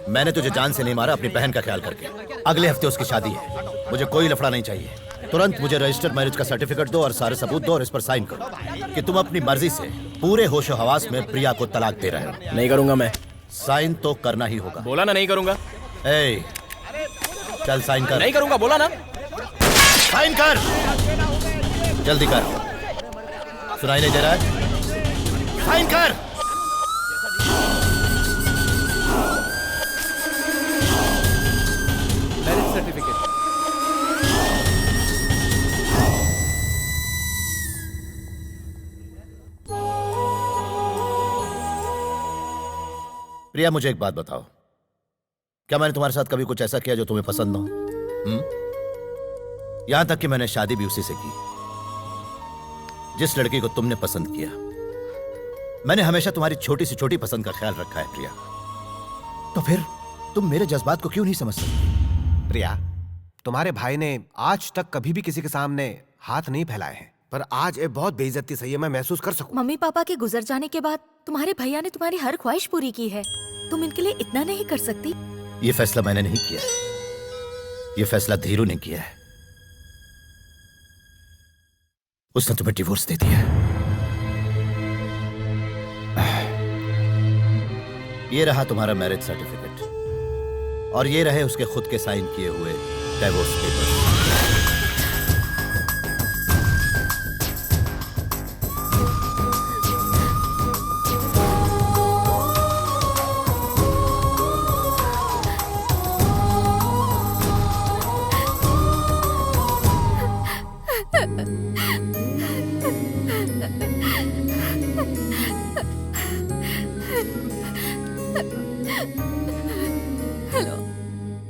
मैंने तुझे जान से नहीं मारा, अपनी बहन का ख्याल करके। अगले हफ्ते उसकी शादी है, मुझे कोई लफड़ा नहीं चाहिए। तुरंत मुझे रजिस्टर्ड मैरिज का सर्टिफिकेट दो और सारे सबूत दो और इस पर साइन करो कि तुम अपनी मर्जी से पूरे होशो हवास में प्रिया को तलाक दे रहे हो। नहीं करूंगा मैं। साइन तो करना ही होगा। बोला ना नहीं करूंगा। चल साइन कर। नहीं करूंगा बोला ना। साइन कर, जल्दी कर। सुनाई नहीं दे रहा है? साइन कर। Marriage certificate. प्रिया मुझे एक बात बताओ, क्या मैंने तुम्हारे साथ कभी कुछ ऐसा किया जो तुम्हें पसंद ना हो? यहां तक कि मैंने शादी भी उसी से की जिस लड़की को तुमने पसंद किया। मैंने हमेशा तुम्हारी छोटी से छोटी पसंद का ख्याल रखा है प्रिया। तो फिर तुम मेरे जज्बात को क्यों नहीं समझ सकती? प्रिया, तुम्हारे भाई ने आज तक कभी भी किसी के सामने हाथ नहीं फैलाए हैं, पर आज ये बहुत बेइज्जती सही है, मैं महसूस कर सकूं। मम्मी पापा के गुजर जाने के बाद तुम्हारे भैया ने तुम्हारी हर ख्वाहिश पूरी की है, तुम इनके लिए इतना नहीं कर सकती? यह फैसला मैंने नहीं किया, यह फैसला धीरू ने किया है। उसने तुम्हें डिवोर्स दे दिया। ये रहा तुम्हारा मैरिज सर्टिफिकेट और ये रहे उसके खुद के साइन किए हुए डिवोर्स पेपर।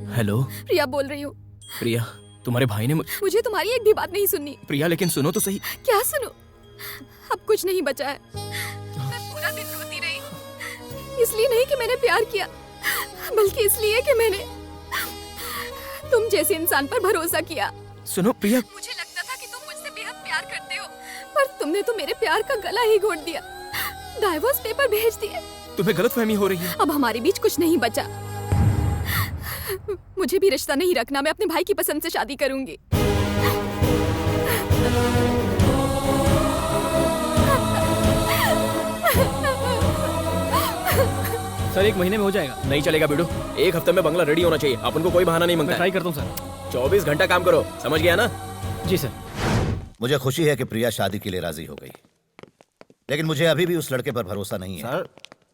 हेलो प्रिया बोल रही हूँ। प्रिया, तुम्हारे भाई ने मुझे तुम्हारी एक भी बात नहीं सुननी। प्रिया लेकिन सुनो तो सही। क्या सुनो? अब कुछ नहीं बचा है। मैं पूरा दिन रोती रही, इसलिए नहीं कि मैंने प्यार किया, बल्कि इसलिए कि मैंने तुम जैसे इंसान पर भरोसा किया। सुनो प्रिया, मुझे लगता था कि तुम मुझसे बेहद प्यार करते हो, पर तुमने तो मेरे प्यार का गला ही घोट दिया, डाइवोर्स पेपर भेज दिए। तुम्हें गलतफहमी हो रही है। अब हमारे बीच कुछ नहीं बचा। मुझे भी रिश्ता नहीं रखना, मैं अपने भाई की पसंद से शादी करूंगी। सर 1 महीने में हो जाएगा। नहीं चलेगा बिडू, 1 हफ्ते में बंगला रेडी होना चाहिए। अपन को कोई बहाना नहीं मांगता। मैं ट्राई करता हूँ सर। 24 घंटा काम करो, समझ गया ना? जी सर। मुझे खुशी है कि प्रिया शादी के लिए राजी हो गई, लेकिन मुझे अभी भी उस लड़के पर भरोसा नहीं है। सर,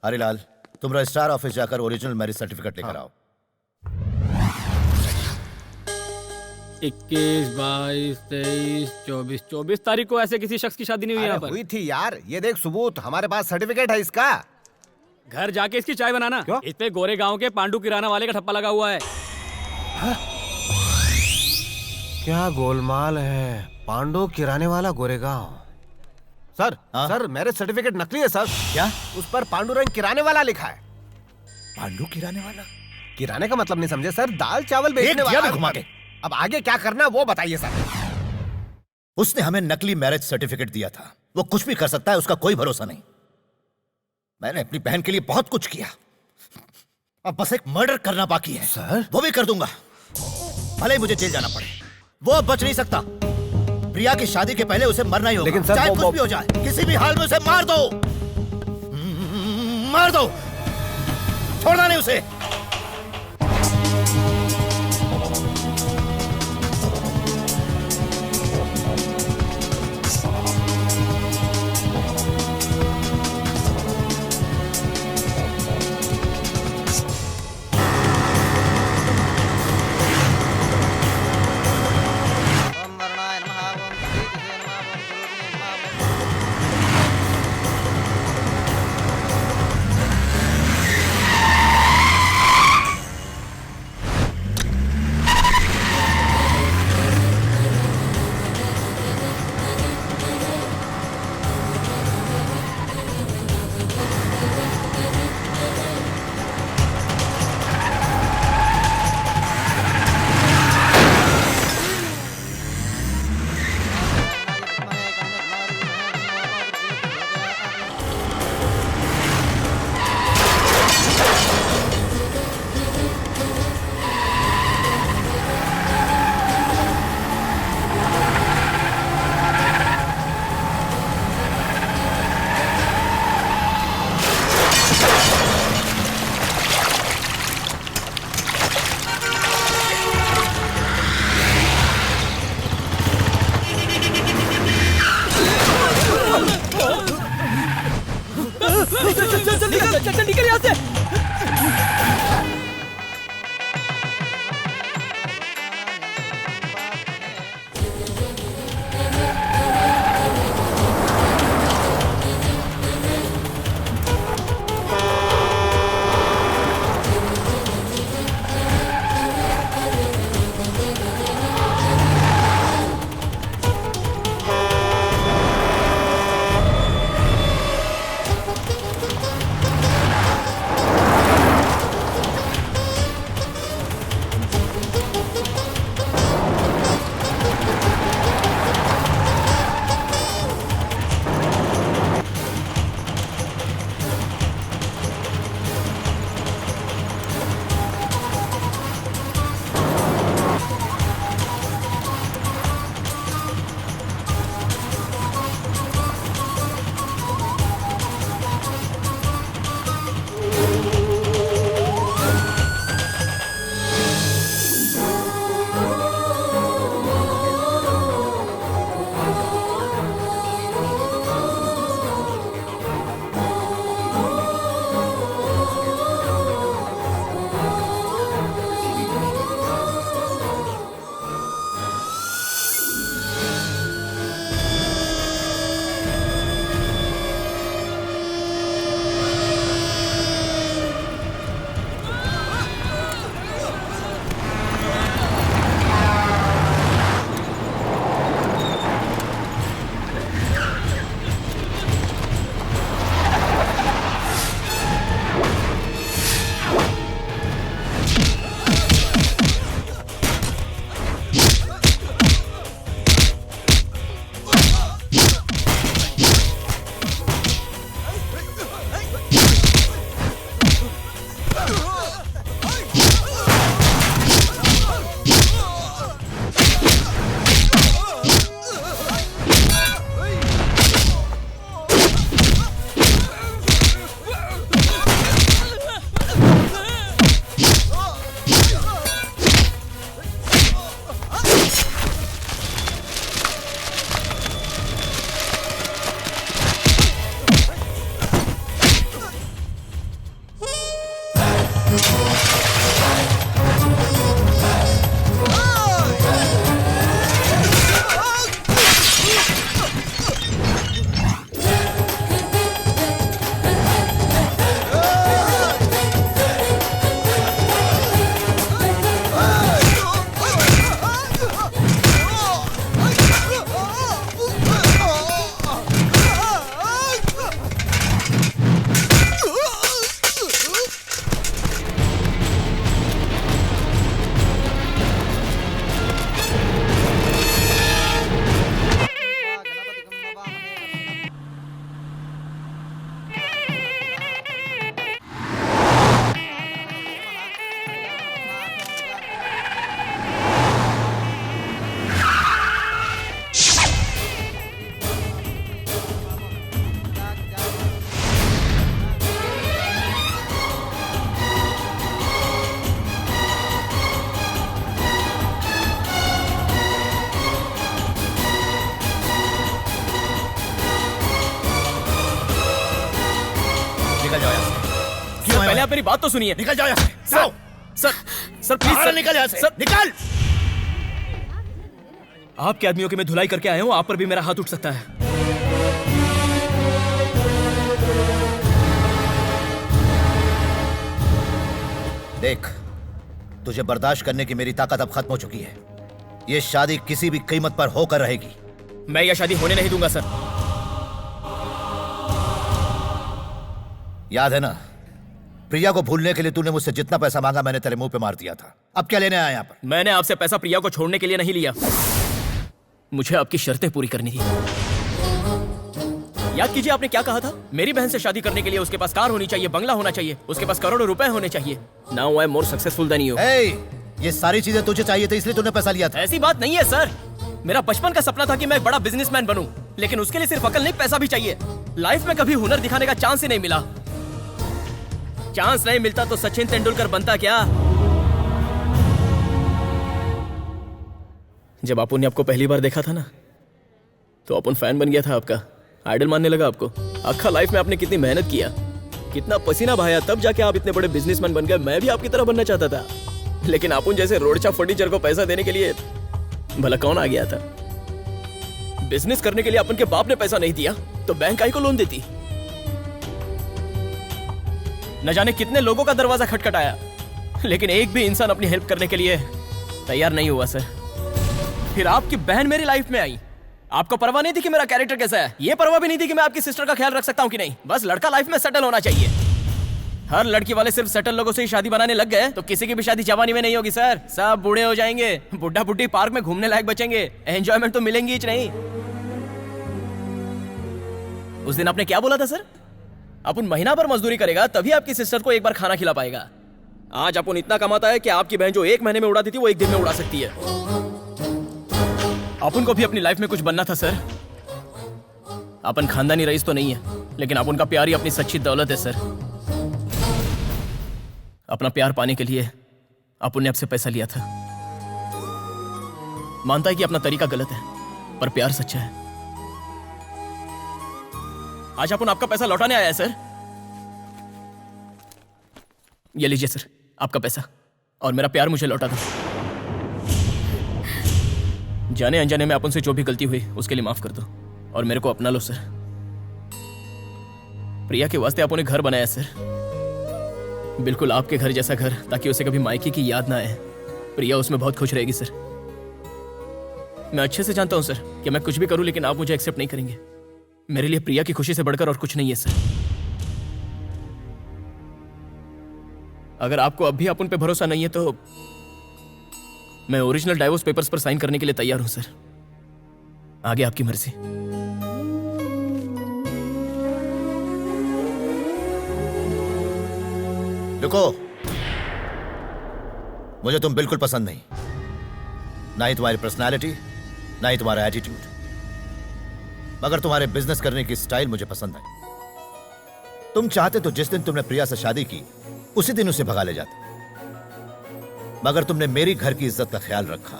हरिलाल, तुम रजिस्ट्रार ऑफिस जाकर ओरिजिनल मैरिज सर्टिफिकेट लेकर आओ। 21, 22, 23, 24 तारीख को ऐसे किसी शख्स की शादी नहीं हुई यहाँ पर। हुई थी यार, ये देख सबूत, हमारे पास सर्टिफिकेट है इसका। घर जाके इसकी चाय बनाना। क्यों? इस पे गोरे गांव के पांडू किराना वाले का ठप्पा लगा हुआ है। क्या गोलमाल है, पांडु किराने वाला Goregaon. Sir, sir marriage certificate नकली है सर। क्या? उस पर पांडुरंग किराने वाला लिखा है। पांडु किराने वाला? किराने का मतलब नहीं समझे सर, दाल चावल बेचने वाला। घुमा के। अब आगे क्या करना वो बताइए सर। उसने हमें नकली मैरिज सर्टिफिकेट दिया था, वो कुछ भी कर सकता है, उसका कोई भरोसा नहीं। मैंने अपनी बहन के लिए बहुत कुछ किया, अब बस एक मर्डर करना बाकी है। सर, वो भी कर दूंगा, भले ही मुझे जेल जाना पड़े। वो अब बच नहीं सकता। प्रिया की शादी के पहले उसे मरना ही होगा। लेकिन सर, चाहे कुछ भी हो जाए, किसी भी हाल में उसे मार दो, मार दो, छोड़ना नहीं उसे। पहले आप मेरी बात तो सुनिए। निकल जाओ यहाँ से। जाओ। सर प्लीज बाहर निकल यहाँ से। सर निकल। आपके आदमियों की मैं धुलाई करके आया हूँ, आप पर भी मेरा हाथ उठ सकता है। देख, तुझे बर्दाश्त करने की मेरी ताकत अब खत्म हो चुकी है। ये शादी किसी भी कीमत पर होकर रहेगी। मैं यह शादी होने नहीं दूंगा सर। याद है ना, प्रिया को भूलने के लिए तूने मुझसे जितना पैसा मांगा मैंने तेरे मुंह पे मार दिया था। अब क्या लेने आया यहाँ पर? मैंने आपसे पैसा प्रिया को छोड़ने के लिए नहीं लिया, मुझे आपकी शर्तें पूरी करनी थी। याद कीजिए आपने क्या कहा था? मेरी बहन से शादी करने के लिए उसके पास कार होनी चाहिए, बंगला होना चाहिए, उसके पास करोड़ों रुपए होने चाहिए। Now I am more successful than you. ये सारी चीजें तुझे चाहिए थी इसलिए तूने पैसा लिया था। ऐसी बात नहीं है सर, मेरा बचपन का सपना था कि मैं एक बड़ा बिजनेसमैन बनूं, लेकिन उसके लिए सिर्फ अकल नहीं पैसा भी चाहिए। लाइफ में कभी हुनर दिखाने का चांस ही नहीं मिला। चांस नहीं मिलता तो सचिन तेंदुलकर बनता क्या? जब अपुन ने आपको पहली बार देखा था ना, तो अपुन फैन बन गया था आपका, आइडल मानने लगा आपको। आखा लाइफ में आपने कितनी मेहनत किया, कितना पसीना बहाया, तब जाके आप इतने बड़े बिजनेसमैन बन गए। मैं भी आपकी तरह बनना चाहता था, लेकिन अपुन जैसे रोडचा फर्नीचर को पैसा देने के लिए भला कौन आ गया था? बिजनेस करने के लिए अपन के बाप ने पैसा नहीं दिया तो बैंक आई को लोन देती। न जाने कितने लोगों का दरवाजा खटखटाया, लेकिन एक भी इंसान अपनी हेल्प करने के लिए तैयार नहीं हुआ सर। फिर आपकी बहन मेरी लाइफ में आई, आपको परवाह नहीं थी कि मेरा कैरेक्टर कैसा है, ये परवाह भी नहीं थी कि मैं आपकी सिस्टर का ख्याल रख सकता हूँ कि नहीं। बस लड़का लाइफ में सेटल होना चाहिए। हर लड़की वाले सिर्फ सेटल लोगों से ही शादी बनाने लग गए तो किसी की भी शादी जवानी में नहीं होगी सर। सब बूढ़े हो जाएंगे, बुढ़ा बुढ़ी पार्क में घूमने लायक बचेंगे, एंजॉयमेंट तो मिलेंगी ही नहीं। उस दिन आपने क्या बोला था सर? अपन महीना भर मजदूरी करेगा तभी आपकी सिस्टर को एक बार खाना खिला पाएगा। आज अपन इतना कमाता है कि आपकी बहन जो एक महीने में उड़ाती थी वो एक दिन में उड़ा सकती है। अपन को भी अपनी लाइफ में कुछ बनना था सर। अपन खानदानी रईस तो नहीं है, लेकिन अपन का प्यार ही अपनी सच्ची दौलत है सर। अपना प्यार पाने के लिए अपन ने आपसे पैसा लिया था। मानता है कि अपना तरीका गलत है, पर प्यार सच्चा है। आज अपन आपका पैसा लौटाने आया है सर। ये लीजिए सर आपका पैसा, और मेरा प्यार मुझे लौटा दो। जाने अनजाने में अपन से जो भी गलती हुई उसके लिए माफ कर दो और मेरे को अपना लो सर। प्रिया के वास्ते आपने घर बनाया सर, बिल्कुल आपके घर जैसा घर, ताकि उसे कभी मायके की याद ना आए। प्रिया उसमें बहुत खुश रहेगी सर। मैं अच्छे से जानता हूं सर कि मैं कुछ भी करूं लेकिन आप मुझे एक्सेप्ट नहीं करेंगे। मेरे लिए प्रिया की खुशी से बढ़कर और कुछ नहीं है सर। अगर आपको अब भी अपन पे भरोसा नहीं है तो मैं ओरिजिनल डाइवोर्स पेपर्स पर साइन करने के लिए तैयार हूं सर। आगे आपकी मर्जी। रुको, मुझे तुम बिल्कुल पसंद नहीं, ना ही तुम्हारी पर्सनालिटी, ना ही तुम्हारा एटीट्यूड, मगर तुम्हारे बिजनेस करने की स्टाइल मुझे पसंद है। तुम चाहते तो जिस दिन तुमने प्रिया से शादी की उसी दिन उसे भगा ले जाते, मगर तुमने मेरी घर की इज्जत का ख्याल रखा।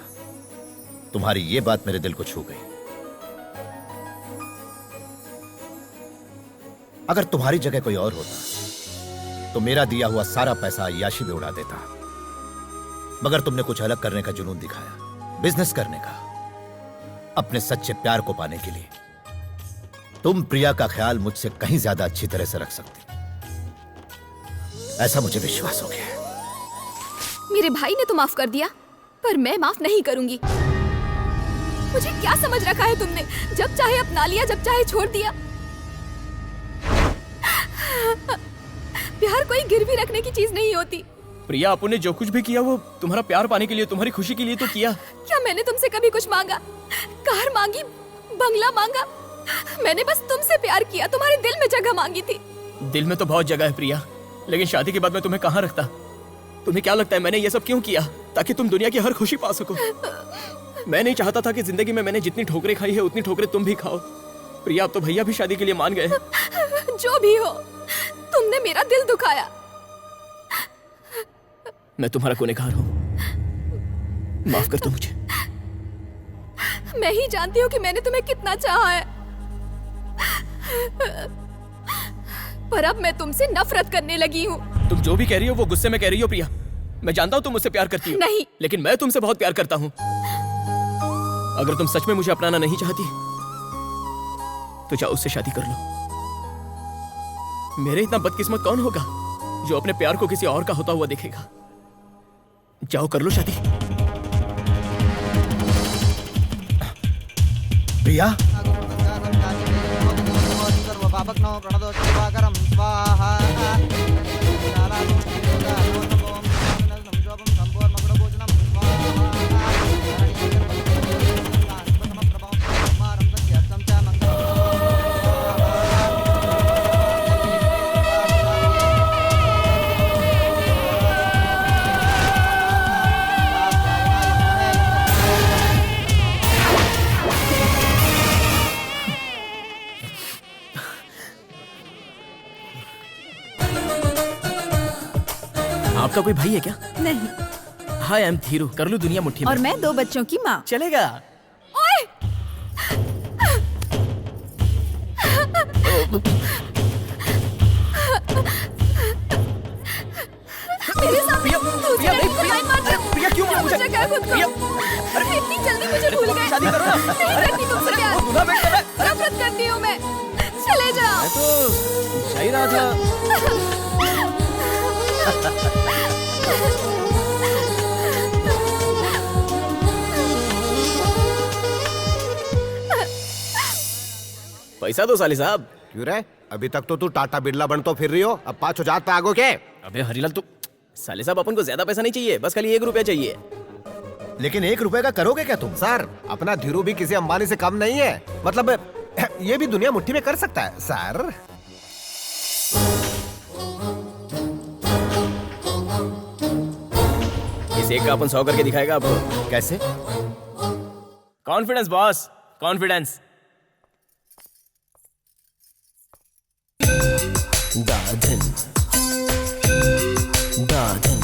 तुम्हारी ये बात मेरे दिल को छू गई। अगर तुम्हारी जगह कोई और होता तो मेरा दिया हुआ सारा पैसा अय्याशी में उड़ा देता। मगर तुमने कुछ अलग करने का जुनून दिखाया, बिजनेस करने का, अपने सच्चे प्यार को पाने के लिए। तुम प्रिया का ख्याल मुझसे कहीं ज्यादा अच्छी तरह से रख सकती, ऐसा मुझे विश्वास हो गया है। मेरे भाई ने तो माफ कर दिया, पर मैं माफ नहीं करूंगी। मुझे क्या समझ रखा है तुमने? जब चाहे अपना लिया, जब चाहे छोड़ दिया। प्यार कोई गिरवी रखने की चीज नहीं होती। प्रिया, आपू ने जो कुछ भी किया वो तुम्हारा प्यार पाने के लिए, तुम्हारी खुशी के लिए तो किया। क्या मैंने तुमसे कभी कुछ मांगा? कार मांगी, बंगला मांगा? मैंने बस तुमसे प्यार किया, तुम्हारे दिल में जगह मांगी थी। दिल में तो बहुत जगह है प्रिया, लेकिन शादी के बाद मैं तुम्हें कहाँ रखता? तुम्हें क्या लगता है मैंने ये सब क्यों किया? ताकि तुम दुनिया की हर खुशी पा सको। मैं नहीं चाहता था कि जिंदगी में मैंने जितनी ठोकरें खाई है उतनी ठोकरें तुम भी खाओ। प्रिया, अब तो भैया भी शादी के लिए मान गए हैं। जो भी हो, तुमने मेरा दिल दुखाया। मैं तुम्हारा गुनहगार हूँ, माफ कर दो मुझे। मैं ही जानती हूँ कि मैंने तुम्हें कितना चाहा है, पर अब मैं तुमसे नफरत करने लगी हूँ। तुम जो भी कह रही हो वो गुस्से में कह रही हो प्रिया। मैं जानता हूँ तुम मुझसे प्यार करती हो। नहीं, लेकिन मैं तुमसे बहुत प्यार करता हूँ। अगर तुम सच में मुझे अपनाना नहीं चाहती तो जाओ उससे शादी कर लो। मेरे इतना बदकिस्मत कौन होगा जो अपने प्यार को किसी और का होता हुआ देखेगा। जाओ कर लो शादी। प्रिया, आपका कोई भाई है क्या? नहीं। हाय, आई एम धीरू। कर लूं दुनिया मुट्ठी में? और मैं 2 बच्चों की माँ। चलेगा। ओए! मेरे सामने प्रिया क्यों मार मुझे? इतनी जल्दी मुझे भूल गए। शादी करो ना। नहीं करती तुमसे प्यार। नफरत करती हूँ मैं। चले जाओ। मैं तो सही रहा था। पैसा दो साली साहब। क्यों रे? अभी तक तो तू टाटा बिरला बन तो फिर रही हो, अब 5,000 पे आगो के? अबे हरीलाल, तू साले साहब, अपन को ज्यादा पैसा नहीं चाहिए, बस खाली 1 रुपया चाहिए। लेकिन 1 रुपए का करोगे क्या तुम? सर, अपना धीरू भी किसी अंबानी से कम नहीं है। मतलब ये भी दुनिया मुट्ठी में कर सकता है सर। इस एक का अपन 100 करके दिखाएगा आपको। कैसे? Confidence boss, confidence. दाधन दाधन